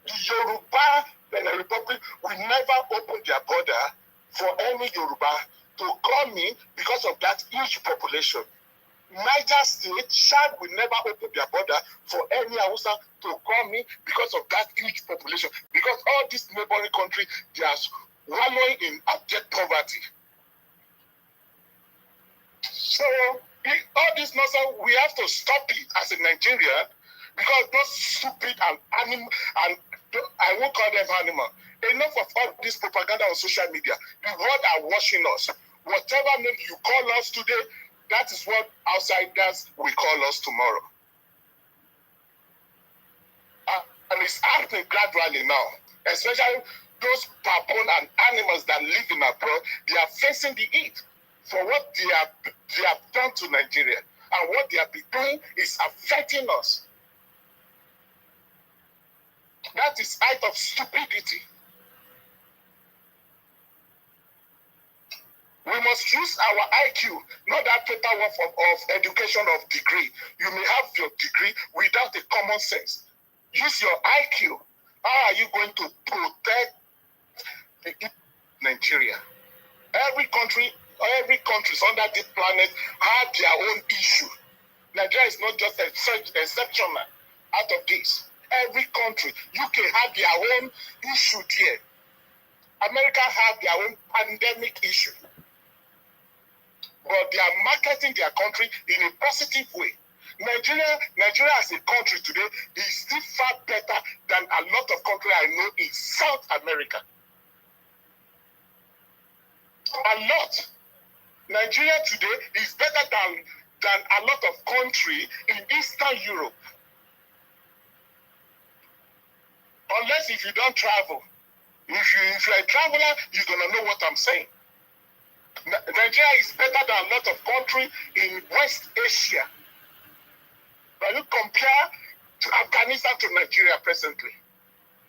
The Yoruba Benin Republic will never open their border for any Yoruba to come in because of that huge population. Niger State, Chad will never open their border for any Hausa to come in because of that huge population. Because all these neighboring countries, they are wallowing in abject poverty. So, all this nonsense, we have to stop it as a Nigerian because those stupid and animal, and I won't call them animal. Enough of all this propaganda on social media. The world are watching us. Whatever name you call us today, that is what outsiders will call us tomorrow. And it's happening gradually now. Especially those baboon and animals that live in abroad, they are facing the heat for what they have done to Nigeria. And what they have been doing is affecting us. That is act of stupidity. We must use our IQ, not that paperwork of education of degree. You may have your degree without a common sense. Use your IQ. How are you going to protect Nigeria? Every country under this planet have their own issue. Nigeria is not just exceptional out of this. Every country, UK have their own issue here. America have their own pandemic issue. But they are marketing their country in a positive way. Nigeria as a country today is still far better than a lot of countries I know in South America. A lot. Nigeria today is better than a lot of countries in Eastern Europe. Unless if you don't travel. If you're a traveler, you're going to know what I'm saying. Nigeria is better than a lot of countries in West Asia. When you compare to Afghanistan to Nigeria presently,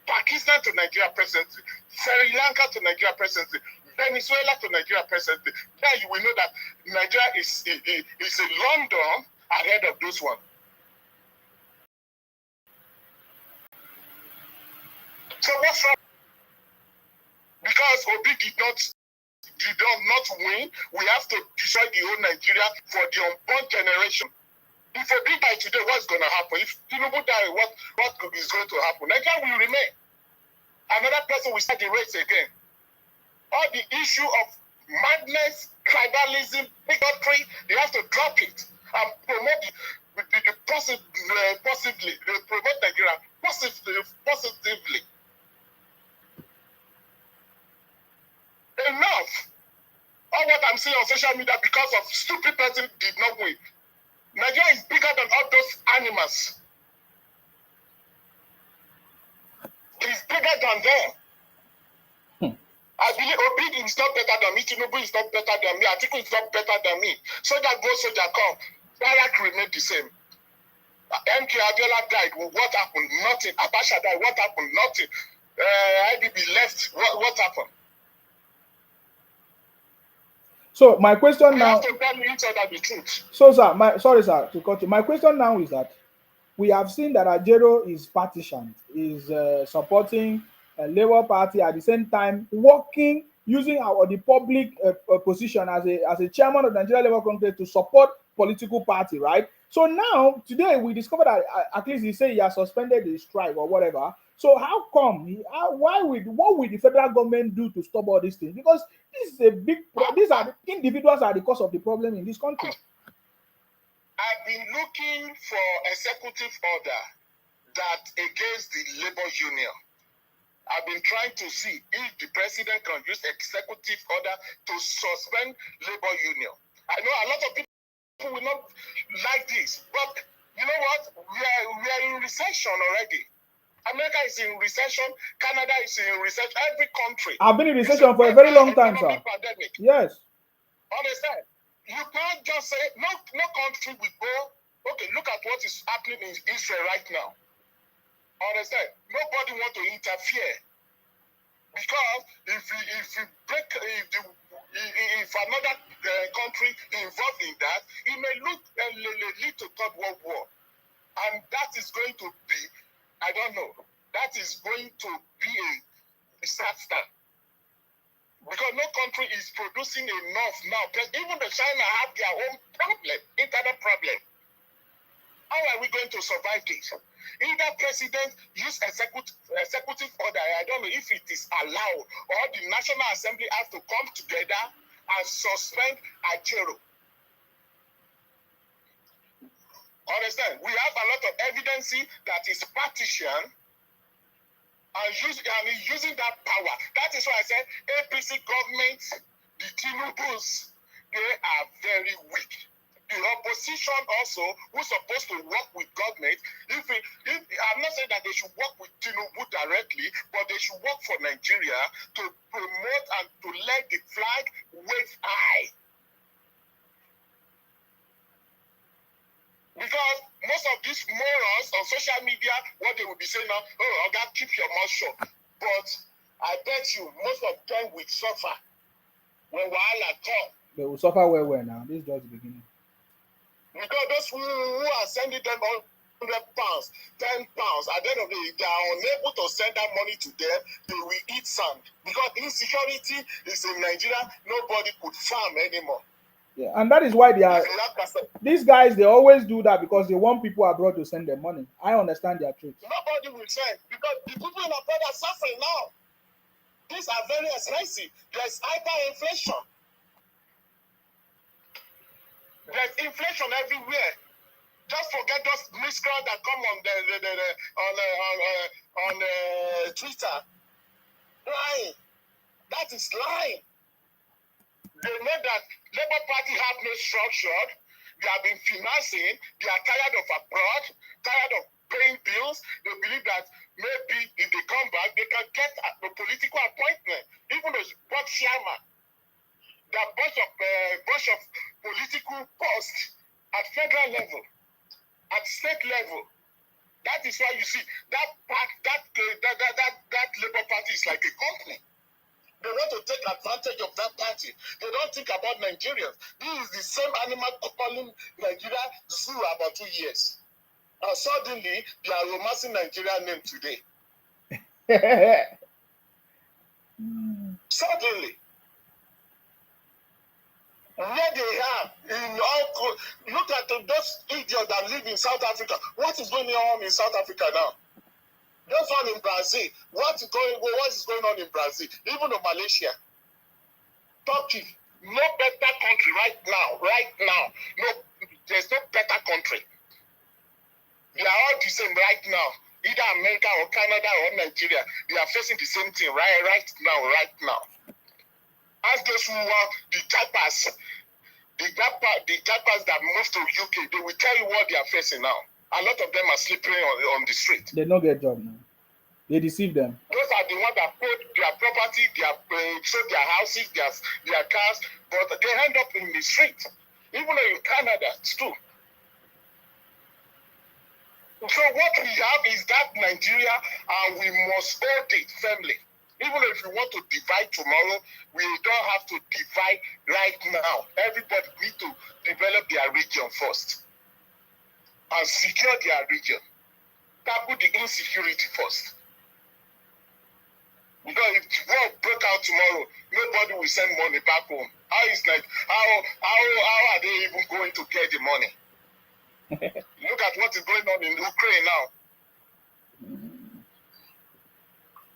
Pakistan to Nigeria presently, Sri Lanka to Nigeria presently, Venezuela to Nigeria presently, then you will know that Nigeria is in London ahead of those ones. So what's wrong? Because Obi did not win, we have to destroy the whole Nigeria for the unborn generation. If Obi die today, what's going to happen? If Tinubu die, what is going to happen? Nigeria will remain. Another person will start the race again. All the issue of madness, tribalism, bigotry, they have to drop it and promote the positively. They promote Nigeria positively. Enough. All what I'm saying on social media because of stupid person did not win. Nigeria is bigger than all those animals. It's bigger than them. I believe Obi is not better than me. Tinubu is not better than me. Atiku is not better than me. Soldier go, soldier come. Barak remained the same. MK Abiola died. What happened? Nothing. Abacha died. What happened? Nothing. IBB left. What happened? So my question now. Have to tell each other the truth. So sir, sorry sir to cut you. My question now is that we have seen that Ajero is partisan, is supporting a Labour Party at the same time working using the public position as a chairman of the Nigeria Labour Congress to support political party, right? So now today we discovered that at least he said he has suspended the strike or whatever. So how come? What will the federal government do to stop all these things? Because this is a big. These are individuals are the cause of the problem in this country. I've been looking for executive order that against the labor union. I've been trying to see if the president can use executive order to suspend labor union. I know a lot of people will not like this, but you know what? We are in recession already. America is in recession. Canada is in recession. Every country. I've been in recession for a very long time, sir. Pandemic. Yes. Understand? You can't just say no country will go. Okay, look at what is happening in Israel right now. Understand? Nobody want to interfere because if another country involved in that, it may lead to Third World War, and that is going to be, I don't know, that is going to be a disaster because no country is producing enough now. Even the China have their own problem, internal problem. How are we going to survive this? Either president use executive order, I don't know if it is allowed, or the National Assembly has to come together and suspend Ajero. Understand? We have a lot of evidence that is partisan and using that power. That is why I said APC government, the Tinubus, they are very weak. The opposition also, who's supposed to work with government, I'm not saying that they should work with Tinubu directly, but they should work for Nigeria to promote and to let the flag wave high. Because most of these morons on social media, what they will be saying now, oh, I got to keep your mouth shut. But I bet you most of them will suffer when Wahala come. They will suffer well now. This is just the beginning. Because those who are sending them £100, £10, at the end of the day, they are unable to send that money to them, they will eat sand. Because insecurity is in Nigeria, nobody could farm anymore. Yeah, and that is why they are. These guys, they always do that because they want people abroad to send them money. I understand their tricks. Nobody will send because the people in abroad are suffering now. Things are very expensive. There's hyperinflation. There's inflation everywhere. Just forget those miscreants that come on Twitter. Lying. That is lying. They know that Labour Party have no structure. They have been financing. They are tired of abroad, tired of paying bills. They believe that maybe if they come back, they can get a political appointment. Even though board chairman, there are bunch of political posts at federal level, at state level. That is why you see that Labour Party is like a company. They want to take advantage of that party. They don't think about Nigerians. This is the same animal calling Nigeria zoo about 2 years. And suddenly, they are romancing Nigeria name today. Suddenly. Where they are, look at those idiots that live in South Africa. What is going on in South Africa now? Those one in Brazil. What is going on in Brazil? Even in Malaysia. Turkey. No better country right now. No, there's no better country. They are all the same right now. Either America or Canada or Nigeria. They are facing the same thing right now. Ask those who are the jackers that moved to UK, they will tell you what they are facing now. A lot of them are sleeping on the street. They don't get job now. They deceive them. Those are the ones that put their property, sold their houses, their cars, but they end up in the street. Even in Canada, too. So what we have is that Nigeria, and we must hold it firmly. Even if we want to divide tomorrow, we don't have to divide right now. Everybody needs to develop their region first and secure their region. Tackle the insecurity first. Because if the war break out tomorrow, nobody will send money back home. How are they even going to get the money? Look at what is going on in Ukraine now.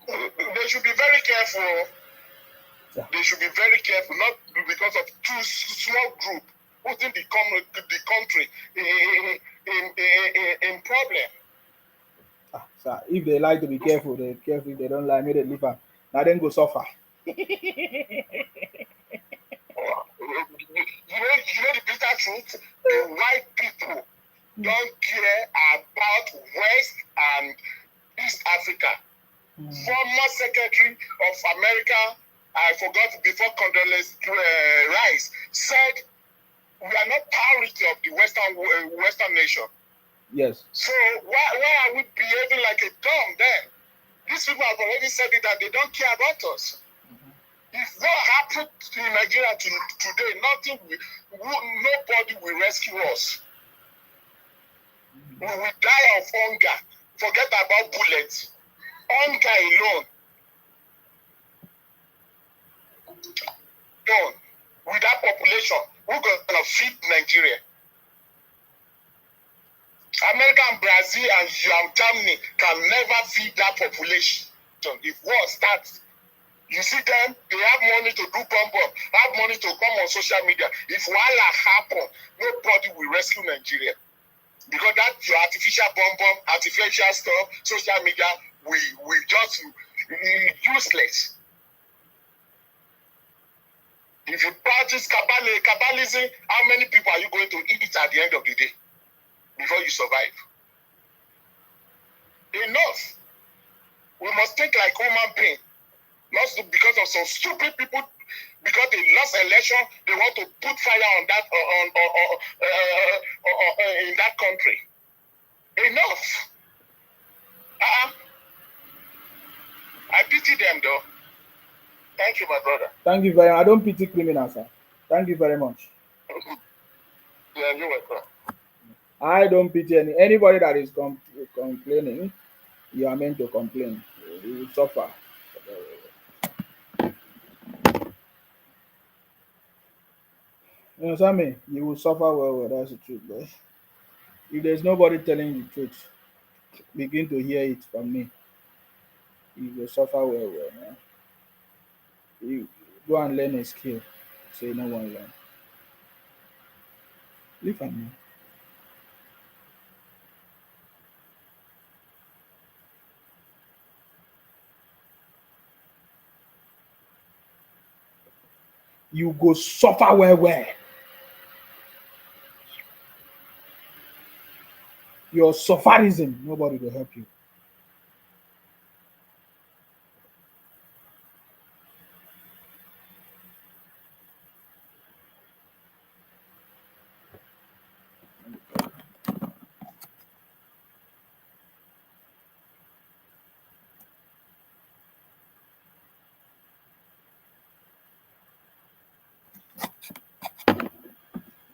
They should be very careful. They should be very careful, not because of two small groups putting the country in problem. So if they like to be careful, they careful. If they don't like, me, they leave her. Now then go suffer. You know the bitter truth? The white people don't care about West and East Africa. Former Secretary of America, I forgot before Condoleezza Rice, said we are not priority of the Western nation. Yes. So why are we behaving like a dumb then? These people have already said it that they don't care about us. If what happened in Nigeria today, nobody will rescue us. We will die of hunger. Forget about bullets. Hunger alone. Done. With that population, we're going to feed Nigeria. America and Brazil and Germany can never feed that population. If war starts, you see them, they have money to do bomb, have money to come on social media. If wala happen, nobody will rescue Nigeria. Because that's your artificial bomb, artificial stuff, social media, we just useless. If you practice Kabbalism, how many people are you going to eat at the end of the day before you survive? Enough. We must think like human beings. Not because of some stupid people, because they lost election, they want to put fire on that in that country. Enough. I pity them though. Thank you, my brother. Thank you very much. I don't pity criminals, sir. Thank you very much. Yeah, you're welcome. I don't pity anybody that is complaining. You are meant to complain. You will suffer. You understand me? You will suffer well. That's the truth, boy. If there's nobody telling you the truth, begin to hear it from me. You will suffer well, man. You go and learn a skill. Say no one learn. Leave at me. You go suffer well. Your sufferism, nobody will help you.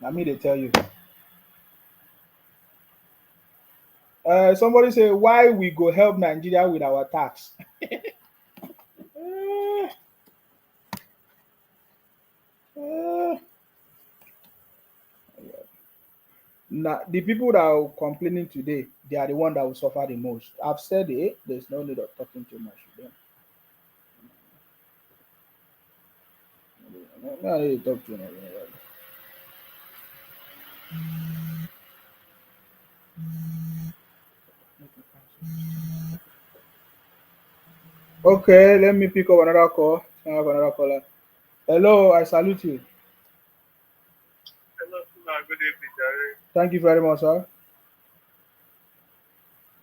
Let me they tell you. Somebody say, why we go help Nigeria with our tax? Now, the people that are complaining today, they are the one that will suffer the most. I've said it. There's no need of talking too much to them. No need to talk to them. Okay, let me pick up another call. I have another caller. Hello, I salute you. Hello, good evening, Jerry. Thank you very much, sir.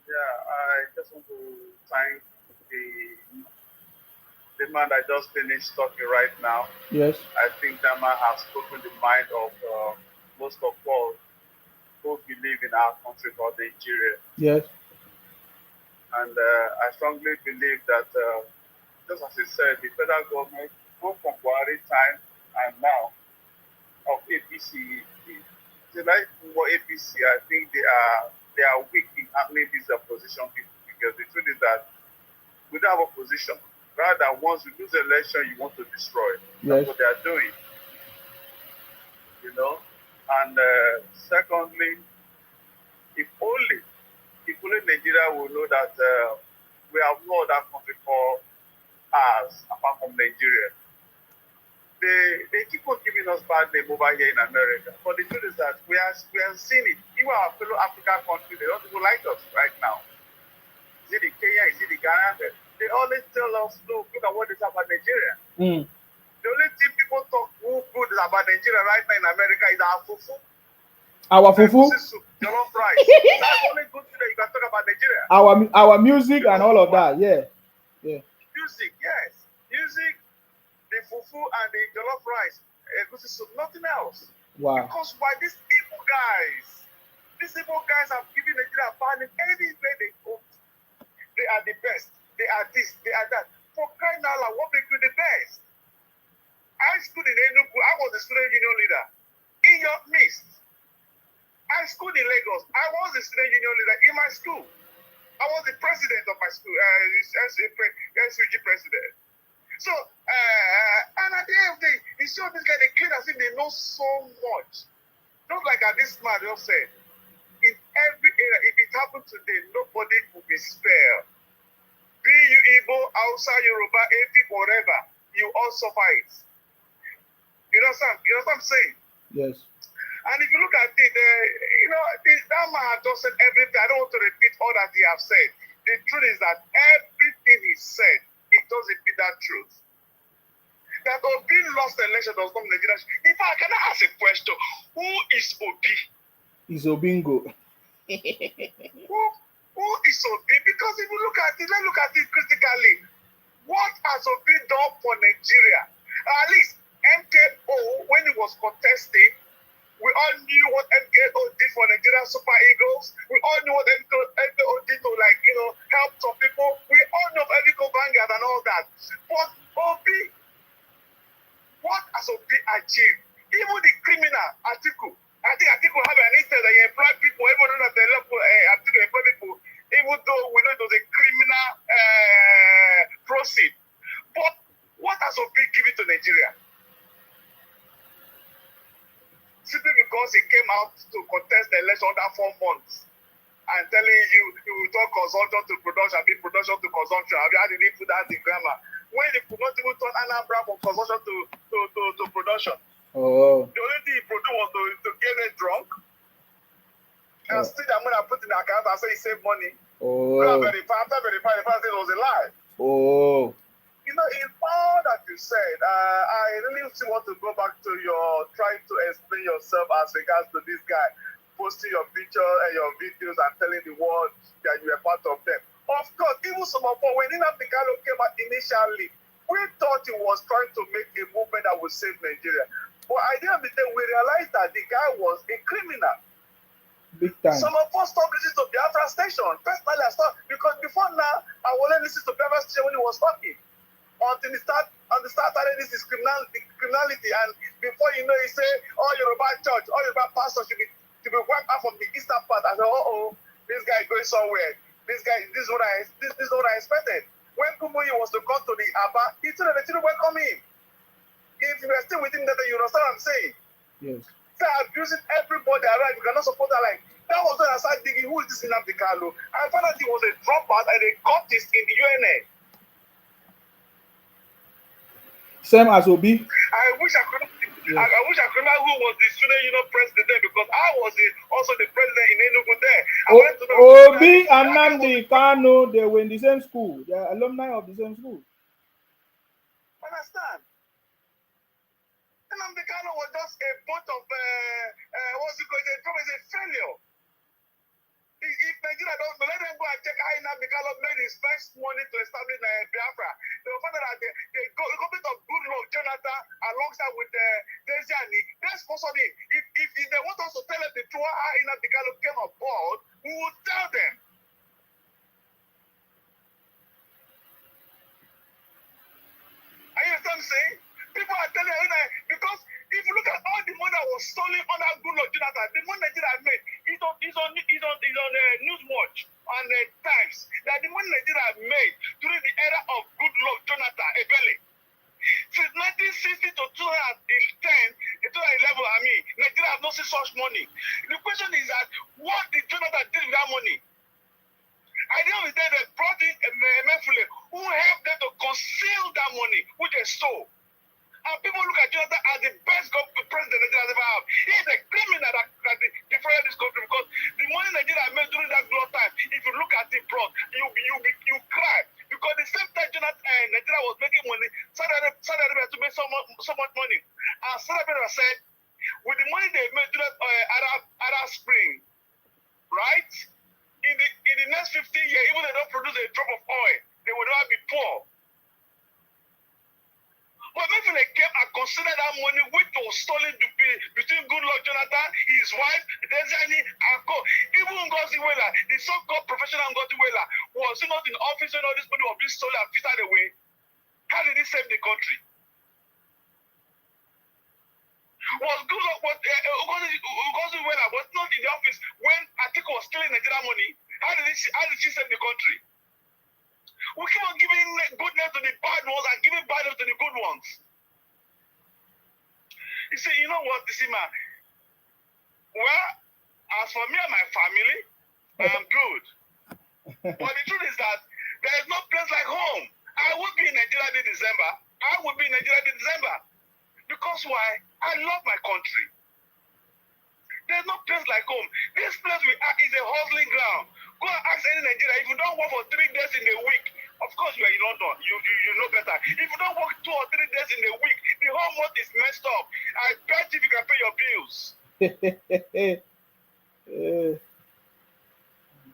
Yeah, I just want to thank the man that just finished talking right now. Yes. I think that man has spoken the mind of most of all who believe in our country called Nigeria. Yes. And I strongly believe that, just as he said, the federal government, both from Buhari time and now, of APC, the like for APC, I think they are weak in handling these opposition people, because the truth is that we don't have opposition. Rather than once you lose the election, you want to destroy. Yes. That's what they are doing. You know? And secondly, if only Nigeria will know that we have no other country called ours apart from Nigeria. They keep on giving us bad name over here in America. But the truth is that we are seeing it. Even our fellow African countries, they don't even like us right now. See the Kenya, you see the Ghana, they always tell us, look at what is about Nigeria. The only thing people talk good about Nigeria right now in America is our fufu. Our fufu? Jollof rice. That's the only good thing that you can talk about Nigeria. Our music and all of that, yeah. Music, yes. Music, the fufu and the jollof rice. Nothing else. Wow. Because why these evil guys have given Nigeria a panic anywhere they go. They are the best. They are this, they are that. For crying out loud, what makes you the best? I schooled in Enugu. I was the student union leader. In your midst. I schooled in Lagos. I was the student union leader in my school. I was the president of my school, SUG president. So, and at the end of the day, you see all these guys, they claim as if they know so much. Not like this man just said. In every area, if it happened today, nobody will be spared. Be you Igbo, Hausa, Yoruba, Epi, whatever, you all suffer it. You know what I'm saying? Yes. And if you look at it, that man has just said everything. I don't want to repeat all that he has said. The truth is that everything he said, it doesn't be that truth. That Obi lost the election does not mean Nigeria. In fact, can I ask a question? Who is Obi? Is Obingo. Who is Obi? Because if you look at it, let's look at it critically. What has Obi done for Nigeria? At least MKO, when he was contesting, we all knew what MKO did for Nigeria Super Eagles. We all knew what MKO did to, help some people. We all know of Eviko Vanguard and all that. But Obi, what has Obi achieved? Even the criminal Atiku, I think Atiku have an instance that he employed people, even though they Atiku employed people, even though we know it was a criminal proceed. But what has Obi given to Nigeria? Simply because he came out to contest the election under 4 months and telling you will talk consumption to production, be production to consumption. How did he put that in grammar? When he could not even turn Anambra from consumption to production. Oh. The only thing he produced was to get them drunk. And still I'm gonna put in the account and say he saved money. Oh. After verifying, the first thing was a lie. Oh. In all that you said, I really still want to go back to your trying to explain yourself as regards to this guy posting your picture and your videos and telling the world that you were part of them. Of course, even some of us, when Nnamdi Kanu came out initially, we thought he was trying to make a movement that would save Nigeria. But at the end of the day, we realized that the guy was a criminal. Big time. Some of us stopped listening to Biafra station. Personally, I stopped because before now, I wasn't listening to Biafra station when he was talking. Until he started this is criminality, and before you know, he say, "Oh, Yoruba church, all Yoruba pastors should be wiped out from the eastern part." I said, this guy is going somewhere. This is what I expected. When Kumuyi was to come to the Aba, he told them they didn't welcome him. If you were still with him, then you understand what I'm saying. Yes. Start abusing everybody around. You cannot support that line. That was when I started digging. Who is this Nnamdi Kanu? I found out he was a dropout and a cultist in the UNA. Same as Obi. I wish I could remember who was the student union president, because I was also the president in Enugu there. Obi and Nnamdi Kanu, they were in the same school. They are alumni of the same school. Understand? Nnamdi Kanu was just a bunch of a failure. If Nigeria don't let them go and check how Nnamdi Kanu made his first money to establish Biafra, they will find out that the government of Goodluck Jonathan, alongside with Desiani, they sponsored him. If they want us to tell them the truth how Nnamdi Kanu came on board, we will tell them. Are you understand what I'm saying? People are telling you because if you look at all the money that was stolen under Goodluck Jonathan, the money Nigeria made is on Newswatch and Times. That the money Nigeria made during the era of Goodluck Jonathan Ebele. Since 1960 to 2011, Nigeria has not seen such money. The question is that what did Jonathan do with that money? At the end of the day, they brought in Mefule who helped them to conceal that money, which they stole. And people look at Jonathan as the best president Nigeria has ever had. He is a criminal that defrauded this country because the money Nigeria made during that glorious time, if you look at it, bro, you cry. Because the same time Nigeria was making money, Saudi Arabia to make so much money. And Saudi Arabia said, with the money they made during Arab Spring, right? In the next 15 years, even if they don't produce a drop of oil, they will not be poor. But maybe they came and considered that money which was stolen between Goodluck Jonathan, his wife, Dezani, and Co. Even Ngozi Iweala, the so-called professional Ngozi Iweala, was not in office when all this money was being stolen and filtered away. How did he save the country? Was Goodluck, Ngozi Iweala was not in the office when Atiku was stealing Nigerian money? How did she save the country? We keep on giving good names to the bad ones and giving bad names to the good ones. You see, you know what, Sima? Well, as for me and my family, I'm good. But the truth is that there is no place like home. I would be in Nigeria in December. Because why? I love my country. There's no place like home. This place we are is a hustling ground. Go and ask any Nigerian. If you don't work for 3 days in a week, of course you are in London. You know better. If you don't work 2 or 3 days in a week, the whole month is messed up. I bet if you can pay your bills. You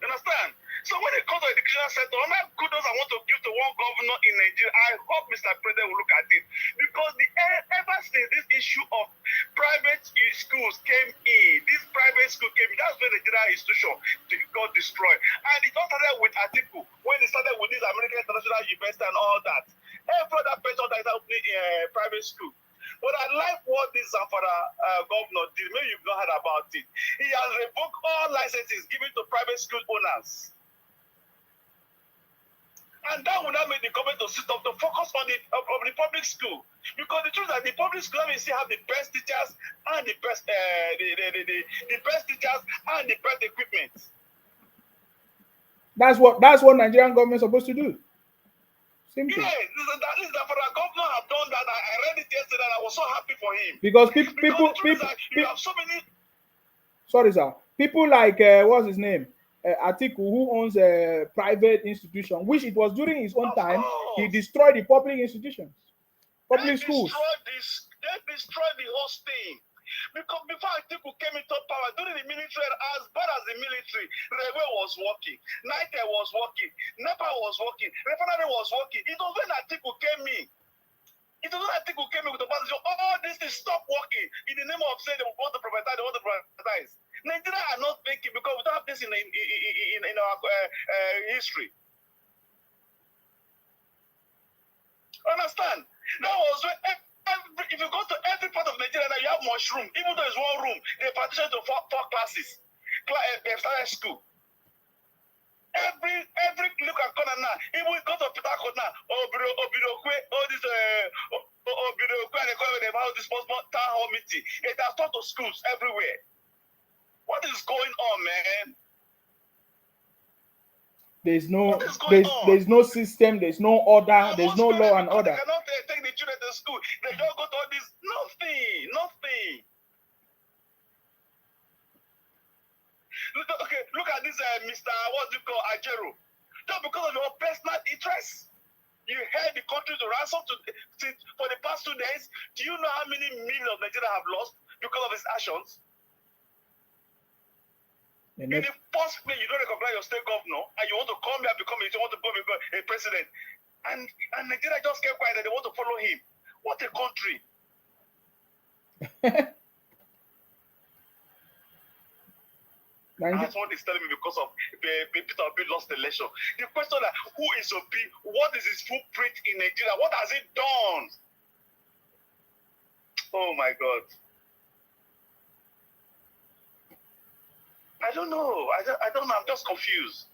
understand? So when it comes to educational sector, another kudos I want to give to one governor in Nigeria, I hope Mr. President will look at it. Because ever since this issue of private schools came in, that's when the Nigerian institution got destroyed. And it all started with Atiku, when it started with this American International University and all that. Every other person that is opening private school. But I like what this Zamfara governor did. Maybe you've not heard about it. He has revoked all licenses given to private school owners. And that would not make the government to sit up to focus on the public school. Because the truth is that the public school still have the best teachers and the best the best teachers and the best equipment. That's what Nigerian government is supposed to do. Simple. Yeah, that is that for the governor have done that. I read it yesterday and I was so happy for him. Because people you have so many. Sorry, sir. People like what's his name? Atiku, who owns a private institution, which it was during his own time, he destroyed the public institutions, public schools. They destroyed the whole thing. Because before Atiku came into power, during the military, as bad as the military, railway was working, NITE was working, NEPA was working, refinery was working. It was when Atiku came in. It was when Atiku came in with the party. All this things stop working in the name of saying they want to privatize. Nigeria are not thinking because we don't have this in our history. Understand? That was when if you go to every part of Nigeria now, you have mushroom. Even though it's one room, they partition to four classes. School. Every look at corner now. Even we go to Port now, Obirokwe, all this Obirokwe and they call them how this town hall meeting. It has taught to schools everywhere. What is going on, man? There's no system, there's no order, there's no law and order. They cannot take the children to school. They don't go to all this. Nothing. Okay, look at this Mr. What do you call Ajero. Just because of your personal interest, you held the country to ransom for the past 2 days. Do you know how many millions of Nigeria have lost because of his actions? In the first place, you don't recognize your state governor, and you want to come here you want to become a president, and Nigeria just kept quiet and they want to follow him. What a country! That's what he's telling me because of Peter Obi lost the election. The question is who is Obi? What is his footprint in Nigeria? What has he done? Oh my God! I don't know. I don't know. I'm just confused.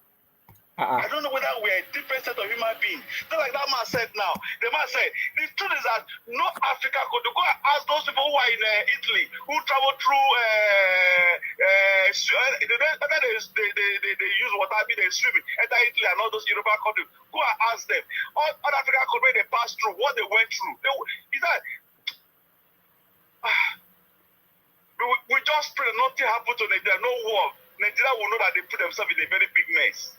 I don't know whether we're a different set of human beings. Just like that man said now. The man said, the truth is that no Africa could go and ask those people who are in Italy, who travel through, whether they use water, they swim, enter Italy and all those European countries. Go and ask them. All Africa could when they pass through what they went through. We just pray nothing happen to Nigeria, no war. Nigeria will know that they put themselves in a very big mess.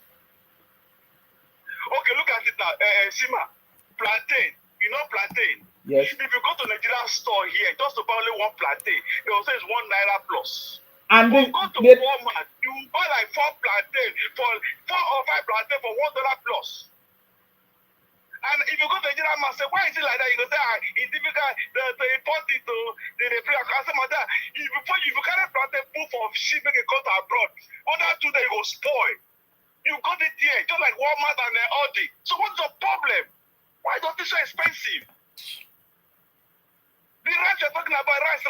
Okay, look at it now. Sima, plantain. You know plantain? Yes. If you go to Nigeria store here, just to buy only one plantain, they will say it's ₦1 plus. And But go to Walmart, you buy like 4 plantain for 4 or 5 plantain for $1 plus. And if you go to Nigeria man say, why is it like that? You go say, it's difficult to import it to the free customer there. If you carry plantain full of ship make it go to abroad, under 2 days it will spoil. You got it here, just like Walmart and Aldi. So what's the problem? Why is it so expensive? The rice you're talking about, rice.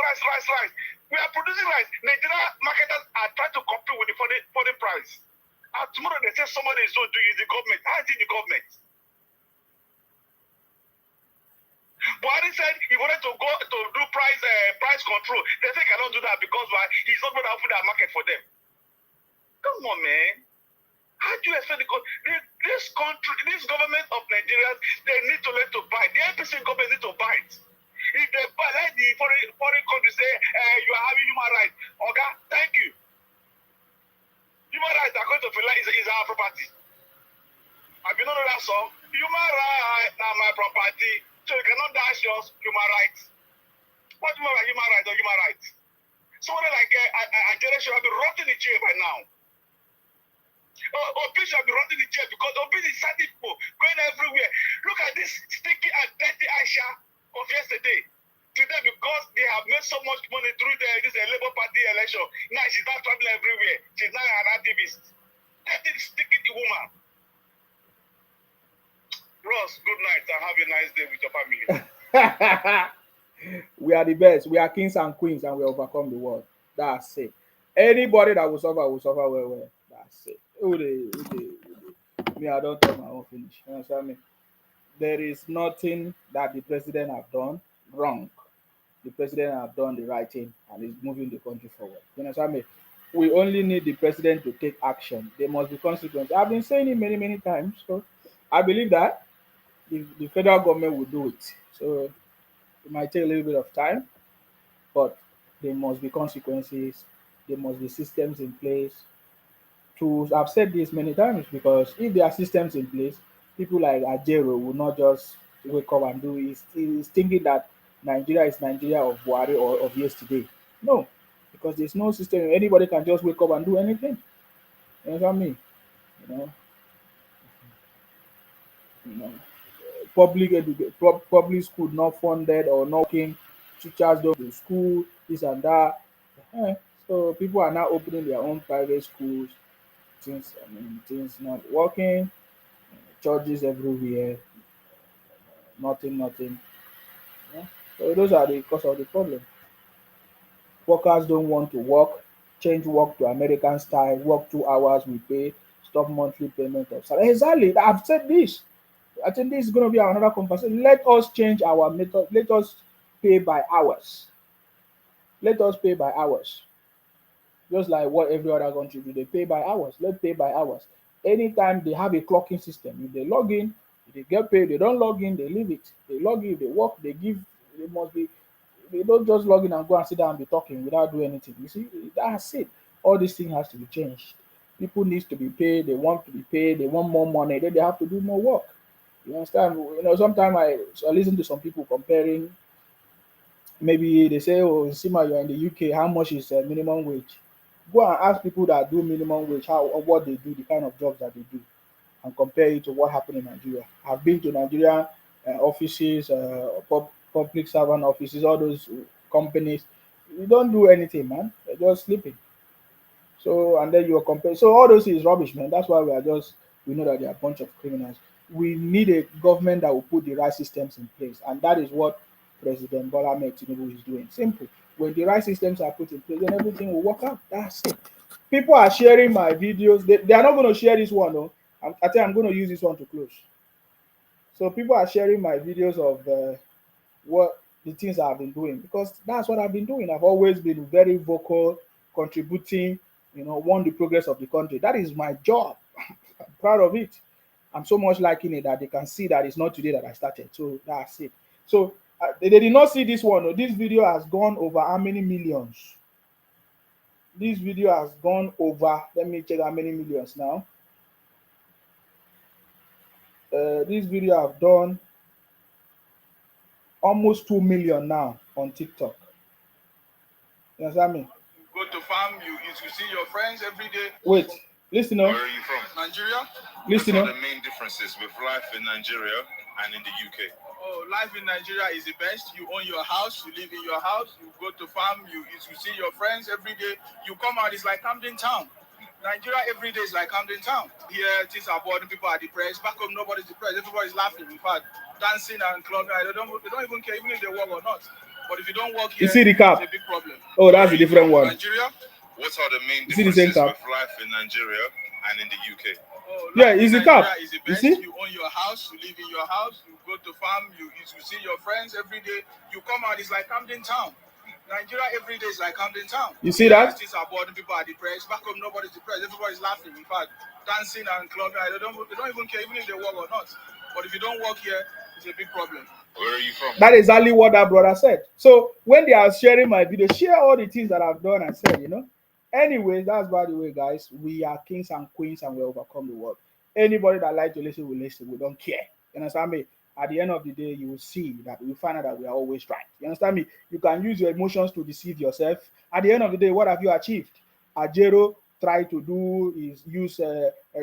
We are producing rice. Nigeria marketers are trying to compete with the foreign price. And tomorrow they say somebody is going to use the government. How is it the government? Buhari said he wanted to go to do price control. They say he cannot do that because why? He's not going to open that market for them. Come on, man. How do you expect this country, this government of Nigeria, they need to learn to buy. The APC government need to buy it. If they buy, let the foreign country say, you are having human rights. Okay, thank you. Human rights are going to feel like is our property. Have you know that song? Human rights are my property. So you cannot dash yours human rights. What do you mean by human rights or human rights? Someone like a generation should have been rotting in jail by now. Obi should be rotting in jail because Obi is sad people going everywhere. Look at this sticky and dirty Aisha of yesterday. Today, because they have made so much money through this Labour Party election, now she's not traveling everywhere. She's now an activist. That is sticky woman. Ross, good night and have a nice day with your family. We are the best. We are kings and queens and we overcome the world. That's it. Anybody that will suffer well. That's it. Me, I don't talk my own finish. You understand me? There is nothing that the president have done wrong. The president have done the right thing and is moving the country forward. You understand me? We only need the president to take action. There must be consequences. I've been saying it many times. So I believe that the federal government will do it. So it might take a little bit of time, but there must be consequences. There must be systems in place. I've said this many times because if there are systems in place, people like Ajero will not just wake up and do it. He's thinking that Nigeria is Nigeria of Buhari or of yesterday. No, because there's no system. Anybody can just wake up and do anything. You know what I mean? You know, public school not funded or not working, teachers don't go to school, this and that. So people are now opening their own private schools. Things not working. Churches everywhere. Nothing. Yeah. So those are the cause of the problem. Workers don't want to work. Change work to American style. Work 2 hours, we pay. Stop monthly payment of salary. Exactly. I've said this. I think this is going to be another conversation. Let us change our method. Let us pay by hours. Just like what every other country do. They pay by hours. Let's pay by hours. Anytime they have a clocking system, if they log in, if they get paid, they don't log in, they leave it. They log in, they work, they must be, they don't just log in and go and sit down and be talking without doing anything. You see, that's it. All these things has to be changed. People need to be paid, they want to be paid, they want more money, then they have to do more work. You understand? Sometimes I listen to some people comparing, maybe they say, oh, Sima, you're in the UK, how much is minimum wage? Go and ask people that do minimum wage what they do, the kind of jobs that they do, and compare it to what happened in Nigeria. I've been to Nigerian offices, public servant offices, all those companies. You don't do anything, man. They're just sleeping. So, and then you're comparing. So all those is rubbish, man. That's why we know that they're a bunch of criminals. We need a government that will put the right systems in place, and that is what President Bola Ahmed Tinubu is doing. Simple. When the right systems are put in place, then everything will work out. That's it. People are sharing my videos. They are not going to share this one, though. I think I'm going to use this one to close. So people are sharing my videos of what the things I've been doing, because that's what I've been doing. I've always been very vocal, contributing, want the progress of the country. That is my job. I'm proud of it. I'm so much liking it that they can see that it's not today that I started. So that's it. So They did not see this one. This video has gone over how many millions? This video has gone over. Let me check how many millions now. This video have done almost 2 million now on TikTok. You understand me? Go to farm, you see your friends every day. Wait, listen up. Where are you from? Nigeria? Listen What up. are the main differences with life in Nigeria and in the UK? Oh, life in Nigeria is the best. You own your house, you live in your house, you go to farm, you see your friends every day. You come out, it's like Camden Town. Nigeria every day is like Camden Town. Here, things are boring, people are depressed. Back home, nobody's depressed. Everybody's laughing. In fact, dancing and clubbing. They don't even care, even if they work or not. But if you don't work here, You see the cap? it's a big problem. Oh, that's a different one. Nigeria? What are the main You see the same differences cap? with life in Nigeria and in the UK? Oh, Yeah, life it's in the cap. Nigeria is the You best. see? You own your house, you live in your house, you go to farm, you see your friends every day. You come out, it's like Camden Town. Nigeria every day is like Camden Town. You see Here, that? things are boring, people are depressed. Back home, nobody's depressed. Everybody's laughing. In fact, dancing and clubbing. They don't even care, even if they work or not. But if you don't work here, it's a big problem. Where are you from? That is exactly what that brother said. So when they are sharing my video, share all the things that I've done and said, you know. Anyway, that's by the way, guys. We are kings and queens and we overcome the world. Anybody that like to listen will listen. We don't care. You understand me? At the end of the day, you will see that we find out that we are always right. You understand me? You can use your emotions to deceive yourself. At the end of the day, what have you achieved? Ajero tried to do is use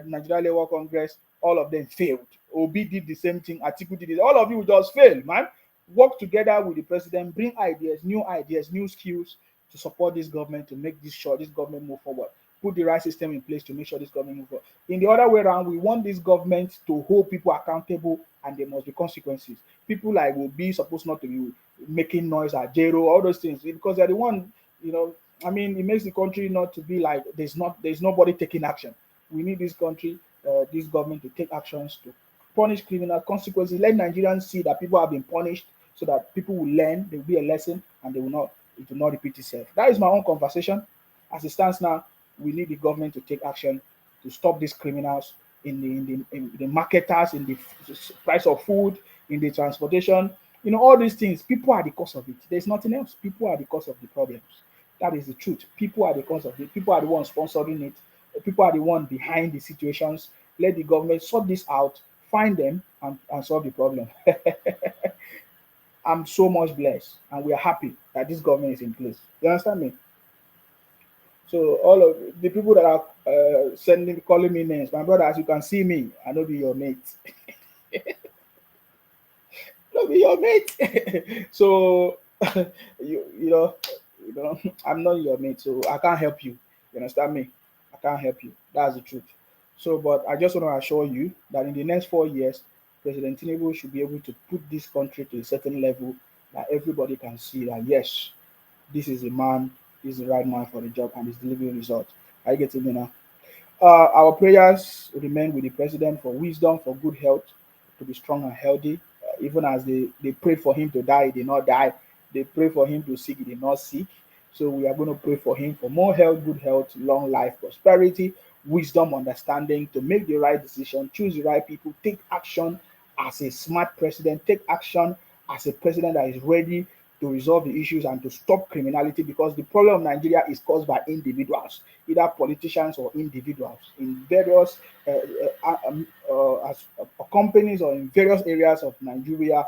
Nigeria Labour Congress. All of them failed. Obi did the same thing. Atiku did it. All of you just fail, man. Work together with the president. Bring ideas, new skills to support this government to make this government move forward. Put the right system in place to make sure this government move forward. In the other way around, we want this government to hold people accountable, and there must be consequences. People like will be supposed not to be making noise at Jero, all those things, because they're the one, you know. I mean, it makes the country not to be like there's nobody taking action. We need this country, this government to take actions to punish criminal consequences. Let Nigerians see that people have been punished, so that people will learn. There will be a lesson, and it will not repeat itself. That is my own conversation. As it stands now, we need the government to take action to stop these criminals in the marketers, in the price of food, in the transportation. You know, all these things, people are the cause of it. There's nothing else. People are the cause of the problems. That is the truth. People are the cause of it. People are the ones sponsoring it. People are the ones behind the situations. Let the government sort this out, find them, and solve the problem. I'm so much blessed, and we are happy that this government is in place. You understand me? So all of the people that are calling me names, my brother, as you can see me, I know be your mate. No be your mate. So you know, I'm not your mate, so I can't help you. You understand me? I can't help you. That's the truth. So, but I just want to assure you that in the next 4 years, President Tinubu should be able to put this country to a certain level that everybody can see that yes, this is a man, this is the right man for the job, and he's delivering results. Are you getting me now? Our prayers remain with the president for wisdom, for good health, to be strong and healthy. Even as they prayed for him to die, he did not die. They pray for him to sick, he did not sick. So we are going to pray for him for more health, good health, long life, prosperity, wisdom, understanding, to make the right decision, choose the right people, take action as a smart president, take action as a president that is ready to resolve the issues and to stop criminality, because the problem of Nigeria is caused by individuals, either politicians or individuals in various companies or in various areas of Nigeria.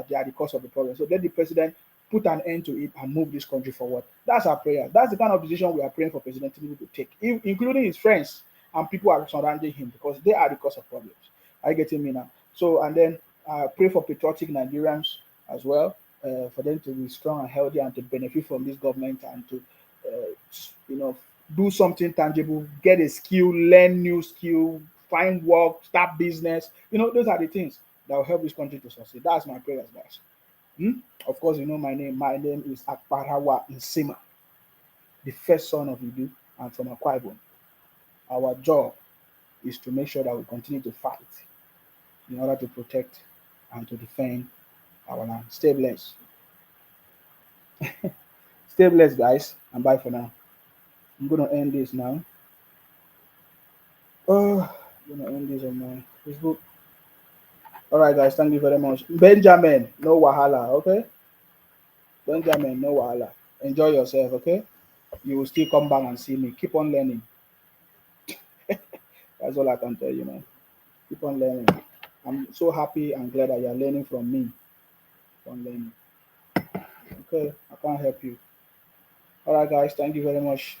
They are the cause of the problem. So let the president put an end to it and move this country forward. That's our prayer. That's the kind of decision we are praying for President Tinubu to take, including his friends and people are surrounding him, because they are the cause of problems. Are you getting me now? So, and then pray for patriotic Nigerians as well, for them to be strong and healthy and to benefit from this government and to, do something tangible, get a skill, learn new skill, find work, start business. Those are the things that will help this country to succeed. That's my prayers, guys. Of course, you know my name. My name is Akparawa Nsima, the first son of Idu and from Akwa Ibom. Our job is to make sure that we continue to fight in order to protect and to defend our land. Stay blessed. Stay blessed, guys, and bye for now. I'm going to end this now. I'm going to end this on my Facebook. All right, guys, thank you very much. Benjamin, no wahala, okay? Benjamin, no wahala. Enjoy yourself, okay? You will still come back and see me. Keep on learning. That's all I can tell you, man. Keep on learning. I'm so happy and glad that you're learning from me. Keep on learning. Okay, I can't help you. All right, guys. Thank you very much.